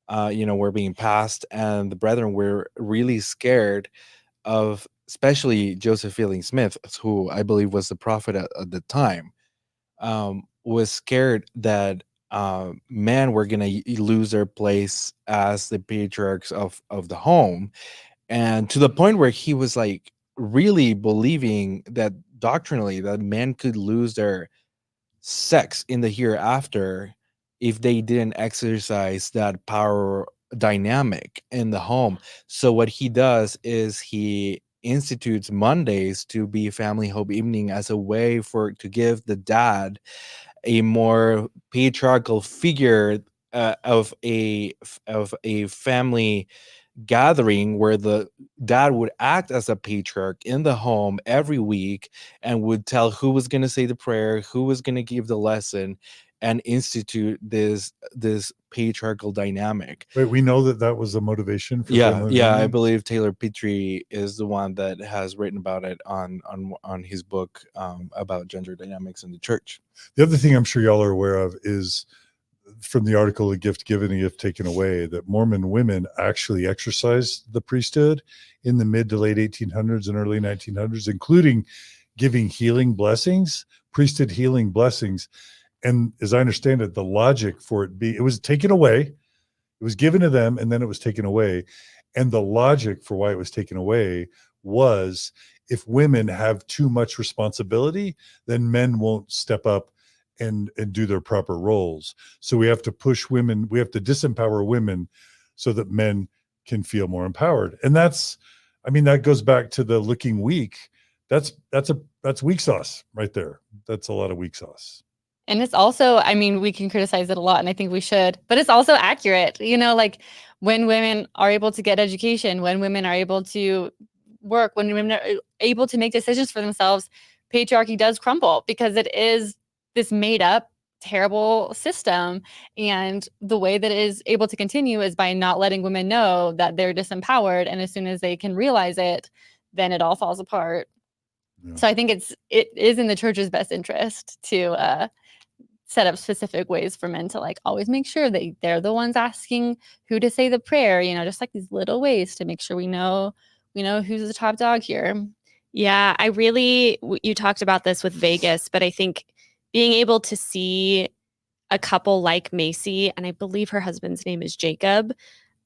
were being passed, and the brethren were really scared of, especially Joseph Fielding Smith, who I believe was the prophet at the time, was scared that men were going to lose their place as the patriarchs of the home. And to the point where he was like really believing that doctrinally that men could lose their sex in the hereafter if they didn't exercise that power dynamic in the home. So what he does is he institutes Mondays to be family hope evening as a way to give the dad a more patriarchal figure of a family gathering where the dad would act as a patriarch in the home every week and would tell who was going to say the prayer, who was going to give the lesson, and institute this patriarchal dynamic. Wait, we know that was the motivation for I believe Taylor Petrie is the one that has written about it on his book about gender dynamics in the church. The other thing I'm sure y'all are aware of is from the article, A Gift Given, A Gift Taken Away, that Mormon women actually exercised the priesthood in the mid to late 1800s and early 1900s, including giving healing blessings, priesthood healing blessings. And as I understand it, the logic for it was taken away, it was given to them, and then it was taken away. And the logic for why it was taken away was if women have too much responsibility, then men won't step up and do their proper roles. So we have to push women, we have to disempower women so that men can feel more empowered. And that's, I mean, that goes back to the looking weak. That's weak sauce right there. That's a lot of weak sauce. And it's also, I mean, we can criticize it a lot, and I think we should, but it's also accurate. You know, like when women are able to get education, when women are able to work, when women are able to make decisions for themselves, patriarchy does crumble because it is this made up, terrible system. And the way that it is able to continue is by not letting women know that they're disempowered. And as soon as they can realize it, then it all falls apart. Yeah. So I think it is in the church's best interest to set up specific ways for men to like always make sure that they're the ones asking who to say the prayer, you know, just like these little ways to make sure we know who's the top dog here. Yeah, you talked about this with Vegas, but I think being able to see a couple like Macy, and I believe her husband's name is Jacob,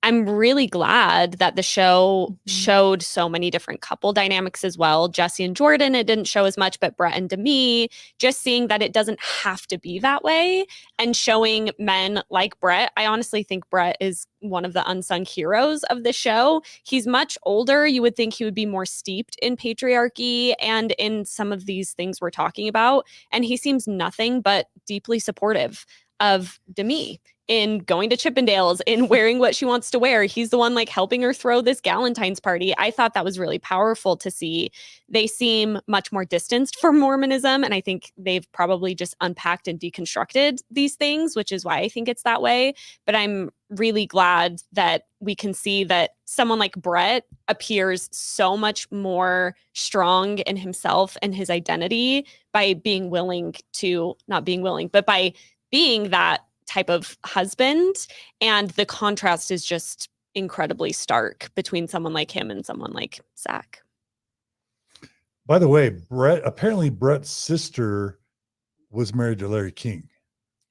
I'm really glad that the show showed so many different couple dynamics as well. Jessi and Jordan, it didn't show as much, but Brett and Demi, just seeing that it doesn't have to be that way and showing men like Brett. I honestly think Brett is one of the unsung heroes of the show. He's much older. You would think he would be more steeped in patriarchy and in some of these things we're talking about. And he seems nothing but deeply supportive of Demi in going to Chippendales, in wearing what she wants to wear. He's the one like helping her throw this Galentine's party. I thought that was really powerful to see. They seem much more distanced from Mormonism, and I think they've probably just unpacked and deconstructed these things, which is why I think it's that way. But I'm really glad that we can see that someone like Brett appears so much more strong in himself and his identity by being willing to, not being willing, but by being that type of husband. And the contrast is just incredibly stark between someone like him and someone like Zach. By the way, apparently Brett's sister was married to Larry King.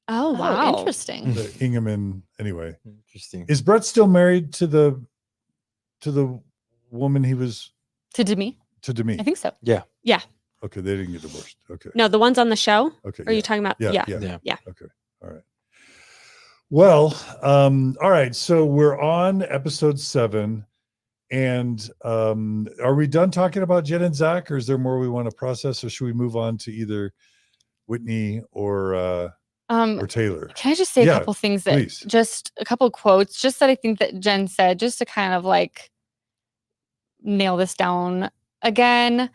Oh, wow. Interesting. The Ingeman, anyway. Interesting. Is Brett still married to the woman he was? To Demi? To Demi. I think so. Yeah. Okay, they didn't get divorced. Okay. No, the ones on the show? Okay. Are you talking about? Yeah. Okay. All right. Well, all right. So we're on episode 7, and are we done talking about Jenn and Zach, or is there more we want to process, or should we move on to either Whitney or Taylor? Can I just say a couple things that please. Just a couple quotes, just that I think that Jenn said, just to kind of like nail this down again.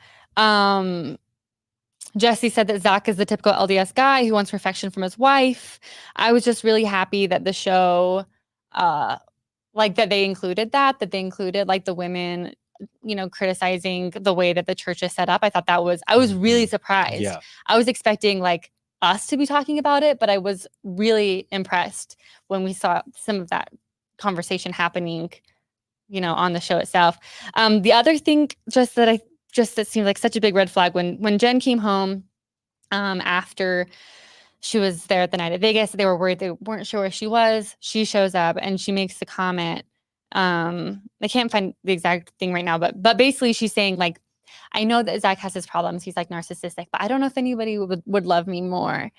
Jessi said that Zach is the typical LDS guy who wants perfection from his wife. I was just really happy that the show, like that they included that they included like the women, you know, criticizing the way that the church is set up. I thought I was really surprised. Yeah. I was expecting like us to be talking about it, but I was really impressed when we saw some of that conversation happening, you know, on the show itself. The other thing that seemed like such a big red flag when Jenn came home after she was there at the night at Vegas. They were worried, they weren't sure where she was. She shows up and she makes the comment. I can't find the exact thing right now, but basically she's saying like, I know that Zach has his problems. He's like narcissistic, but I don't know if anybody would love me more.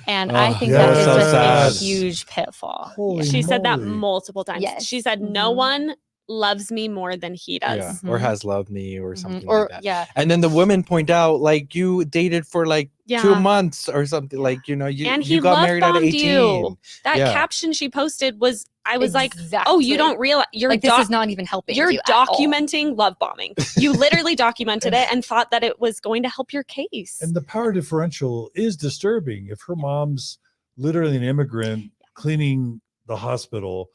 And I think that is so just sad. a huge pitfall. Holy She said that moly. multiple times. Yes. She said, no one loves me more than he does. Yeah. Or has loved me or something Or like that. yeah. And then the women point out, like, you dated for like 2 Yeah. months or something, like, you know, And you he got married at love-bombed 18. you. That Yeah. caption she posted was, I was like, oh, Exactly. you don't realize you're like this is not even helping. you're you at all. documenting love bombing. You literally documented it and thought that it was going to help your case. And the power differential is disturbing. If her mom's literally an immigrant cleaning the hospital,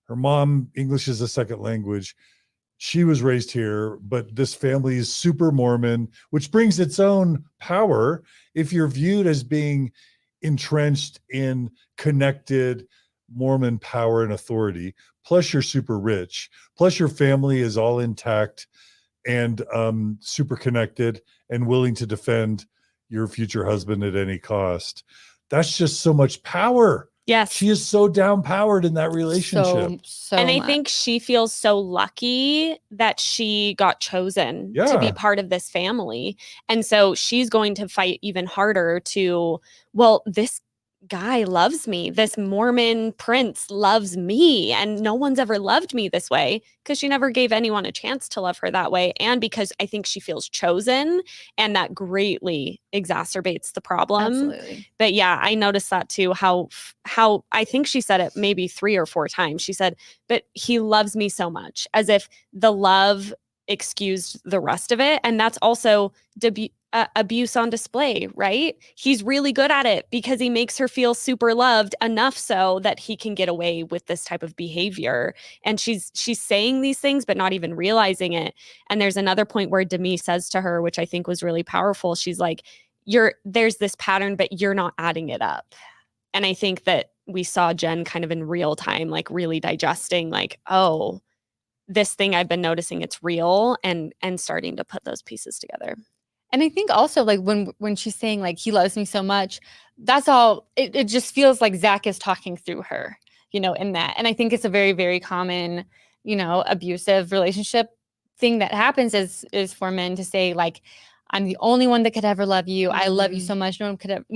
her mom, English is a second language. She was raised here, but this family is super Mormon, which brings its own power. If you're viewed as being entrenched in connected Mormon power and authority, plus you're super rich, plus your family is all intact and super connected and willing to defend your future husband at any cost. That's just so much power Yes. She is so down-powered in that relationship. So And I much. think she feels so lucky that she got chosen to be Yeah. part of this family. And so she's going to fight even harder to, well, this guy loves me. This Mormon prince loves me. And no one's ever loved me this way, because she never gave anyone a chance to love her that way. And because I think she feels chosen, and that greatly exacerbates the problem. Absolutely. But yeah, I noticed that too, how I think she said it maybe 3 or 4 times. She said, but he loves me so much, as if the love excused the rest of it. And that's also abuse on display, right? He's really good at it because he makes her feel super loved enough so that he can get away with this type of behavior. And she's saying these things but not even realizing it. And there's another point where Demi says to her, which I think was really powerful, she's like, there's this pattern, but you're not adding it up. And I think that we saw Jenn kind of in real time, like really digesting, like, oh, this thing I've been noticing, it's real, and starting to put those pieces together. And I think also, like, when she's saying, like, he loves me so much, that's all, it just feels like Zach is talking through her, in that. And I think it's a very, very common, abusive relationship thing that happens is for men to say, like, I'm the only one that could ever love you. I love you so much. No one could have,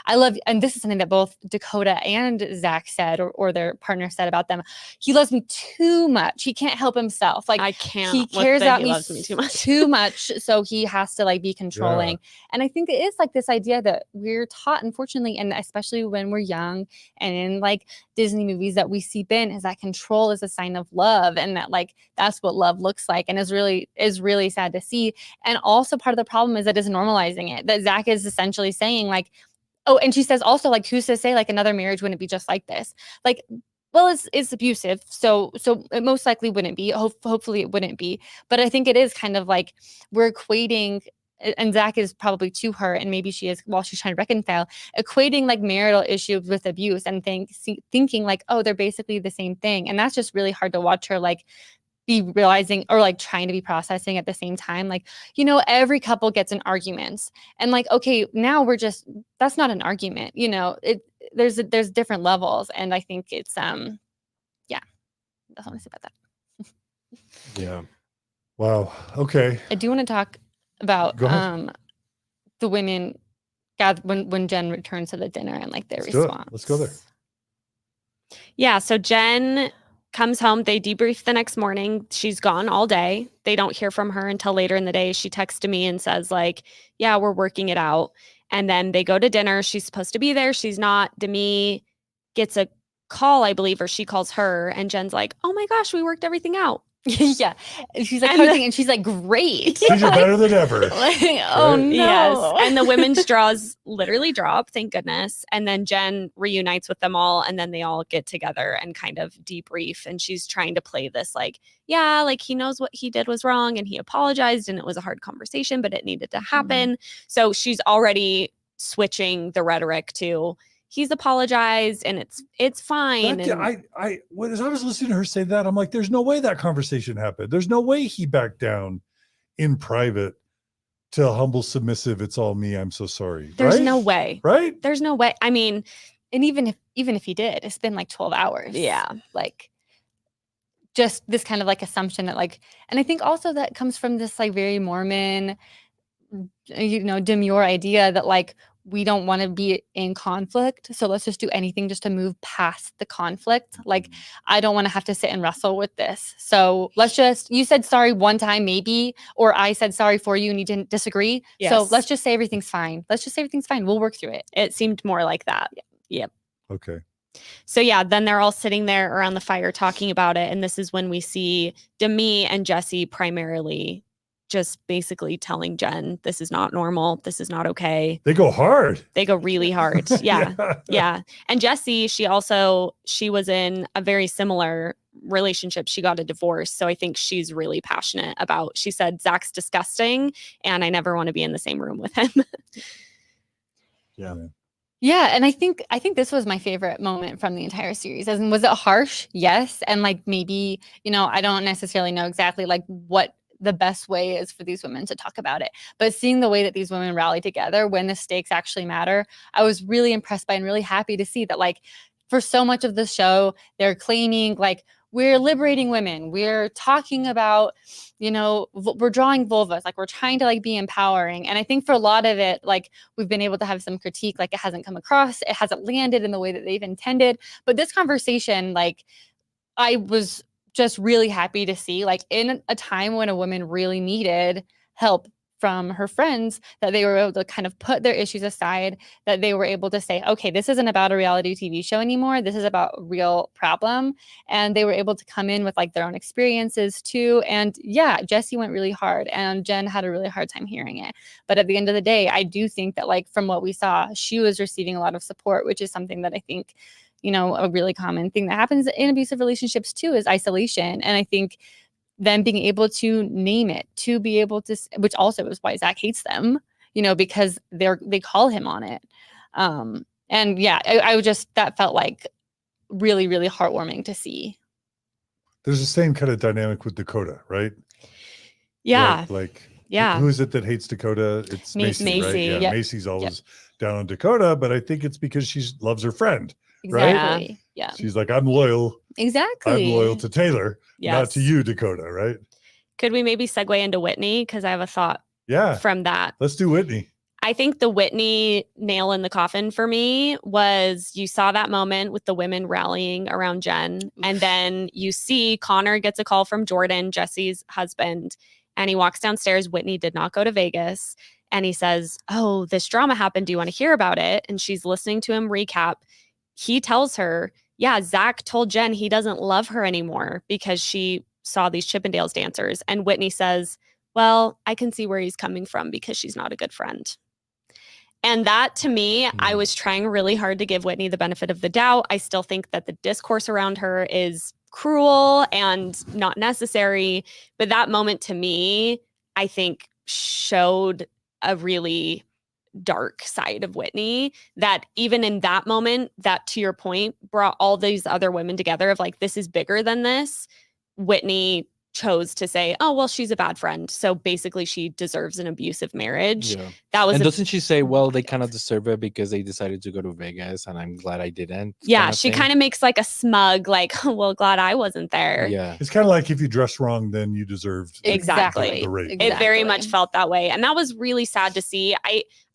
I love you. And this is something that both Dakota and Zach said, or their partner said about them. He loves me too much. He can't help himself. Like, I can't. He cares about me loves me too much. too much. So he has to, like, be controlling. Yeah. And I think it is, like, this idea that we're taught, unfortunately, and especially when we're young and in, like, Disney movies, that we seep in, is that control is a sign of love, and that, like, that's what love looks like, and is really sad to see. And also part of the problem is that it's normalizing it, that Zach is essentially saying, like, oh, and she says also, like, who's to say, like, another marriage wouldn't be just like this? Like, well, it's abusive, so it most likely wouldn't be. Hopefully it wouldn't be. But I think it is kind of like we're equating, and Zach is probably to her, and maybe she is while she's trying to reconcile, equating, like, marital issues with abuse, and thinking like, oh, they're basically the same thing. And that's just really hard to watch her, like, be realizing, or, like, trying to be processing at the same time. Like, every couple gets in arguments, and, like, okay, now that's not an argument, there's different levels. And I think it's yeah, that's all I say about that. Yeah. Wow. Okay. I do want to talk about the women when Jenn returns to the dinner, and, like, their response. Let's go there. Yeah, so Jenn comes home. They debrief the next morning. She's gone all day. They don't hear from her until later in the day. She texts me and says, like, yeah, we're working it out. And then they go to dinner. She's supposed to be there. She's not. Demi gets a call, I believe, or she calls her. And Jenn's like, oh my gosh, we worked everything out. Yeah. And she's like hugging, and she's like, great. Things are better than ever. Like, oh no. Yes. And the women's straws literally drop, thank goodness. And then Jenn reunites with them all, and then they all get together and kind of debrief. And she's trying to play this, like, yeah, like, he knows what he did was wrong, and he apologized, and it was a hard conversation, but it needed to happen. So she's already switching the rhetoric to, he's apologized and it's fine. As I was listening to her say that, I'm like, there's no way that conversation happened. There's no way he backed down in private to a humble submissive, it's all me, I'm so sorry. There's no way. Right? There's no way. I mean, and even if he did, it's been like 12 hours. Yeah. Like, just this kind of, like, assumption that, like, and I think also that comes from this, like, very Mormon, demure idea that, like, we don't want to be in conflict, so let's just do anything just to move past the conflict. Like, I don't want to have to sit and wrestle with this, so you said sorry one time maybe, or I said sorry for you and you didn't disagree. Yes. So let's just say everything's fine. We'll work through it. It seemed more like that. Yep. Okay. So yeah, then they're all sitting there around the fire talking about it, and this is when we see Demi and Jessi primarily just basically telling Jenn, this is not normal. This is not okay. They go hard. They go really hard. Yeah. Yeah. And Jessi, she was in a very similar relationship. She got a divorce. So I think she's really passionate about, she said, Zach's disgusting and I never want to be in the same room with him. Yeah. Yeah, and I think this was my favorite moment from the entire series. As in, was it harsh? Yes. And, like, maybe, I don't necessarily know exactly, like, what the best way is for these women to talk about it. But seeing the way that these women rally together when the stakes actually matter, I was really impressed by and really happy to see that, like, for so much of the show, they're claiming like, we're liberating women. We're talking about, we're drawing vulvas. Like we're trying to like be empowering. And I think for a lot of it, like we've been able to have some critique, like it hasn't come across, it hasn't landed in the way that they've intended. But this conversation, like I was just really happy to see, like in a time when a woman really needed help from her friends, that they were able to kind of put their issues aside, that they were able to say, okay, this isn't about a reality TV show anymore. This is about a real problem. And they were able to come in with like their own experiences too. And yeah, Jessi went really hard and Jenn had a really hard time hearing it. But at the end of the day, I do think that like from what we saw, she was receiving a lot of support, which is something that I think, a really common thing that happens in abusive relationships too is isolation. And I think them being able to name it, to be able to, which also is why Zach hates them, because they call him on it. And yeah, I just, that felt like really, really heartwarming to see. There's the same kind of dynamic with Dakota, right? Yeah. Like yeah. Who is it that hates Dakota? It's Macy, right? Yeah. Yep. Macy's always down on Dakota, but I think it's because she loves her friend. Exactly. Right? Yeah. She's like, I'm loyal. Exactly. I'm loyal to Taylor, not to Yes. you, Dakota, right? Could we maybe segue into Whitney? Because I have a thought from that. Let's do Whitney. I think the Whitney nail in the coffin for me was you saw that moment with the women rallying around Jenn. And then you see Connor gets a call from Jordan, Jessi's husband, and he walks downstairs. Whitney did not go to Vegas. And he says, oh, this drama happened. Do you want to hear about it? And she's listening to him recap. He tells her, yeah, Zach told Jenn he doesn't love her anymore because she saw these Chippendales dancers. And Whitney says, well, I can see where he's coming from because she's not a good friend. And that to me, I was trying really hard to give Whitney the benefit of the doubt. I still think that the discourse around her is cruel and not necessary. But that moment to me, I think showed a really dark side of Whitney that even in that moment, that to your point, brought all these other women together of like, this is bigger than this. Whitney chose to say, oh, well, she's a bad friend. So basically she deserves an abusive marriage. Yeah. That was and doesn't she say, well, they kind of deserve it because they decided to go to Vegas and I'm glad I didn't. Yeah, she kind of makes like a smug, like, oh, well, glad I wasn't there. Yeah. It's kind of like if you dress wrong, then you deserved Exactly. the rape. It very much felt that way. And that was really sad to see.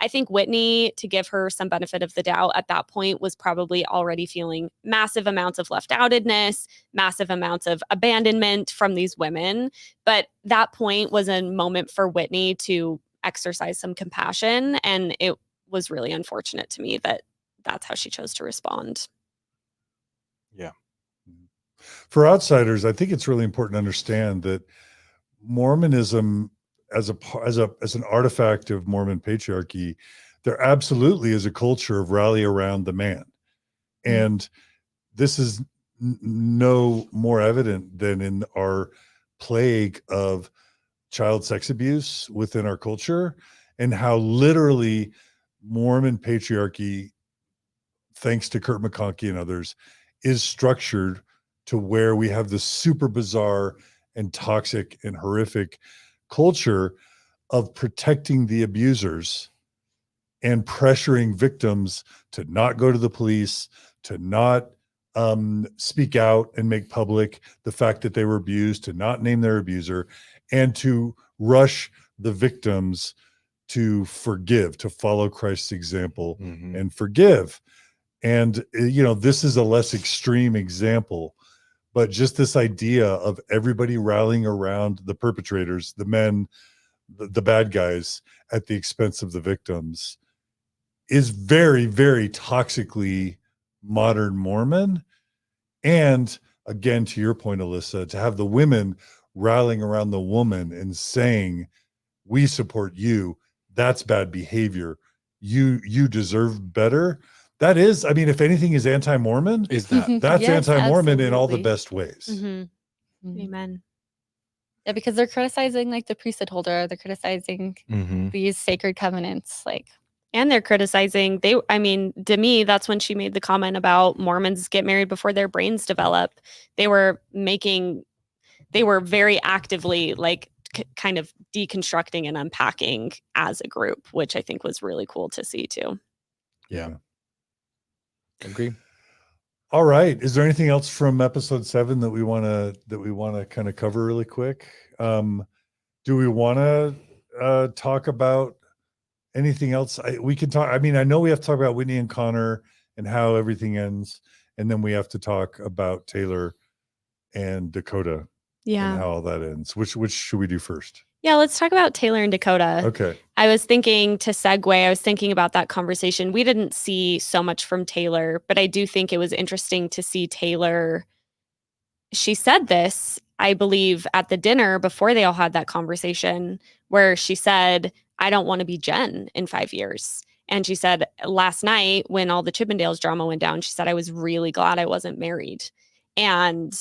I think Whitney, to give her some benefit of the doubt at that point, was probably already feeling massive amounts of left outedness, massive amounts of abandonment from these women. But that point was a moment for Whitney to exercise some compassion. And it was really unfortunate to me that that's how she chose to respond. Yeah. For outsiders, I think it's really important to understand that Mormonism as an artifact of Mormon patriarchy, there absolutely is a culture of rally around the man. And this is no more evident than in our plague of child sex abuse within our culture, and how literally Mormon patriarchy, thanks to Kurt McConkie and others, is structured to where we have this super bizarre and toxic and horrific culture of protecting the abusers and pressuring victims to not go to the police, to not speak out and make public the fact that they were abused, to not name their abuser, and to rush the victims to forgive, to follow Christ's example and forgive. And, this is a less extreme example, but just this idea of everybody rallying around the perpetrators, the men, the bad guys at the expense of the victims is very, very toxically modern Mormon. And again, to your point, Alyssa, to have the women rallying around the woman and saying, we support you, that's bad behavior. You deserve better. That is, I mean, if anything is anti-Mormon, is that that's Yes, anti-Mormon in all the absolutely. best ways. Amen. Yeah, because they're criticizing like the priesthood holder, they're criticizing these sacred covenants, like. And they're criticizing, to me, that's when she made the comment about Mormons get married before their brains develop. They were very actively like kind of deconstructing and unpacking as a group, which I think was really cool to see too. Yeah. Agree. All right. Is there anything else from episode 7 that we want to kind of cover really quick? Do we want to talk about anything else? We can talk. I mean, I know we have to talk about Whitney and Connor and how everything ends, and then we have to talk about Taylor and Dakota and how all that ends. Which should we do first? Yeah, let's talk about Taylor and Dakota. Okay. I was thinking to segue, I was thinking about that conversation. We didn't see so much from Taylor, but I do think it was interesting to see Taylor. She said this, I believe, at the dinner before they all had that conversation, where she said, I don't want to be Jenn in 5 years. And she said last night when all the Chippendales drama went down, she said, I was really glad I wasn't married. And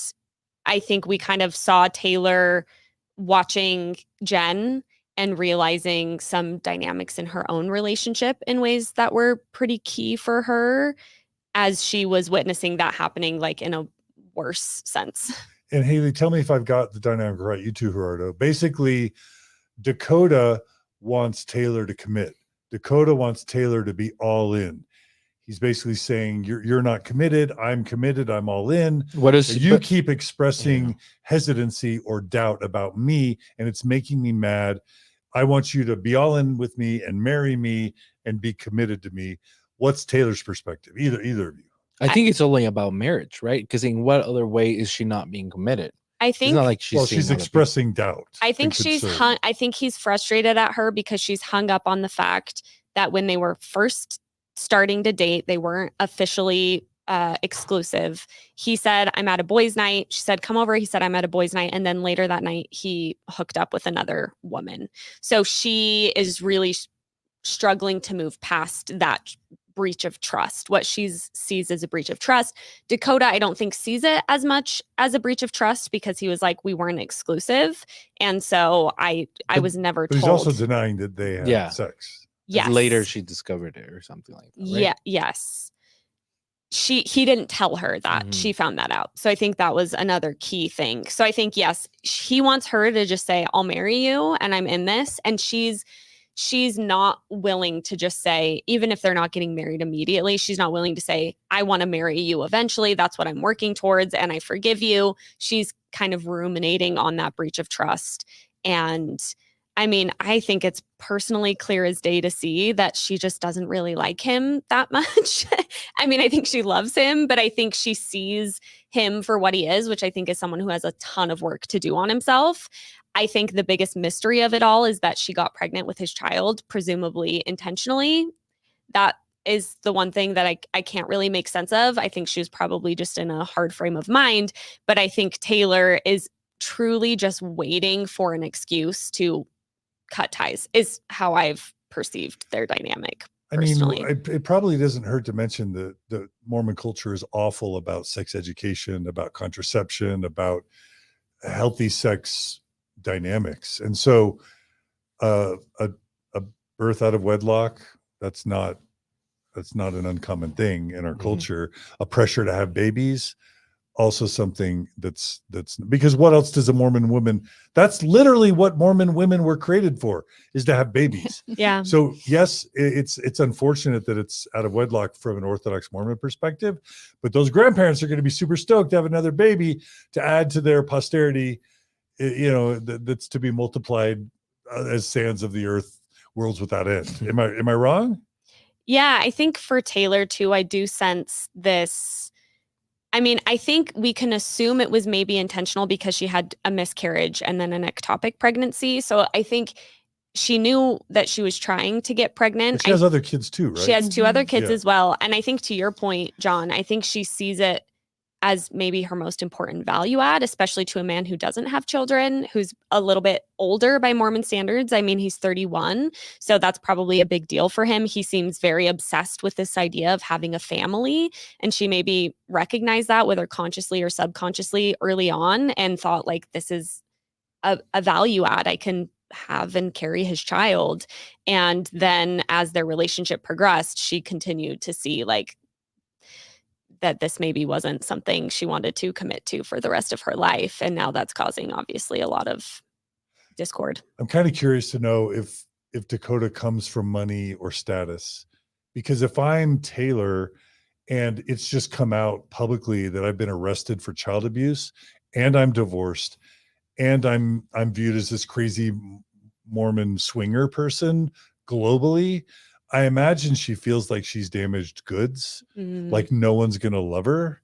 I think we kind of saw Taylor watching Jenn and realizing some dynamics in her own relationship in ways that were pretty key for her as she was witnessing that happening, like in a worse sense. And Hayley, tell me if I've got the dynamic right. You too, Gerardo. Basically, Dakota wants Taylor to commit. Dakota wants Taylor to be all in. He's basically saying, you're not committed. I'm committed. I'm all in. What is you keep expressing hesitancy or doubt about me, and it's making me mad. I want you to be all in with me and marry me and be committed to me. What's Taylor's perspective? Either of you. I think it's only about marriage, right? Because in what other way is she not being committed? I think it's not like she's expressing doubt. I think she's I think he's frustrated at her because she's hung up on the fact that when they were first starting to date, they weren't officially exclusive. He said, I'm at a boys' night. She said, come over. He said, I'm at a boys' night. And then later that night, he hooked up with another woman. So she is really struggling to move past that breach of trust. What she sees as a breach of trust. Dakota, I don't think sees it as much as a breach of trust because he was like, we weren't exclusive. And so I was never told. He's also denying that they had sex. Yes. Later she discovered it or something like that. Right? Yeah. Yes. He didn't tell her that. She found that out. So I think that was another key thing. So I think, yes, he wants her to just say, I'll marry you and I'm in this. And she's not willing to just say, even if they're not getting married immediately, she's not willing to say, I want to marry you eventually. That's what I'm working towards. And I forgive you. She's kind of ruminating on that breach of trust. And I mean, I think it's personally clear as day to see that she just doesn't really like him that much. I mean, I think she loves him, but I think she sees him for what he is, which I think is someone who has a ton of work to do on himself. I think the biggest mystery of it all is that she got pregnant with his child, presumably intentionally. That is the one thing that I can't really make sense of. I think she was probably just in a hard frame of mind, but I think Taylor is truly just waiting for an excuse to cut ties, is how I've perceived their dynamic. Personally. I mean, it probably doesn't hurt to mention that the Mormon culture is awful about sex education, about contraception, about healthy sex dynamics. And so a birth out of wedlock, that's not an uncommon thing in our culture. A pressure to have babies, also something that's because what else does a Mormon woman, that's literally what Mormon women were created for, is to have babies. Yeah. So yes, it's unfortunate that it's out of wedlock from an Orthodox Mormon perspective, but those grandparents are going to be super stoked to have another baby to add to their posterity, that's to be multiplied as sands of the earth, worlds without end. Am I wrong? Yeah, I think for Taylor too, I do sense this. I mean, I think we can assume it was maybe intentional because she had a miscarriage and then an ectopic pregnancy. So I think she knew that she was trying to get pregnant. But she has other kids too, right? She has 2 other kids as well. And I think to your point, John, I think she sees it as maybe her most important value add, especially to a man who doesn't have children, who's a little bit older by Mormon standards. I mean, he's 31. So that's probably a big deal for him. He seems very obsessed with this idea of having a family. And she maybe recognized that, whether consciously or subconsciously, early on, and thought, like, this is a value add. I can have and carry his child. And then as their relationship progressed, she continued to see, like, that this maybe wasn't something she wanted to commit to for the rest of her life. And now that's causing, obviously, a lot of discord. I'm kind of curious to know if Dakota comes from money or status, because if I'm Taylor And it's just come out publicly that I've been arrested for child abuse, and I'm divorced, and I'm viewed as this crazy Mormon swinger person globally. I imagine she feels like she's damaged goods, like no one's going to love her.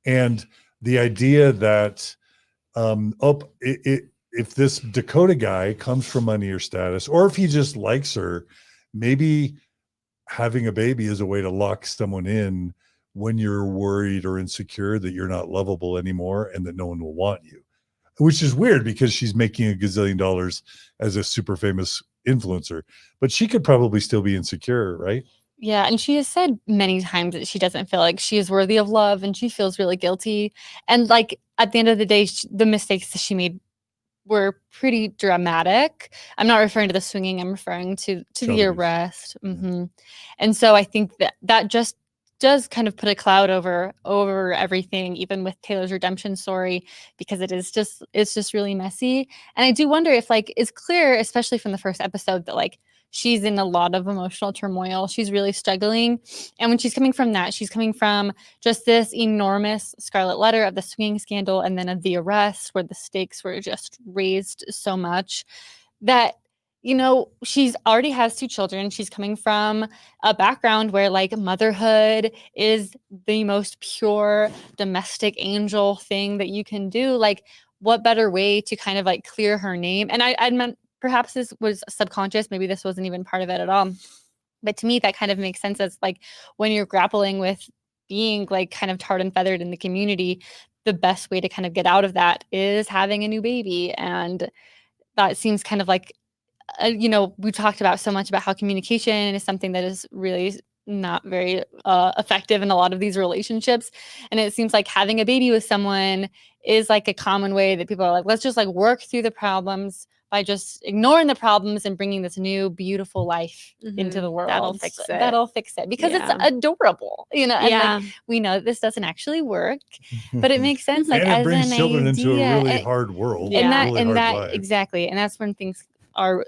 And the idea that if this Dakota guy comes from money or status, or if he just likes her, maybe having a baby is a way to lock someone in when you're worried or insecure that you're not lovable anymore and that no one will want you, which is weird because she's making $1 gazillion as a super famous influencer, but she could probably still be insecure, right? Yeah, and she has said many times that she doesn't feel like she is worthy of love, and she feels really guilty. And like at the end of the day, the mistakes that she made were pretty dramatic. I'm not referring to the swinging. I'm referring to the arrest. And so I think that just does kind of put a cloud over everything, even with Taylor's redemption story, because it's just really messy. And I do wonder if like it's clear, especially from the first episode, that like she's in a lot of emotional turmoil. She's really struggling. And when she's coming from that, she's coming from just this enormous scarlet letter of the swinging scandal and then of the arrest where the stakes were just raised so much that, you know, she's already has 2 children. She's coming from a background where like motherhood is the most pure domestic angel thing that you can do. Like what better way to kind of like clear her name? And I meant, perhaps this was subconscious. Maybe this wasn't even part of it at all. But to me, that kind of makes sense as like when you're grappling with being like kind of tarred and feathered in the community, the best way to kind of get out of that is having a new baby. And that seems kind of like, you know, we talked about so much about how communication is something that is really not very effective in a lot of these relationships. And it seems like having a baby with someone is like a common way that people are like, let's just like work through the problems by just ignoring the problems and bringing this new beautiful life into the world. That'll fix it. That'll fix it because it's adorable, you know. And like, we know this doesn't actually work, but it makes sense. Like and it as brings an children idea. into a really hard world, and that really and hard that life. exactly. And that's when things are.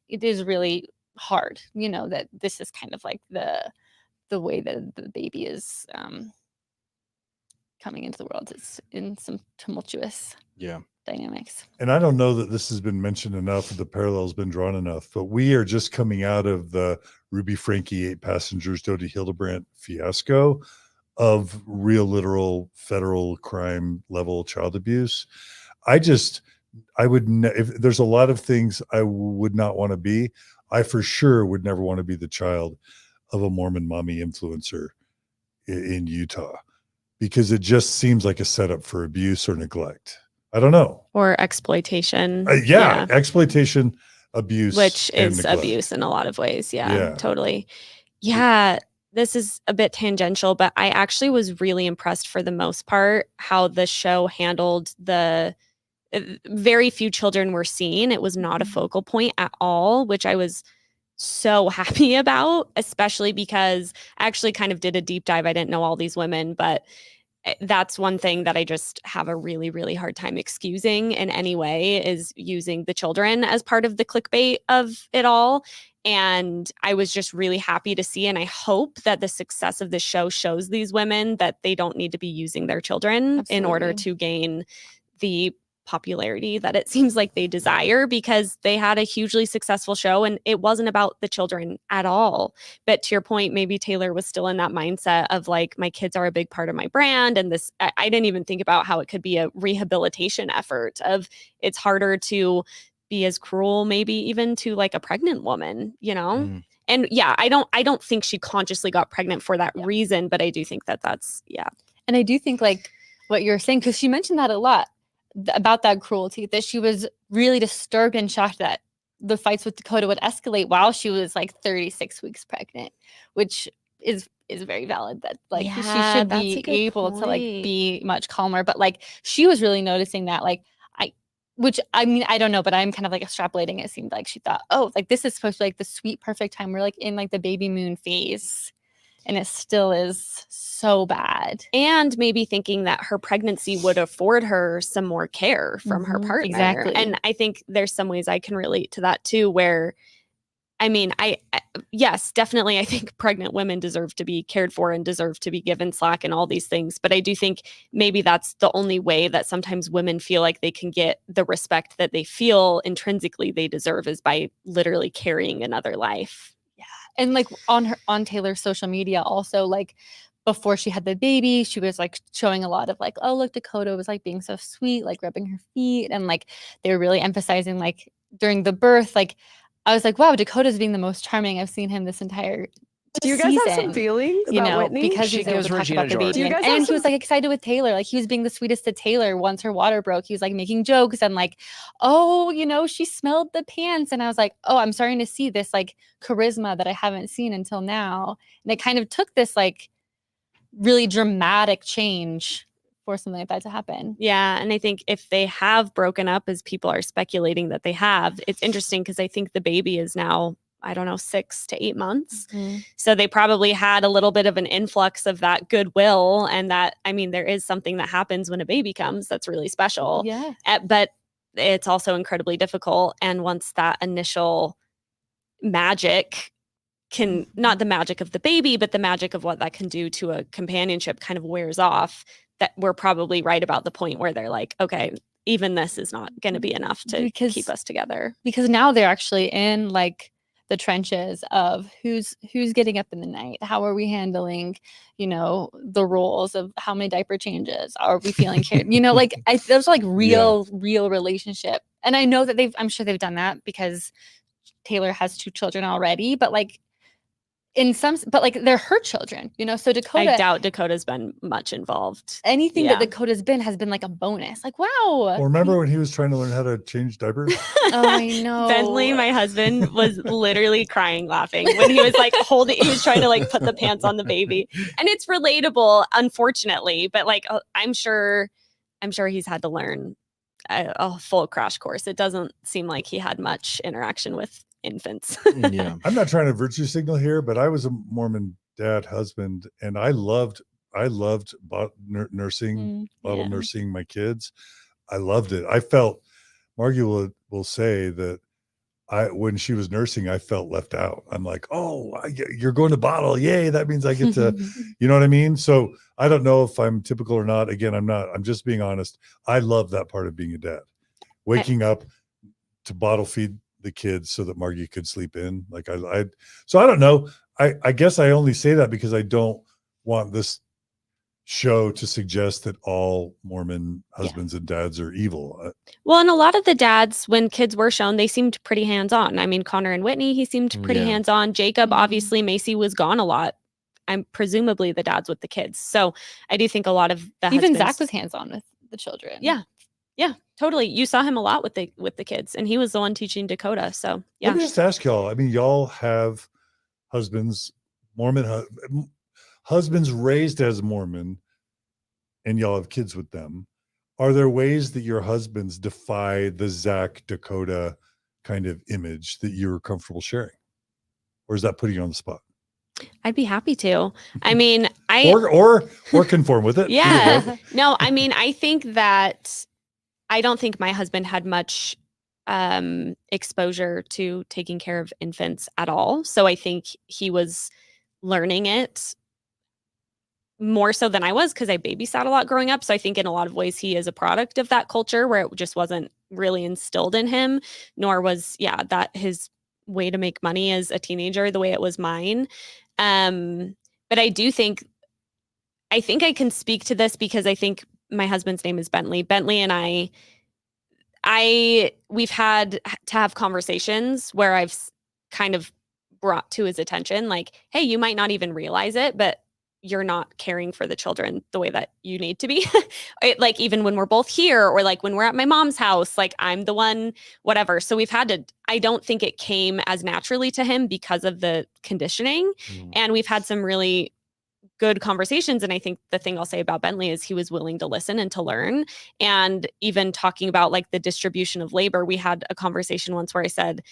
It is really hard, you know, that this is kind of like the way that the baby is coming into the world. It's in some tumultuous dynamics. And I don't know that this has been mentioned enough, the parallel's been drawn enough, but we are just coming out of the Ruby Franke 8 passengers Dodi Hildebrandt fiasco of real literal federal crime level child abuse. I would if there's a lot of things I would not want to be, I for sure would never want to be the child of a Mormon mommy influencer in Utah, because it just seems like a setup for abuse or neglect. I don't know. Or exploitation. Exploitation, abuse. Which is neglect. abuse in a lot of ways. Yeah, totally. Yeah, this is a bit tangential, but I actually was really impressed for the most part how the show handled the very few children were seen. It was not a focal point at all, which I was so happy about, especially because I actually kind of did a deep dive. I didn't know all these women, but that's one thing that I just have a really, really hard time excusing in any way, is using the children as part of the clickbait of it all. And I was just really happy to see, and I hope that the success of the show shows these women that they don't need to be using their children in order to gain the popularity that it seems like they desire, because they had a hugely successful show and it wasn't about the children at all. But to your point, maybe Taylor was still in that mindset of like, my kids are a big part of my brand. And this, I didn't even think about how it could be a rehabilitation effort of, it's harder to be as cruel, maybe even to like a pregnant woman, you know? And yeah, I don't think she consciously got pregnant for that reason, but I do think that that's, And I do think like what you're saying, because she mentioned that a lot, about that cruelty, that she was really disturbed and shocked that the fights with Dakota would escalate while she was like 36 weeks pregnant, which is very valid, that like she should be able to like be much calmer. But like she was really noticing that, like which I mean, I don't know, but I'm kind of like extrapolating. It seemed like she thought, oh, like this is supposed to be like the sweet, perfect time. We're like in like the baby moon phase. And it still is so bad. And maybe thinking that her pregnancy would afford her some more care from her partner. Exactly. And I think there's some ways I can relate to that too, where I mean, yes, definitely. I think pregnant women deserve to be cared for and deserve to be given slack and all these things. But I do think maybe that's the only way that sometimes women feel like they can get the respect that they feel intrinsically they deserve is by literally carrying another life. Yeah. And like on Taylor's social media also, like before she had the baby, she was like showing a lot of like, oh, look, Dakota was like being so sweet, like rubbing her feet. And like they were really emphasizing like during the birth, like I was like, wow, Dakota's being the most charming I've seen him this entire Do you guys have some season, feelings you about know, Whitney? because She he's able gives to talk Regina about the George. baby. Do you guys And have he was like excited with Taylor. Like he was being the sweetest to Taylor once her water broke. He was like making jokes and like, oh, you know, she smelled the pants. And I was like, oh, I'm starting to see this like charisma that I haven't seen until now. And it kind of took this like really dramatic change for something like that to happen. Yeah. And I think if they have broken up, as people are speculating that they have, it's interesting because I think the baby is now, I don't know, 6 to 8 months. Mm-hmm. So they probably had a little bit of an influx of that goodwill. And that, I mean, there is something that happens when a baby comes that's really special. Yeah. But it's also incredibly difficult. And once that initial magic can, not the magic of the baby, but the magic of what that can do to a companionship kind of wears off, that we're probably right about the point where they're like, okay, even this is not going to be enough to keep us together. Because now they're actually in like the trenches of who's getting up in the night, how are we handling, you know, the roles of how many diaper changes are we feeling cared, you know, like those are like real relationship. And I know that I'm sure they've done that because Taylor has 2 children already, but like but like they're her children, you know. So Dakota, I doubt Dakota's been much involved. Anything that Dakota's been has been like a bonus. Like, wow. Well, remember when he was trying to learn how to change diapers? Oh, I know. Bentley, my husband, was literally crying laughing when he was like he was trying to like put the pants on the baby. And it's relatable, unfortunately, but like I'm sure he's had to learn a full crash course. It doesn't seem like he had much interaction with infants. Yeah. I'm not trying to virtue signal here, but I was a Mormon dad, husband, and I loved nursing, bottle nursing my kids. I loved it. I felt, Margie will say that when she was nursing, I felt left out. I'm like, oh, you're going to bottle. Yay. That means I get to, you know what I mean? So I don't know if I'm typical or not. Again, I'm not, I'm just being honest. I love that part of being a dad, waking up to bottle feed the kids so that Margie could sleep in. Like so I don't know. I guess I only say that because I don't want this show to suggest that all Mormon husbands and dads are evil. Well, and a lot of the dads, when kids were shown, they seemed pretty hands-on. I mean, Connor and Whitney, he seemed pretty hands-on. Jacob, obviously, Macy was gone a lot. I'm presumably the dads with the kids. So I do think a lot of the even Zach was hands-on with the children. Yeah, totally. You saw him a lot with the kids, and he was the one teaching Dakota. So yeah. Let me just ask y'all. I mean, y'all have husbands, Mormon husbands raised as Mormon, and y'all have kids with them. Are there ways that your husbands defy the Zach Dakota kind of image that you're comfortable sharing, or is that putting you on the spot? I'd be happy to. I mean, or conform with it. Yeah. No, I mean, I think that I don't think my husband had much exposure to taking care of infants at all. So I think he was learning it more so than I was because I babysat a lot growing up. So I think in a lot of ways he is a product of that culture where it just wasn't really instilled in him, nor was, that his way to make money as a teenager the way it was mine. But I do think I can speak to this because I think my husband's name is Bentley. Bentley and we've had to have conversations where I've kind of brought to his attention, like, hey, you might not even realize it, but you're not caring for the children the way that you need to be. Like even when we're both here or like when we're at my mom's house, like I'm the one, whatever. So we've had to, I don't think it came as naturally to him because of the conditioning. And we've had some really good conversations. And I think the thing I'll say about Bentley is he was willing to listen and to learn. And even talking about like the distribution of labor, we had a conversation once where I said,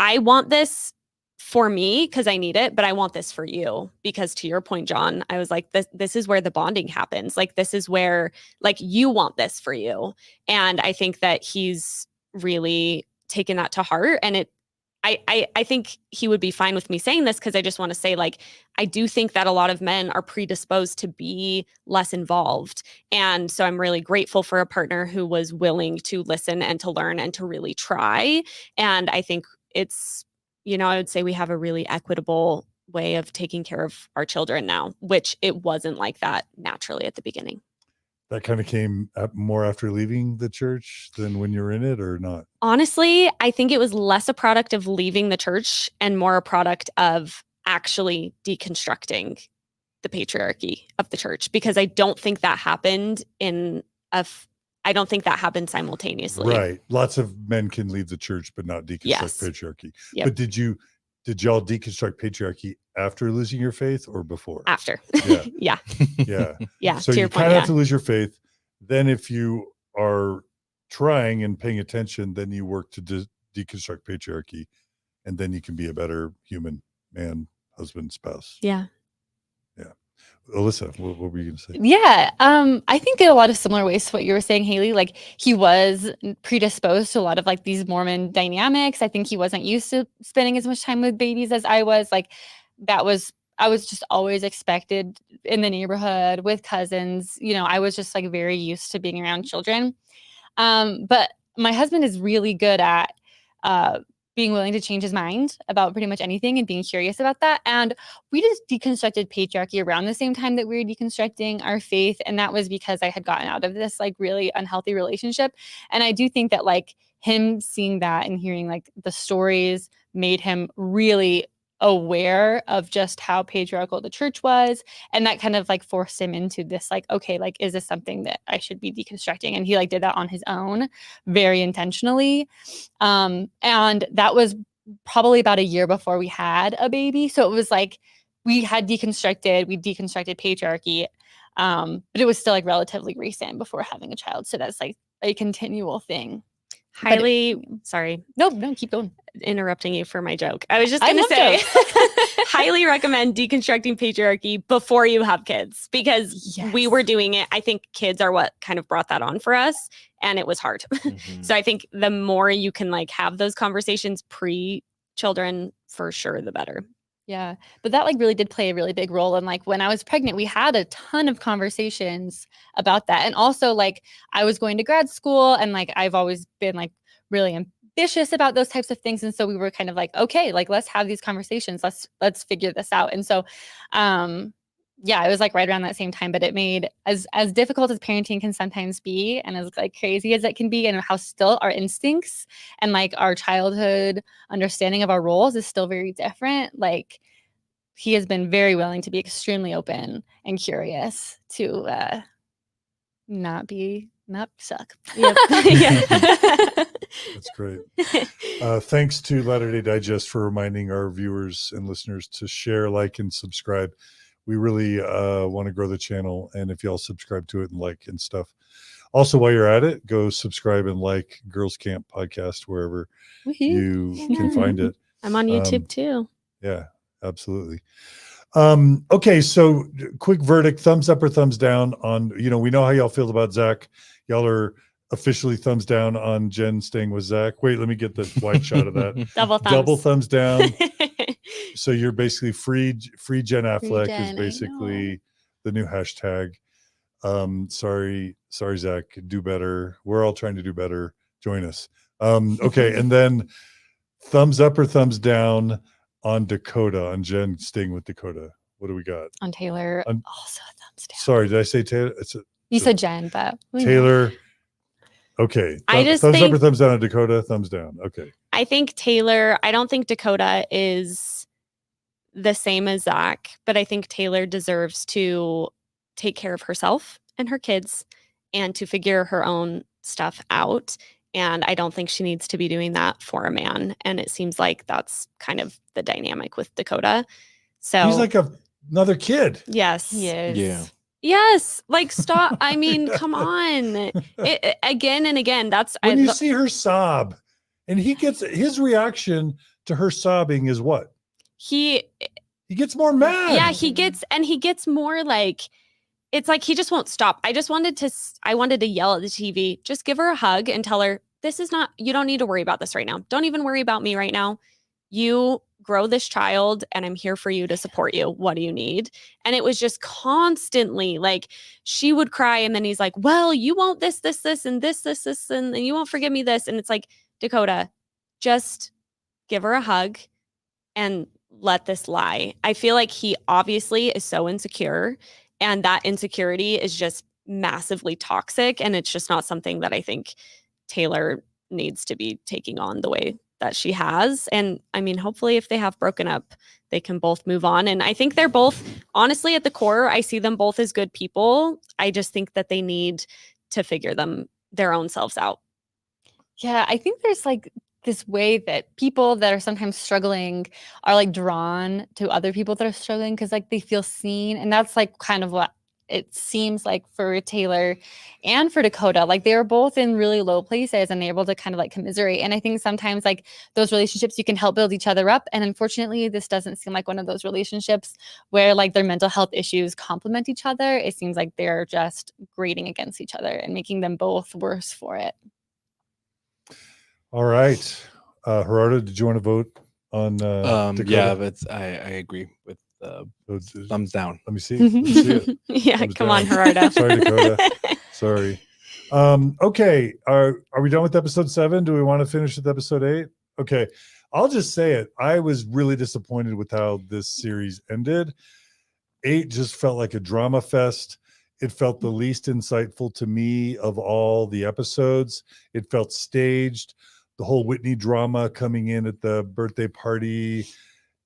I want this for me because I need it, but I want this for you because to your point, John, I was like, this is where the bonding happens. Like, this is where like you want this for you. And I think that he's really taken that to heart. And I think he would be fine with me saying this because I just want to say, like, I do think that a lot of men are predisposed to be less involved. And so I'm really grateful for a partner who was willing to listen and to learn and to really try. And I think it's, I would say we have a really equitable way of taking care of our children now, which it wasn't like that naturally at the beginning. That kind of came more after leaving the church than when you were in it, or not? Honestly, I think it was less a product of leaving the church and more a product of actually deconstructing the patriarchy of the church, because I don't think that happened I don't think that happened simultaneously. Right. Lots of men can leave the church but not deconstruct patriarchy. Yep. But did y'all deconstruct patriarchy after losing your faith or before? After. Yeah. Yeah. Yeah. Yeah. So you kind of have to lose your faith. Then if you are trying and paying attention, then you work to deconstruct patriarchy, and then you can be a better human, man, husband, spouse. Yeah. Yeah. Alyssa, what were you going to say? Yeah. I think in a lot of similar ways to what you were saying, Hayley, like he was predisposed to a lot of like these Mormon dynamics. I think he wasn't used to spending as much time with babies as I was. Like I was just always expected in the neighborhood with cousins. I was just like very used to being around children. But my husband is really good at being willing to change his mind about pretty much anything and being curious about that. And we just deconstructed patriarchy around the same time that we were deconstructing our faith. And that was because I had gotten out of this like really unhealthy relationship. And I do think that like him seeing that and hearing like the stories made him really aware of just how patriarchal the church was, and that kind of like forced him into this like, okay, like is this something that I should be deconstructing? And he like did that on his own very intentionally, and that was probably about a year before we had a baby. So it was like we deconstructed patriarchy, but it was still like relatively recent before having a child, so that's like a continual thing. Sorry. No, keep going. Interrupting you for my joke. I was just going to say, highly recommend deconstructing patriarchy before you have kids, because we were doing it. I think kids are what kind of brought that on for us, and it was hard. Mm-hmm. So I think the more you can like have those conversations pre-children, for sure, the better. Yeah. But that like really did play a really big role. And like when I was pregnant, we had a ton of conversations about that. And also like I was going to grad school, and like I've always been like really ambitious about those types of things. And so we were kind of like, okay, like let's have these conversations. Let's figure this out. And so yeah, it was like right around that same time, but it made as difficult as parenting can sometimes be, and as like crazy as it can be, and how still our instincts and like our childhood understanding of our roles is still very different. Like he has been very willing to be extremely open and curious to not suck. Yep. That's great. Thanks to Latter-day Digest for reminding our viewers and listeners to share, like, and subscribe. We really want to grow the channel, and if y'all subscribe to it and like and stuff. Also, while you're at it, go subscribe and like Girls Camp Podcast wherever you can find it. I'm on YouTube too. Yeah, absolutely. Okay, so quick verdict: thumbs up or thumbs down on, we know how y'all feel about Zach. Y'all are officially thumbs down on Jenn staying with Zach. Wait, let me get the wide shot of that. Double thumbs down. So you're basically free Jenn Affleck is basically the new hashtag. Sorry, Zach, do better. We're all trying to do better. Join us. Okay, and then thumbs up or thumbs down on Dakota, on Jenn staying with Dakota. What do we got? On Taylor, also a thumbs down. Sorry, did I say Taylor? You said Jenn, but Taylor. Okay. Thumbs up or thumbs down on Dakota? Thumbs down. Okay. I think Taylor, I don't think Dakota is the same as Zach, but I think Taylor deserves to take care of herself and her kids and to figure her own stuff out. And I don't think she needs to be doing that for a man. And it seems like that's kind of the dynamic with Dakota. So he's like another kid. Yes. He is. Yeah. Yes. Like, stop. I mean, come on. Again and again. That's when you see her sob, and he gets his reaction to her sobbing is what? He gets more mad. Yeah, he gets more like, it's like he just won't stop. I wanted to yell at the TV. Just give her a hug and tell her, this is not, you don't need to worry about this right now. Don't even worry about me right now. you grow this child and I'm here for you to support you. What do you need? And it was just constantly like she would cry and then he's like, well, you won't this, and this, and you won't forgive me this. And it's like, Dakota, just give her a hug and let this lie. I feel like he obviously is so insecure and that insecurity is just massively toxic. And it's just not something that I think Taylor needs to be taking on the way that she has. And I mean, hopefully if they have broken up, they can both move on. And I think they're both, honestly, at the core, I see them both as good people. I just think that they need to figure their own selves out. Yeah, I think there's like this way that people that are sometimes struggling are like drawn to other people that are struggling because like they feel seen. And that's like kind of what it seems like for Taylor and for Dakota. Like they were both in really low places and able to kind of like commiserate. And I think sometimes like those relationships, you can help build each other up. And unfortunately, this doesn't seem like one of those relationships where like their mental health issues complement each other. It seems like they're just grating against each other and making them both worse for it. All right. Gerardo, did you want to vote on Dakota? Yeah, but I agree with thumbs down. Let me see. Let's see it. Yeah, Thumbs come down. on, Gerardo. Sorry, Dakota. Sorry. Okay. Are we done with episode 7? Do we want to finish with episode 8? Okay. I'll just say it. I was really disappointed with how this series ended. 8 just felt like a drama fest. It felt the least insightful to me of all the episodes. It felt staged. The whole Whitney drama coming in at the birthday party.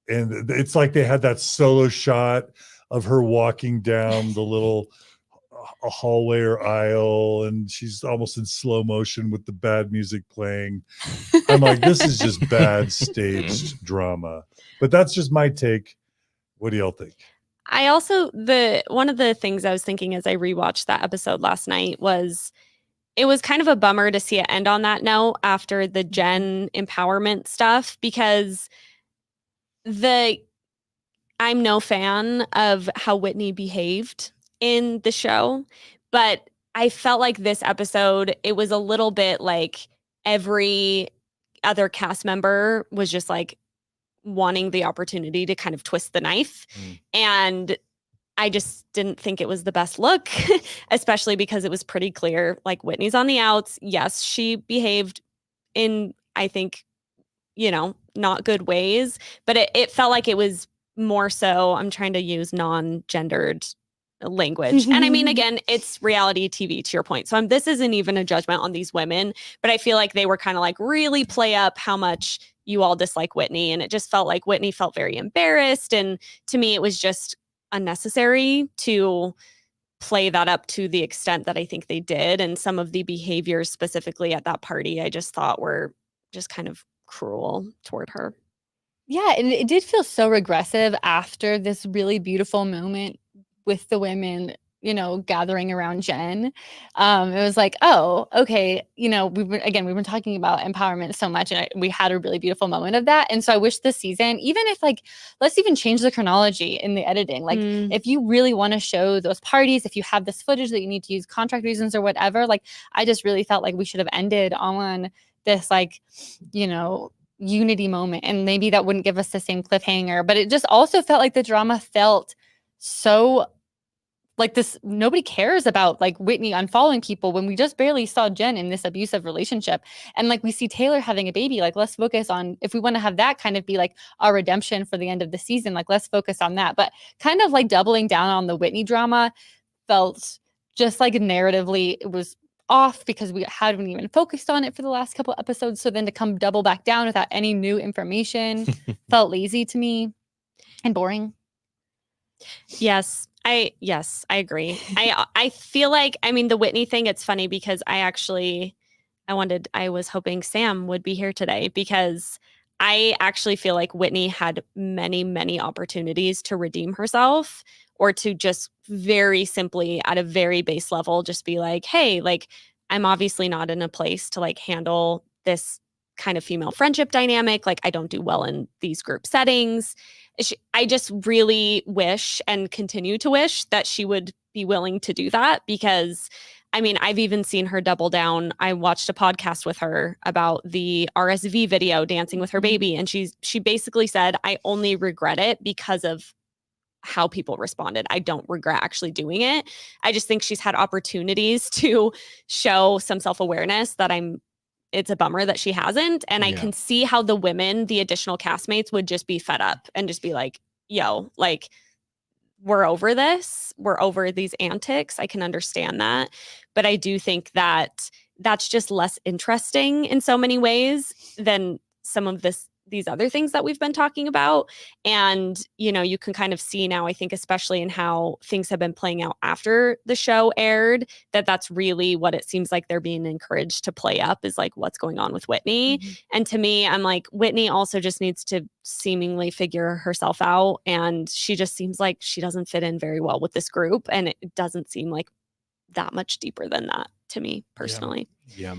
And it's like they had that solo shot of her walking down the little hallway or aisle, and she's almost in slow motion with the bad music playing. I'm like, this is just bad staged drama. But that's just my take. What do y'all think? I also, one of the things I was thinking as I rewatched that episode last night was it was kind of a bummer to see it end on that note after the Jenn empowerment stuff, because I'm no fan of how Whitney behaved in the show, but I felt like this episode, it was a little bit like every other cast member was just like wanting the opportunity to kind of twist the knife. And I just didn't think it was the best look, especially because it was pretty clear, like Whitney's on the outs. Yes, she behaved in, I think, not good ways, but it felt like it was more so, I'm trying to use non-gendered language. And I mean, again, it's reality TV to your point. So this isn't even a judgment on these women, but I feel like they were kind of like really play up how much you all dislike Whitney. And it just felt like Whitney felt very embarrassed. And to me, it was just unnecessary to play that up to the extent that I think they did. And some of the behaviors specifically at that party, I just thought were just kind of cruel toward her. Yeah, and it did feel so regressive after this really beautiful moment with the women, gathering around Jenn. It was like, oh, okay, we've been talking about empowerment so much, and we had a really beautiful moment of that. And so I wish this season, even if let's even change the chronology in the editing. If you really want to show those parties, if you have this footage that you need to use contract reasons or whatever, I just really felt like we should have ended on this, unity moment, and maybe that wouldn't give us the same cliffhanger. But it just also felt like the drama felt so like this, nobody cares about Whitney unfollowing people when we just barely saw Jenn in this abusive relationship. And we see Taylor having a baby. Let's focus on, if we want to have that kind of be our redemption for the end of the season, let's focus on that. But kind of doubling down on the Whitney drama felt just narratively, it was off because we hadn't even focused on it for the last couple episodes. So then to come double back down without any new information felt lazy to me and boring. Yes, I agree. I feel like, the Whitney thing, it's funny because I was hoping Sam would be here today, because I actually feel like Whitney had many, many opportunities to redeem herself, or to just very simply at a very base level, just be like, hey, I'm obviously not in a place to handle this kind of female friendship dynamic. I don't do well in these group settings. I just really wish and continue to wish that she would be willing to do that, because I mean, I've even seen her double down. I watched a podcast with her about the RSV video, Dancing with Her Baby. And she basically said, I only regret it because of how people responded. I don't regret actually doing it. I just think she's had opportunities to show some self-awareness that it's a bummer that she hasn't. And I can see how the women, the additional castmates, would just be fed up and just be like, yo, like, we're over this. We're over these antics. I can understand that. But I do think that that's just less interesting in so many ways than some of these other things that we've been talking about. And, you know, you can kind of see now, I think, especially in how things have been playing out after the show aired, that that's really what it seems like they're being encouraged to play up, is like what's going on with Whitney. And to me, I'm like, Whitney also just needs to seemingly figure herself out. And she just seems like she doesn't fit in very well with this group. And it doesn't seem like that much deeper than that to me personally. Yeah.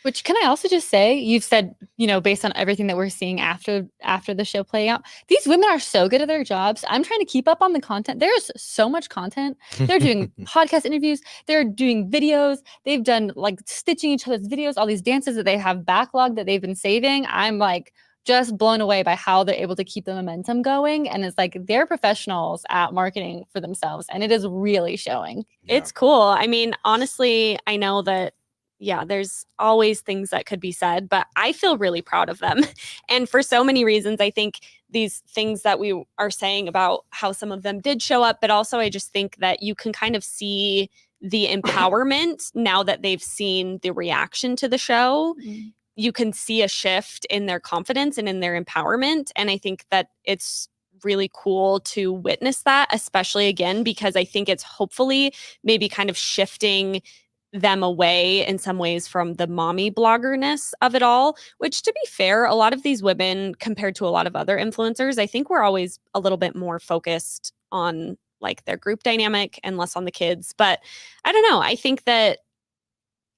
Which, can I also just say, you've said, you know, based on everything that we're seeing after the show playing out, these women are so good at their jobs. I'm trying to keep up on the content. There's so much content. They're doing podcast interviews. They're doing videos. They've done like stitching each other's videos, all these dances that they have backlogged that they've been saving. I'm like just blown away by how they're able to keep the momentum going. And it's like they're professionals at marketing for themselves. And it is really showing. It's cool. I mean, honestly, I know that there's always things that could be said, but I feel really proud of them. And for so many reasons, I think these things that we are saying about how some of them did show up, but also I just think that you can kind of see the empowerment now that they've seen the reaction to the show. You can see a shift in their confidence and in their empowerment. And I think that it's really cool to witness that, especially again, because I think it's hopefully maybe kind of shifting them away in some ways from the mommy bloggerness of it all, which, to be fair, a lot of these women, compared to a lot of other influencers, I think we're always a little bit more focused on like their group dynamic and less on the kids. But I don't know. I think that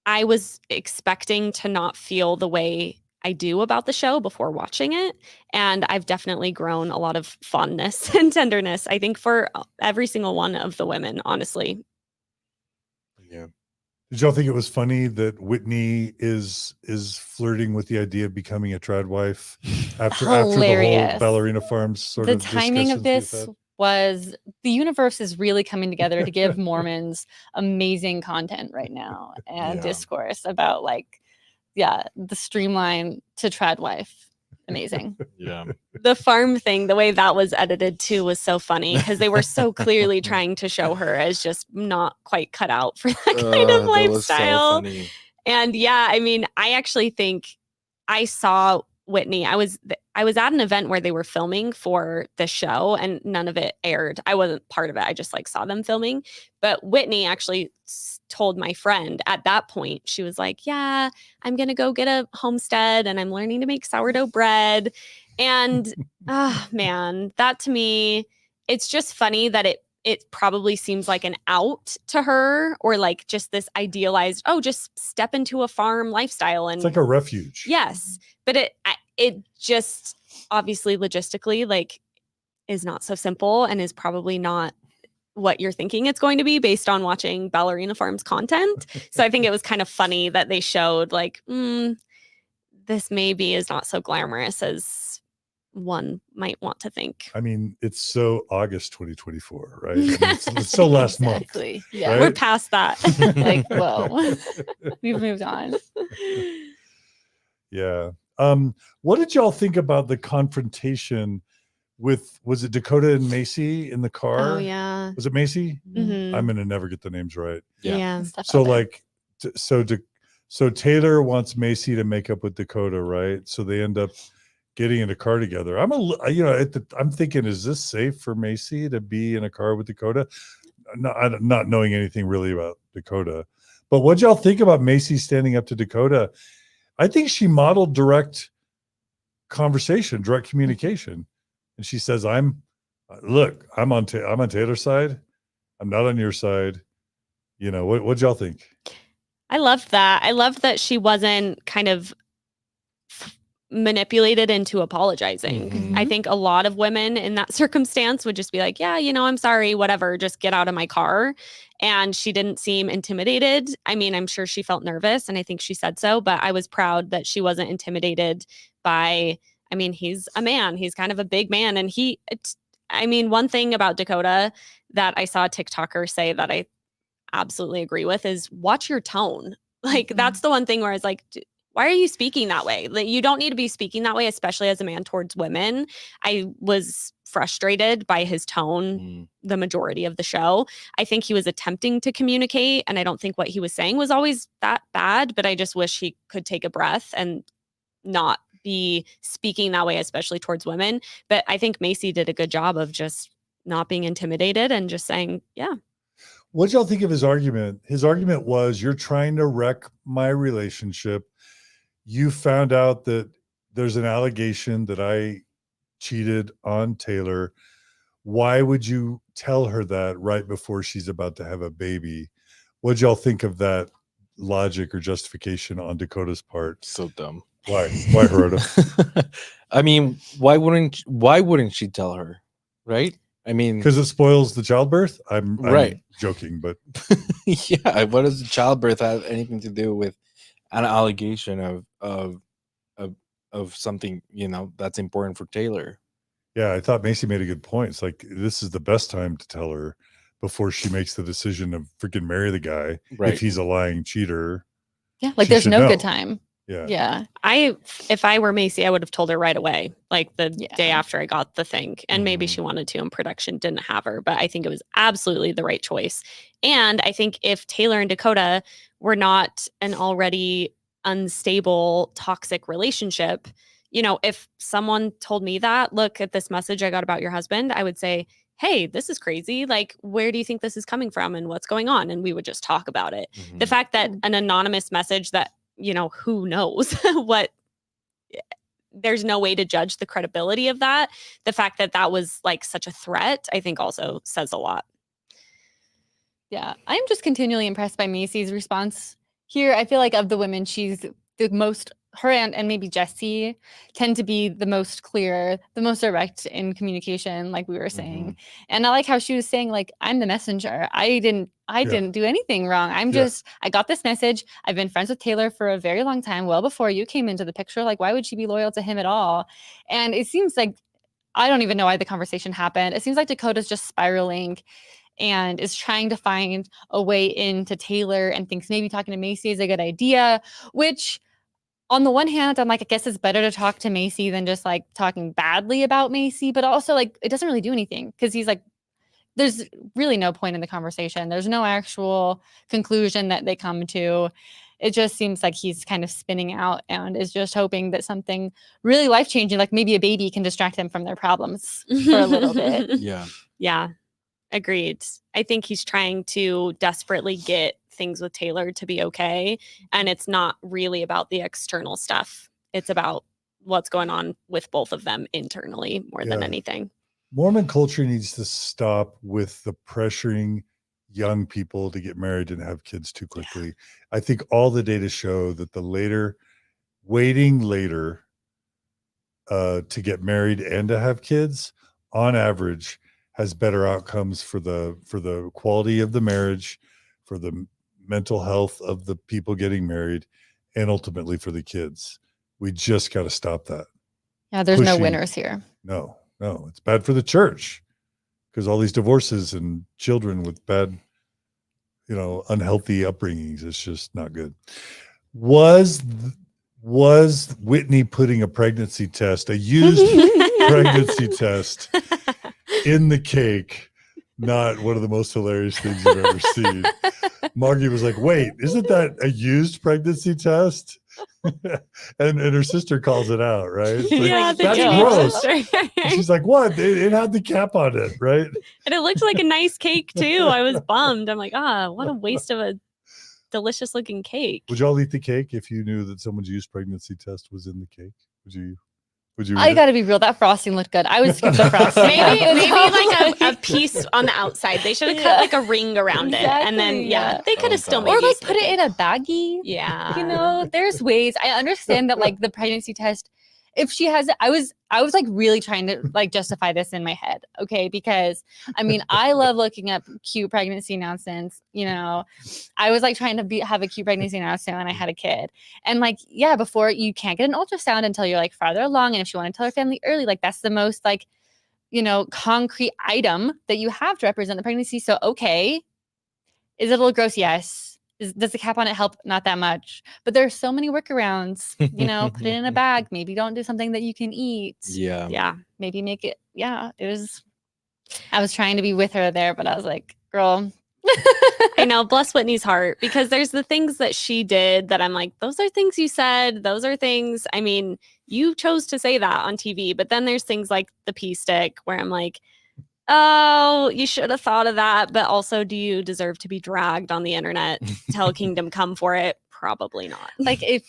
I was expecting to not feel the way I do about the show before watching it. And I've definitely grown a lot of fondness and tenderness, I think, for every single one of the women, honestly. Yeah. Did y'all think it was funny that Whitney is flirting with the idea of becoming a trad wife after the whole Ballerina Farms sort the of timing of discussions we've this had? was, the universe is really coming together to give Mormons amazing content right now and discourse about like, the streamline to trad wife. Amazing. Yeah. The farm thing, the way that was edited too was so funny because they were so clearly trying to show her as just not quite cut out for that kind of lifestyle. Was so funny. And I mean, I actually think I saw Whitney. I was at an event where they were filming for the show and none of it aired. I wasn't part of it. I just like saw them filming. But Whitney actually told my friend at that point, she was like, yeah, I'm going to go get a homestead and I'm learning to make sourdough bread. And man, that to me, it's just funny that it probably seems like an out to her, or like just this idealized, just step into a farm lifestyle. And It's like a refuge. yes, but it just obviously logistically like is not so simple and is probably not what you're thinking it's going to be based on watching Ballerina Farms content. So I think it was kind of funny that they showed like, this maybe is not so glamorous as one might want to think. I mean, it's so August 2024, right? I mean, it's so last month. Exactly. Yeah. right? We're past that. Like, whoa. We've moved on. Yeah. What did y'all think about the confrontation with, was it Dakota and Macy in the car? Oh yeah. Was it Macy? Mhm. I'm gonna never get the names right. Yeah. So like, so Taylor wants Macy to make up with Dakota, right? So they end up getting in a car together. I'm thinking, is this safe for Macy to be in a car with Dakota? Not knowing anything really about Dakota, but what'd y'all think about Macy standing up to Dakota? I think she modeled direct conversation, direct communication. And she says, I'm on Taylor's side. I'm not on your side. You know, what'd y'all think? I loved that. I loved that she wasn't kind of manipulated into apologizing. Mhm. I think a lot of women in that circumstance would just be like, yeah, I'm sorry, whatever, just get out of my car. And she didn't seem intimidated. I mean, I'm sure she felt nervous, and I think she said so, but I was proud that she wasn't intimidated by, I mean, he's a man, he's kind of a big man. And one thing about Dakota that I saw a TikToker say that I absolutely agree with is watch your tone. Like, that's the one thing where it's like, why are you speaking that way? Like, you don't need to be speaking that way, especially as a man towards women. I was frustrated by his tone the majority of the show. I think he was attempting to communicate, and I don't think what he was saying was always that bad, but I just wish he could take a breath and not be speaking that way, especially towards women. But I think Macy did a good job of just not being intimidated and just saying, yeah. What y'all think of his argument? His argument was, you're trying to wreck my relationship. You found out that there's an allegation that I cheated on Taylor. Why would you tell her that right before she's about to have a baby? What'd y'all think of that logic or justification on Dakota's part? So dumb. Why, Gerardo? I mean, why wouldn't she tell her? Right? I mean, because it spoils the childbirth. I'm right. Joking, but yeah. What does the childbirth have anything to do with an allegation of something, that's important for Taylor? Yeah, I thought Macy made a good point. It's like, this is the best time to tell her before she makes the decision to freaking marry the guy. Right. If he's a lying cheater. Yeah, like she there's should no know. good time. Yeah. If I were Macy, I would have told her right away, like the day after I got the thing. And maybe she wanted to, and production didn't have her. But I think it was absolutely the right choice. And I think if Taylor and Dakota were not an already unstable, toxic relationship, if someone told me that, look at this message I got about your husband, I would say, hey, this is crazy. Like, where do you think this is coming from and what's going on? And we would just talk about it. The fact that an anonymous message that, who knows what, there's no way to judge the credibility of that. The fact that that was like such a threat, I think also says a lot. Yeah, I'm just continually impressed by Macy's response here. I feel like of the women, she's the most, her and maybe Jessi tend to be the most clear, the most direct in communication, like we were saying. And I like how she was saying, like, I'm the messenger. I didn't do anything wrong. I got this message. I've been friends with Taylor for a very long time, well before you came into the picture. Like, why would she be loyal to him at all? And it seems like, I don't even know why the conversation happened. It seems like Dakota's just spiraling and is trying to find a way into Taylor and thinks maybe talking to Macy is a good idea, which on the one hand, I'm like, I guess it's better to talk to Macy than just like talking badly about Macy, but also like, it doesn't really do anything because he's like, there's really no point in the conversation. There's no actual conclusion that they come to. It just seems like he's kind of spinning out and is just hoping that something really life-changing, like maybe a baby, can distract them from their problems for a little bit. Yeah. Agreed. I think he's trying to desperately get things with Taylor to be okay. And it's not really about the external stuff. It's about what's going on with both of them internally more than anything. Mormon culture needs to stop with the pressuring young people to get married and have kids too quickly. I think all the data show that waiting later to get married and to have kids, on average, has better outcomes for the quality of the marriage, for the mental health of the people getting married, and ultimately for the kids. We just got to stop that. Yeah, there's no winners here. No, it's bad for the church because all these divorces and children with bad, unhealthy upbringings, it's just not good. Was Whitney putting a pregnancy test, a used pregnancy test, in the cake not one of the most hilarious things you've ever seen? Margie was like, wait, isn't that a used pregnancy test? and her sister calls it out, right? Like, that's gross. She's like, what? It had the cap on it, right? And it looked like a nice cake too. I was bummed. I'm like, what a waste of a delicious looking cake. Would y'all eat the cake if you knew that someone's used pregnancy test was in the cake? Would you? I gotta be real. That frosting looked good. I would skip the frosting. maybe like a piece on the outside. They should have cut like a ring around it, and then they could have still made or like put it in a baggie. Yeah, there's ways. I understand that like the pregnancy test if she has, I was like really trying to like justify this in my head. Okay. Because I mean, I love looking up cute pregnancy announcements. You know, I was like trying to have a cute pregnancy announcement when I had a kid. And like, yeah, before you can't get an ultrasound until you're like farther along. And if you want to tell her family early, like that's the most like, you know, concrete item that you have to represent the pregnancy. So, okay. Is it a little gross? Yes. Does the cap on it help? Not that much. But there's so many workarounds. You know, put it in a bag. Maybe don't do something that you can eat. Yeah. Maybe make it. Yeah. It was. I was trying to be with her there, but I was like, girl. I know. Bless Whitney's heart, because there's the things that she did that I'm like, those are things you said. Those are things. I mean, you chose to say that on TV, but then there's things like the pee stick where I'm like, oh, you should have thought of that. But also, do you deserve to be dragged on the internet till kingdom come for it? Probably not. Like if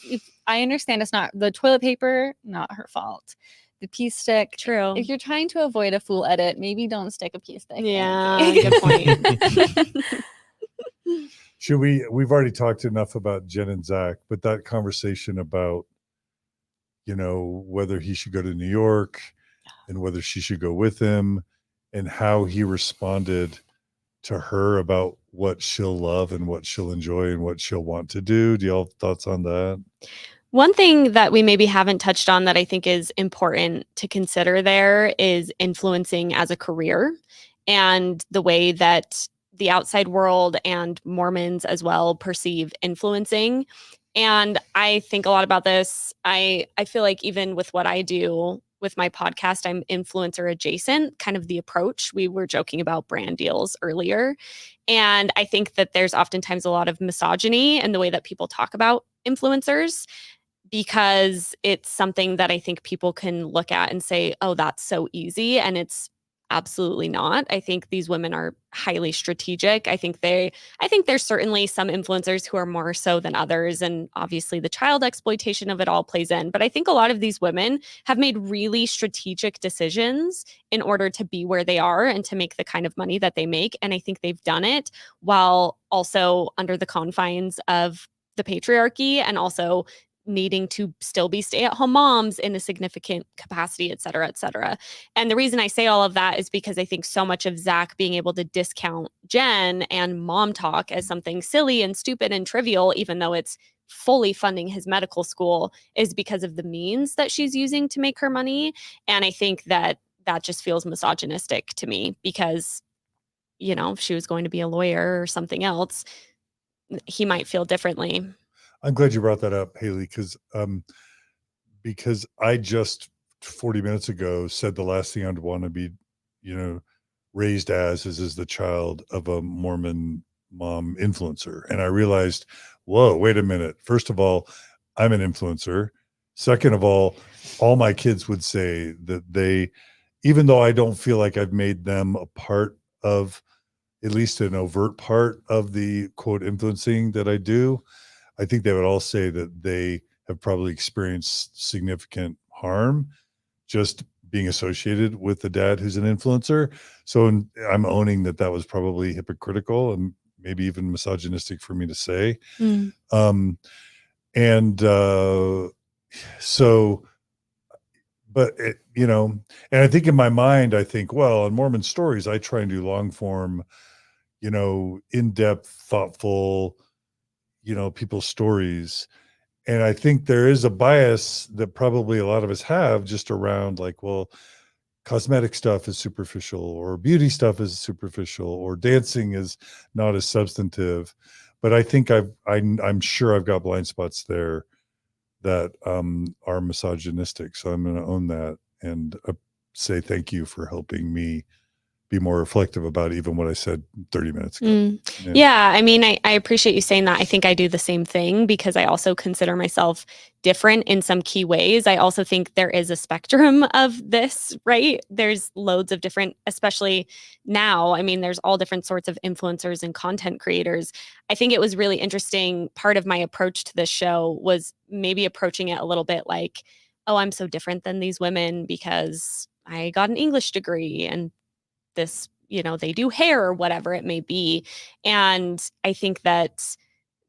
I understand it's not the toilet paper, not her fault. The pee stick. True. If you're trying to avoid a full edit, maybe don't stick a pee stick. Yeah, good point. Should we've already talked enough about Jenn and Zach, but that conversation about, you know, whether he should go to New York and whether she should go with him, and how he responded to her about what she'll love and what she'll enjoy and what she'll want to do. Do y'all have thoughts on that? One thing that we maybe haven't touched on that I think is important to consider there is influencing as a career, and the way that the outside world and Mormons as well perceive influencing. And I think a lot about this. I feel like even with what I do with my podcast, I'm influencer adjacent, kind of the approach. We were joking about brand deals earlier. And I think that there's oftentimes a lot of misogyny in the way that people talk about influencers, because it's something that I think people can look at and say, oh, that's so easy. And it's absolutely not. I think these women are highly strategic. I think there's certainly some influencers who are more so than others. And obviously the child exploitation of it all plays in. But I think a lot of these women have made really strategic decisions in order to be where they are and to make the kind of money that they make. And I think they've done it while also under the confines of the patriarchy, and also needing to still be stay-at-home moms in a significant capacity, et cetera, et cetera. And the reason I say all of that is because I think so much of Zach being able to discount Jenn and mom talk as something silly and stupid and trivial, even though it's fully funding his medical school, is because of the means that she's using to make her money. And I think that just feels misogynistic to me, because, you know, if she was going to be a lawyer or something else, he might feel differently. I'm glad you brought that up, Hayley, because I just 40 minutes ago said the last thing I'd want to be, you know, raised as is the child of a Mormon mom influencer. And I realized, whoa, wait a minute. First of all, I'm an influencer. Second of all my kids would say that they, even though I don't feel like I've made them a part of, at least an overt part of the quote influencing that I do, I think they would all say that they have probably experienced significant harm just being associated with the dad who's an influencer. So I'm owning that was probably hypocritical and maybe even misogynistic for me to say. But it, you know, and I think in my mind, I think, well, on Mormon stories, I try and do long form, you know, in-depth, thoughtful, you know, people's stories. And I think there is a bias that probably a lot of us have just around like, well, cosmetic stuff is superficial, or beauty stuff is superficial, or dancing is not as substantive. But I think I'm sure I've got blind spots there that are misogynistic. So I'm going to own that and say thank you for helping me be more reflective about even what I said 30 minutes ago. Yeah, I mean, I appreciate you saying that. I think I do the same thing, because I also consider myself different in some key ways. I also think there is a spectrum of this, right? There's loads of different, especially now. I mean, there's all different sorts of influencers and content creators. I think it was really interesting. Part of my approach to this show was maybe approaching it a little bit like, oh, I'm so different than these women because I got an English degree and this, you know, they do hair or whatever it may be. And I think that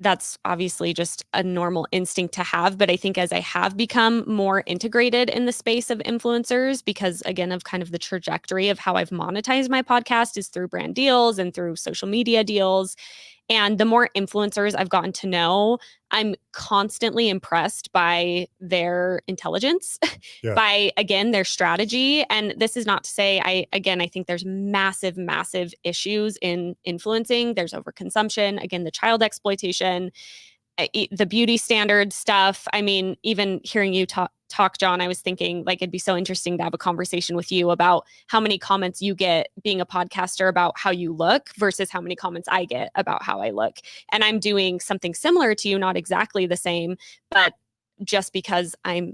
that's obviously just a normal instinct to have. But I think as I have become more integrated in the space of influencers, because again, of kind of the trajectory of how I've monetized my podcast is through brand deals and through social media deals. And the more influencers I've gotten to know, I'm constantly impressed by their intelligence, Yeah. by, again, their strategy. And this is not to say, I think there's massive, massive issues in influencing. There's overconsumption, again, the child exploitation, the beauty standard stuff. I mean, even hearing you talk, John, I was thinking like it'd be so interesting to have a conversation with you about how many comments you get being a podcaster about how you look versus how many comments I get about how I look. And I'm doing something similar to you, not exactly the same, but just because I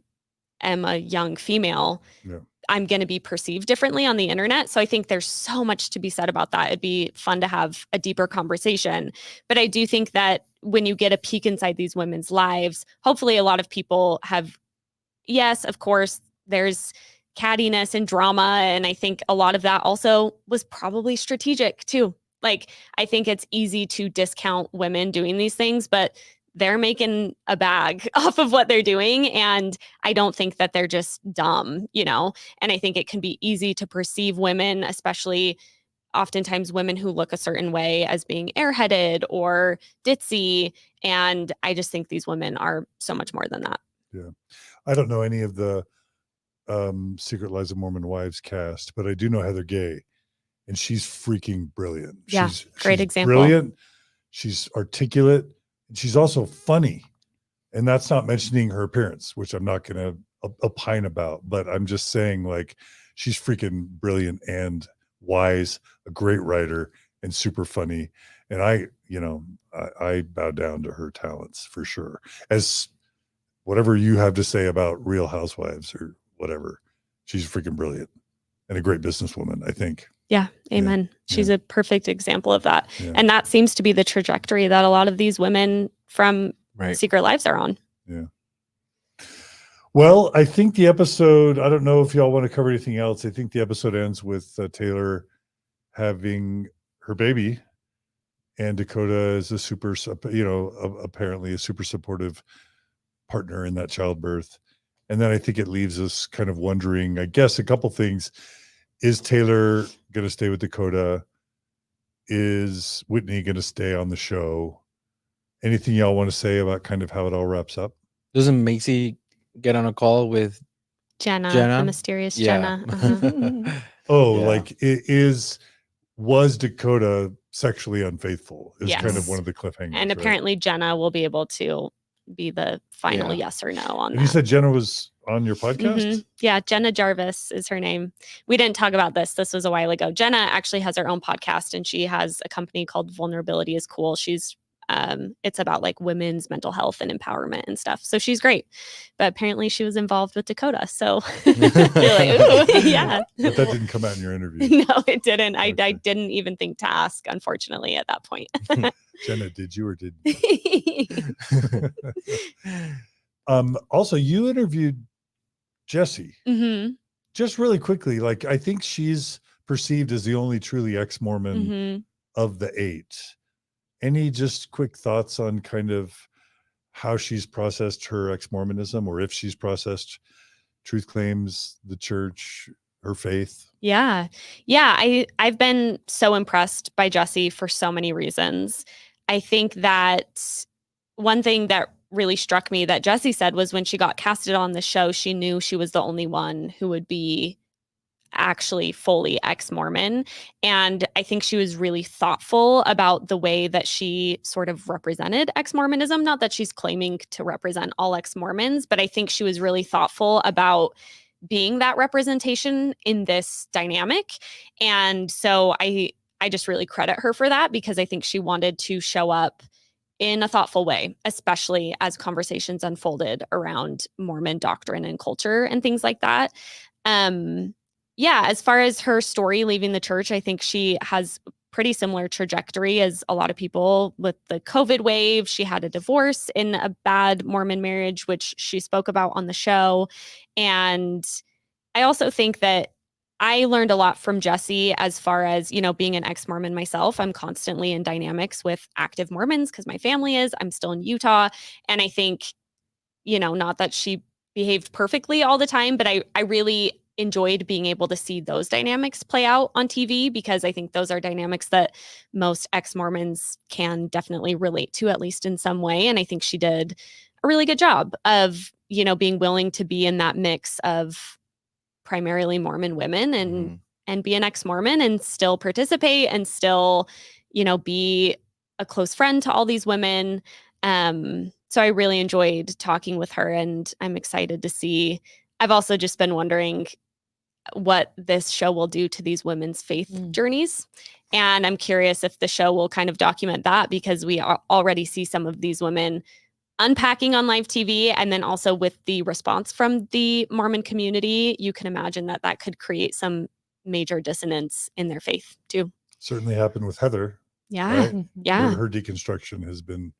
am a young female, Yeah. I'm going to be perceived differently on the internet. So I think there's so much to be said about that. It'd be fun to have a deeper conversation. But I do think that when you get a peek inside these women's lives, hopefully a lot of people have, yes, of course, there's cattiness and drama. And I think a lot of that also was probably strategic too. Like, I think it's easy to discount women doing these things, but they're making a bag off of what they're doing. And I don't think that they're just dumb, you know? And I think it can be easy to perceive women, especially oftentimes women who look a certain way, as being airheaded or ditzy. And I just think these women are so much more than that. Yeah. I don't know any of the Secret Lives of Mormon Wives cast, but I do know Heather Gay, and she's freaking brilliant. Yeah, great she's example. Brilliant. She's articulate. And she's also funny. And that's not mentioning her appearance, which I'm not going to opine about, but I'm just saying, like, she's freaking brilliant and wise, a great writer, and super funny. And I bow down to her talents for sure. As whatever you have to say about Real Housewives or whatever, she's freaking brilliant and a great businesswoman, I think. Yeah. Amen. Yeah. She's a perfect example of that. Yeah. And that seems to be the trajectory that a lot of these women from Secret Lives are on. Yeah. Well, I think the episode, I don't know if y'all want to cover anything else. I think the episode ends with Taylor having her baby, and Dakota is apparently a super supportive partner in that childbirth. And then I think it leaves us kind of wondering, I guess, a couple things. Is Taylor going to stay with Dakota? Is Whitney going to stay on the show? Anything y'all want to say about kind of how it all wraps up? Doesn't Macy get on a call with Jenna? The mysterious Yeah. Jenna. Was Dakota sexually unfaithful? Is Yes. kind of one of the cliffhangers. And right? apparently Jenna will be able to be the final yes or no on And that. you said Jenna was on your podcast? Mhm. Yeah, Jenna Jarvis is her name. We didn't talk about this. This was a while ago. Jenna actually has her own podcast, and she has a company called Vulnerability is Cool. She's it's about like women's mental health and empowerment and stuff. So she's great. But apparently she was involved with Dakota. So you're like, ooh, yeah. But that didn't come out in your interview. No, it didn't. Okay. I didn't even think to ask, unfortunately, at that point. Jenna, did you or didn't you? Also, you interviewed Jessi. Mm-hmm. Just really quickly, like, I think she's perceived as the only truly ex-Mormon Mm-hmm. of the 8. Any just quick thoughts on kind of how she's processed her ex-Mormonism, or if she's processed truth claims, the church, her faith? Yeah. I've been so impressed by Jessi for so many reasons. I think that one thing that really struck me that Jessi said was when she got casted on the show, she knew she was the only one who would be actually fully ex-Mormon. And I think she was really thoughtful about the way that she sort of represented ex-Mormonism. Not that she's claiming to represent all ex-Mormons, but I think she was really thoughtful about being that representation in this dynamic. And so I just really credit her for that, because I think she wanted to show up in a thoughtful way, especially as conversations unfolded around Mormon doctrine and culture and things like that. As far as her story leaving the church, I think she has pretty similar trajectory as a lot of people with the COVID wave. She had a divorce in a bad Mormon marriage, which she spoke about on the show. And I also think that I learned a lot from Jessi as far as, being an ex-Mormon myself. I'm constantly in dynamics with active Mormons because my family is. I'm still in Utah. And I think, not that she behaved perfectly all the time, but I really enjoyed being able to see those dynamics play out on TV because I think those are dynamics that most ex-Mormons can definitely relate to, at least in some way. And I think she did a really good job of, being willing to be in that mix of primarily Mormon women and be an ex-Mormon and still participate and still, be a close friend to all these women. So I really enjoyed talking with her, and I'm excited to see. I've also just been wondering what this show will do to these women's faith journeys. And I'm curious if the show will kind of document that, because we already see some of these women unpacking on live TV, and then also with the response from the Mormon community, you can imagine that could create some major dissonance in their faith too. Certainly happened with Heather. Yeah. Right? Yeah. Her deconstruction has been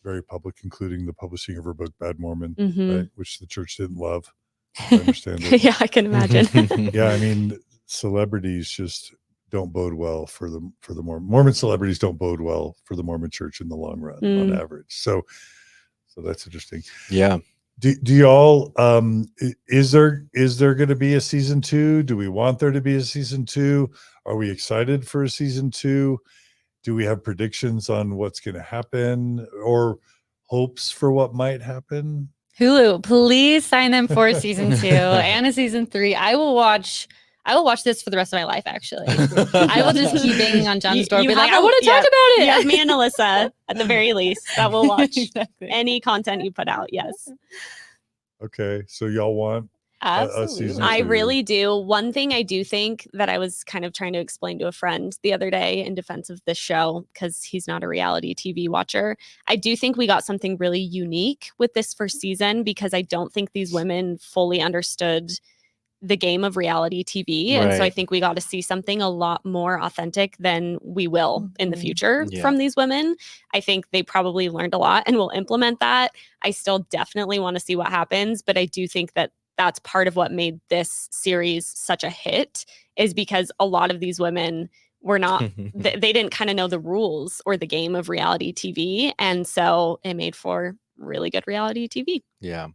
very public, including the publishing of her book, Bad Mormon, right? Which the church didn't love. I understand it. Yeah, I can imagine. Yeah, I mean, celebrities just don't bode well for the Mormon celebrities don't bode well for the Mormon church in the long run on average. So that's interesting. Yeah. Do y'all is there going to be a season 2? Do we want there to be a season 2? Are we excited for a season 2? Do we have predictions on what's going to happen or hopes for what might happen? Hulu, please sign them for season 2 and a season 3. I will watch this for the rest of my life, actually. I will just keep banging on John's door. Be like, I want to talk about it. You have me and Alyssa, at the very least, that will watch Exactly. any content you put out. Yes. Okay. So y'all want a season 2? I really do. One thing I do think that I was kind of trying to explain to a friend the other day in defense of this show, because he's not a reality TV watcher. I do think we got something really unique with this first season, because I don't think these women fully understood the game of reality TV. And so I think we got to see something a lot more authentic than we will in the future from these women. I think they probably learned a lot and will implement that. I still definitely want to see what happens, but I do think that that's part of what made this series such a hit, is because a lot of these women were not, they didn't kind of know the rules or the game of reality TV. And so it made for really good reality TV. Yeah.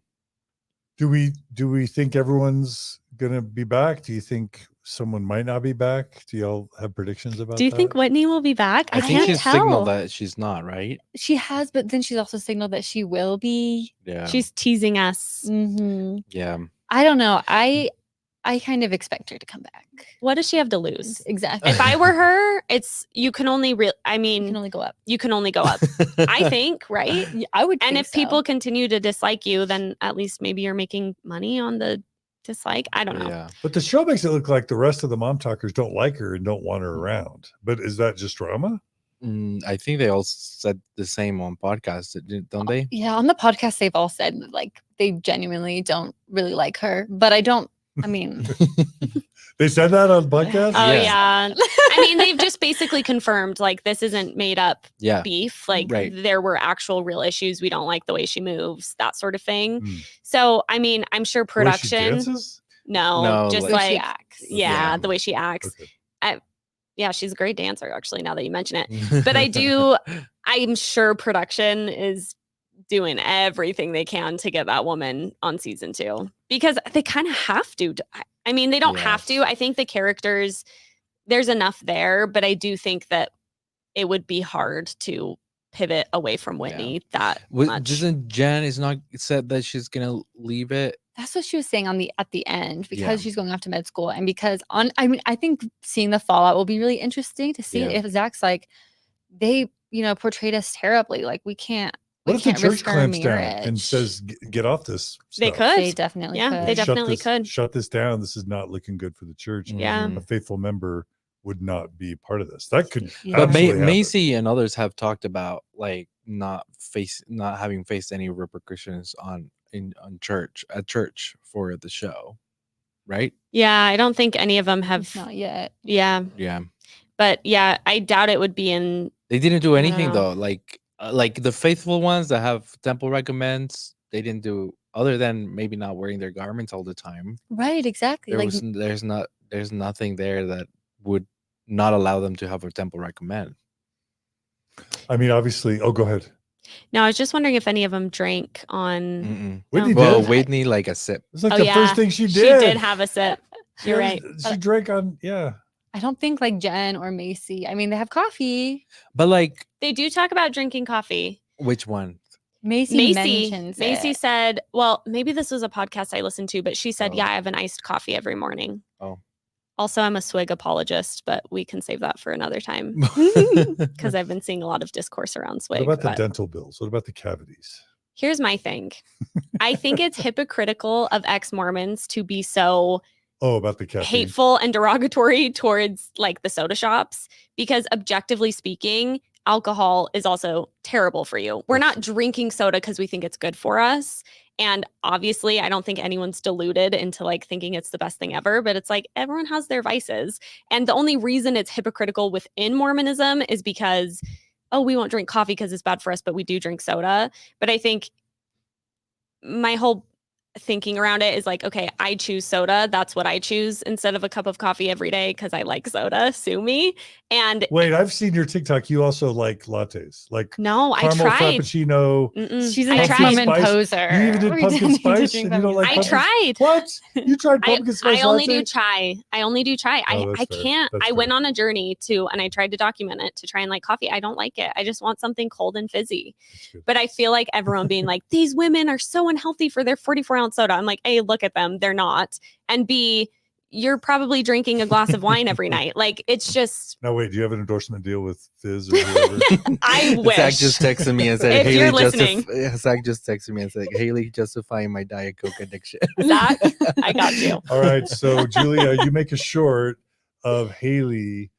Do we think everyone's gonna be back? Do you think someone might not be back? Do y'all have predictions about that? Do you think Whitney will be back? I think can't she's tell. signaled that she's not, right? She has, but then she's also signaled that she will be. Yeah. She's teasing us. Yeah. I don't know. I kind of expect her to come back. What does she have to lose? Exactly. If I were her, you can only you can only go up. you can only go up. I think, right? Yeah, I would. And think if so. people continue to dislike you, then at least maybe you're making money on the dislike. I don't know. Yeah. But the show makes it look like the rest of the mom talkers don't like her and don't want her around. But is that just drama? I think they all said the same on podcasts, don't they? Yeah, on the podcast, they've all said like they genuinely don't really like her. But I mean, They said that on podcast? Oh Yeah. yeah. I mean, they've just basically confirmed like this isn't made up Yeah. beef. Like Right. there were actual real issues. We don't like the way she moves, that sort of thing. Hmm. So I mean, I'm sure The way she production. dances? No, just like- the way she like acts. yeah, the way she acts. Okay. Yeah, she's a great dancer, actually, now that you mention it. But I'm sure production is doing everything they can to get that woman on season 2, because they kind of have to. I mean, they don't have to. I think the characters, there's enough there, but I do think that it would be hard to pivot away from Whitney that much. Doesn't Jenn is not said that she's gonna leave it? That's what she was saying at the end, because Yeah. she's going off to med school, and because I think seeing the fallout will be really interesting to see Yeah. if Zach's like, they portrayed us terribly, like we can't. What if the can't church risk our clamps down and marriage. says, "Get off this"? They stuff. could. They definitely Yeah, could. they definitely could. Shut this down. This is not looking good for the church. Yeah. A faithful member would not be part of this. That could Yeah. But absolutely happen. Macy and others have talked about like not having faced any repercussions on church for the show, right? Yeah, I don't think any of them have. Not yet. Yeah, Yeah. but yeah, I doubt it would be in. They didn't do anything Wow. though. Like the faithful ones that have temple recommends, they didn't do other than maybe not wearing their garments all the time. Right, exactly. There's nothing there that would not allow them to have a temple recommend. I mean, obviously. Oh, go ahead. No, I was just wondering if any of them drank on. Whitney Well, did. Whitney like a sip. It's like the first thing she did. She did have a sip. You're right. She drank on, I don't think like Jenn or Macy. I mean, they have coffee. But like, They do talk about drinking coffee. which one? Macy mentions Macy it. said, well, maybe this was a podcast I listened to, but she said, Oh. yeah, I have an iced coffee every morning. Oh. Also, I'm a swig apologist, but we can save that for another time because I've been seeing a lot of discourse around swig. What about the but dental bills? What about the cavities? here's my thing. I think it's hypocritical of ex-Mormons to be so Oh, about the caffeine. hateful and derogatory towards like the soda shops, because objectively speaking, alcohol is also terrible for you. We're not drinking soda because we think it's good for us. And obviously, I don't think anyone's deluded into like thinking it's the best thing ever, but it's like everyone has their vices. And the only reason it's hypocritical within Mormonism is because, oh, we won't drink coffee because it's bad for us, but we do drink soda. But I think my whole thinking around it is like, okay, I choose soda. That's what I choose instead of a cup of coffee every day because I like soda. Sue me. And Wait, I've seen your TikTok. You also like lattes, like no, I caramel tried. frappuccino. Mm-mm. She's an I tried. ex-Mormon poser. You even did pumpkin spice, and you don't like I pumpkin- tried. What? You tried pumpkin spice I only latte? do chai. I only do chai. Oh, I that's fair. can't. That's I went fair. on a journey and I tried to document it to try and like coffee. I don't like it. I just want something cold and fizzy. That's good. But I feel like everyone being like, these women are so unhealthy for their 44-ounce soda. I'm like, A, look at them. They're not. And B, you're probably drinking a glass of wine every night. Like, it's just, Now, wait, do you have an endorsement deal with Fizz or whoever? I wish. Zach just texted me and said, If you're Hayley listening. Zach just texted me and said, Hayley justifying my Diet Coke addiction. Zach, I got you. All right, so Julia, you make a short of Hayley.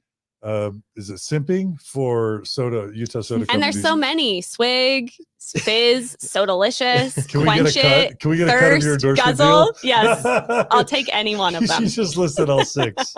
Is it simping for soda, Utah soda? And there's so companies? many: Swig, Fizz, So Delicious, Can we Quench get a cut? It, Can we get a cut of your Thirst, endorsement Guzzle. deal? Yes, I'll take any one of them. She's just listed all 6.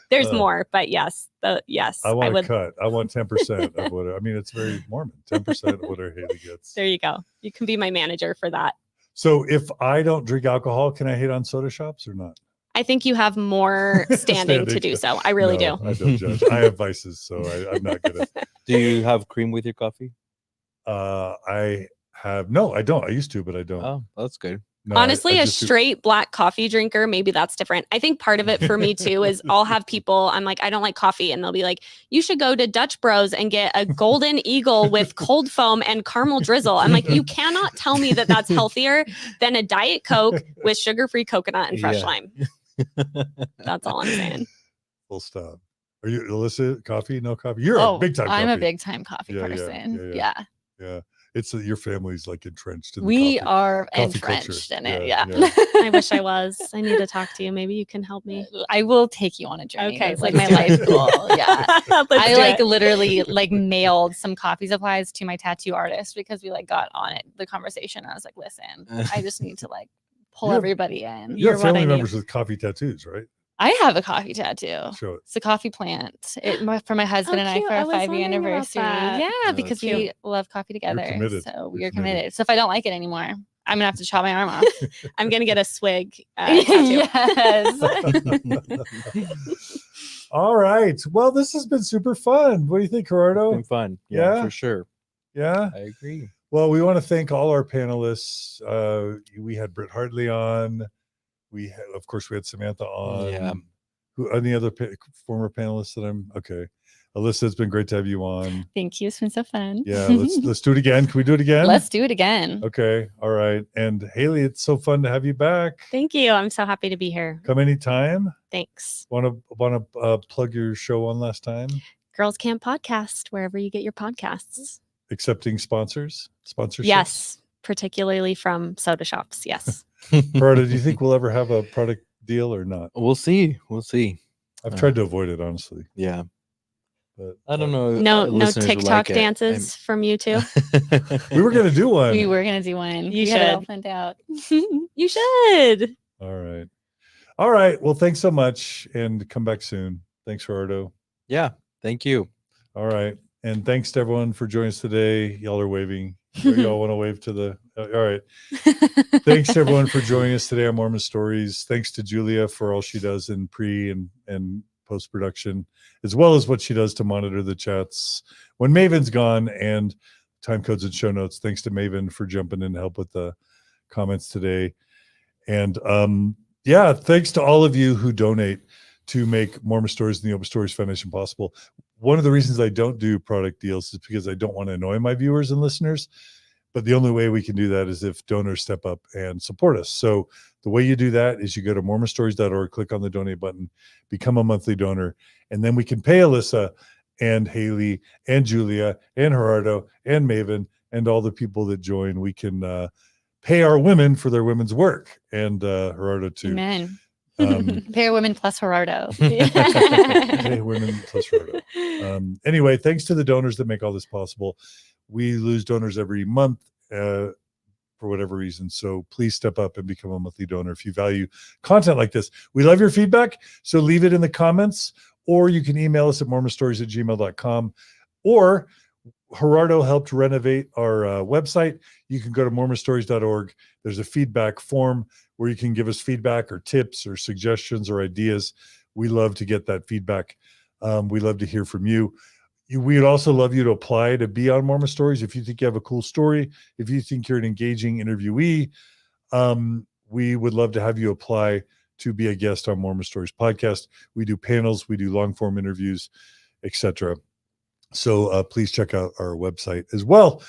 There's more, but yes, yes, I want would. a cut. I want 10% of what. I mean, it's very Mormon. 10% of what our Hayley gets. There you go. You can be my manager for that. So if I don't drink alcohol, can I hate on soda shops or not? I think you have more standing to do so. I really No, do. I don't judge. I have vices, so I'm not gonna. Do you have cream with your coffee? I have no. I don't. I used to, but I don't. Oh, that's good. No, Honestly, I a just do- straight black coffee drinker, maybe that's different. I think part of it for me too is I'll have people, I'm like, I don't like coffee. And they'll be like, you should go to Dutch Bros and get a golden eagle with cold foam and caramel drizzle. I'm like, you cannot tell me that that's healthier than a Diet Coke with sugar-free coconut and fresh Yeah. lime. That's all I'm saying. Full stop. Are you Alyssa? Coffee? No coffee. You're a big time. I'm coffee. a big time coffee Yeah, yeah, person. yeah, Yeah. Yeah, it's your family's like entrenched in. We the coffee. are coffee entrenched culture. in it. Yeah, Yeah. yeah. I wish I was. I need to talk to you. Maybe you can help me. I will take you on a journey. Okay, That's like let's my do life goal. Yeah. Let's I do like it. literally like mailed some coffee supplies to my tattoo artist because we like got on it, the conversation. I was like, listen, I just need to like pull You have- everybody in. You have You're what I family need. members with coffee tattoos, right? I have a coffee tattoo. Show it. It's a coffee plant for my husband and I cute. for I our was 5-year wondering about anniversary. that. Yeah, that's because cute. we love coffee together. committed. So we You're are committed. So if I don't like it anymore, I'm gonna have to chop my arm off. I'm going to get a swig tattoo. Yes. All right. Well, this has been super fun. What do you think, It's Gerardo? been fun. Yeah, Yeah? for sure. Yeah. I agree. Well, we want to thank all our panelists. We had Britt Hartley on. Of course, we had Samantha on. Yeah. Who? Any other former panelists that I'm okay? Alyssa, it's been great to have you on. Thank you. It's been so fun. Yeah, let's do it again. Can we do it again? Let's do it again. Okay. All right. And Hayley, it's so fun to have you back. Thank you. I'm so happy to be here. Come anytime. Thanks. Want to plug your show one last time? Girls Camp Podcast, wherever you get your podcasts. Accepting sponsorships. Yes, particularly from soda shops. Yes. Gerardo, do you think we'll ever have a product deal or not? We'll see. We'll see. I've tried to avoid it, honestly. Yeah. But I don't know. No listeners will TikTok like it. dances from you two. we were gonna do one. We were gonna do one. You we had it all should. planned out. You should. All right. All right. Well, thanks so much, and come back soon. Thanks, Gerardo. Yeah. Thank you. All right. And thanks to everyone for joining us today. Y'all are waving. Y'all want to wave to the all right. Thanks everyone for joining us today on Mormon Stories. Thanks to Julia for all she does in pre and post-production, as well as what she does to monitor the chats when Maven's gone, and time codes and show notes. Thanks to Maven for jumping in to help with the comments today. And yeah, thanks to all of you who donate to make Mormon Stories and the Open Stories Foundation possible. One of the reasons I don't do product deals is because I don't want to annoy my viewers and listeners. But the only way we can do that is if donors step up and support us. So the way you do that is you go to mormonstories.org, click on the donate button, become a monthly donor, and then we can pay Alyssa and Hayley and Julia and Gerardo and Maven and all the people that join. We can pay our women for their women's work, and Gerardo too. Amen. Pay women plus Gerardo. Pay women plus Gerardo. Anyway, thanks to the donors that make all this possible. We lose donors every month for whatever reason. So please step up and become a monthly donor if you value content like this. We love your feedback. So leave it in the comments, or you can email us at mormonstories@gmail.com. Or Gerardo helped renovate our website. You can go to mormonstories.org. There's a feedback form where you can give us feedback or tips or suggestions or ideas. We love to get that feedback. We love to hear from you. We would also love you to apply to be on Mormon Stories. If you think you have a cool story, if you think you're an engaging interviewee, we would love to have you apply to be a guest on Mormon Stories podcast. We do panels, we do long form interviews, etc. So please check out our website as well.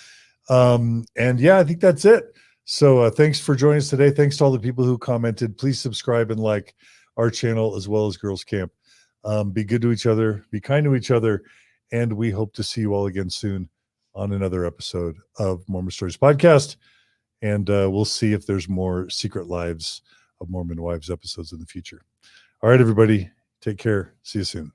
And yeah, I think that's it. So thanks for joining us today. Thanks to all the people who commented. Please subscribe and like our channel as well as Girls Camp. Be good to each other, be kind to each other, and we hope to see you all again soon on another episode of Mormon Stories podcast. And we'll see if there's more Secret Lives of Mormon Wives episodes in the future. All right, everybody, take care. See you soon.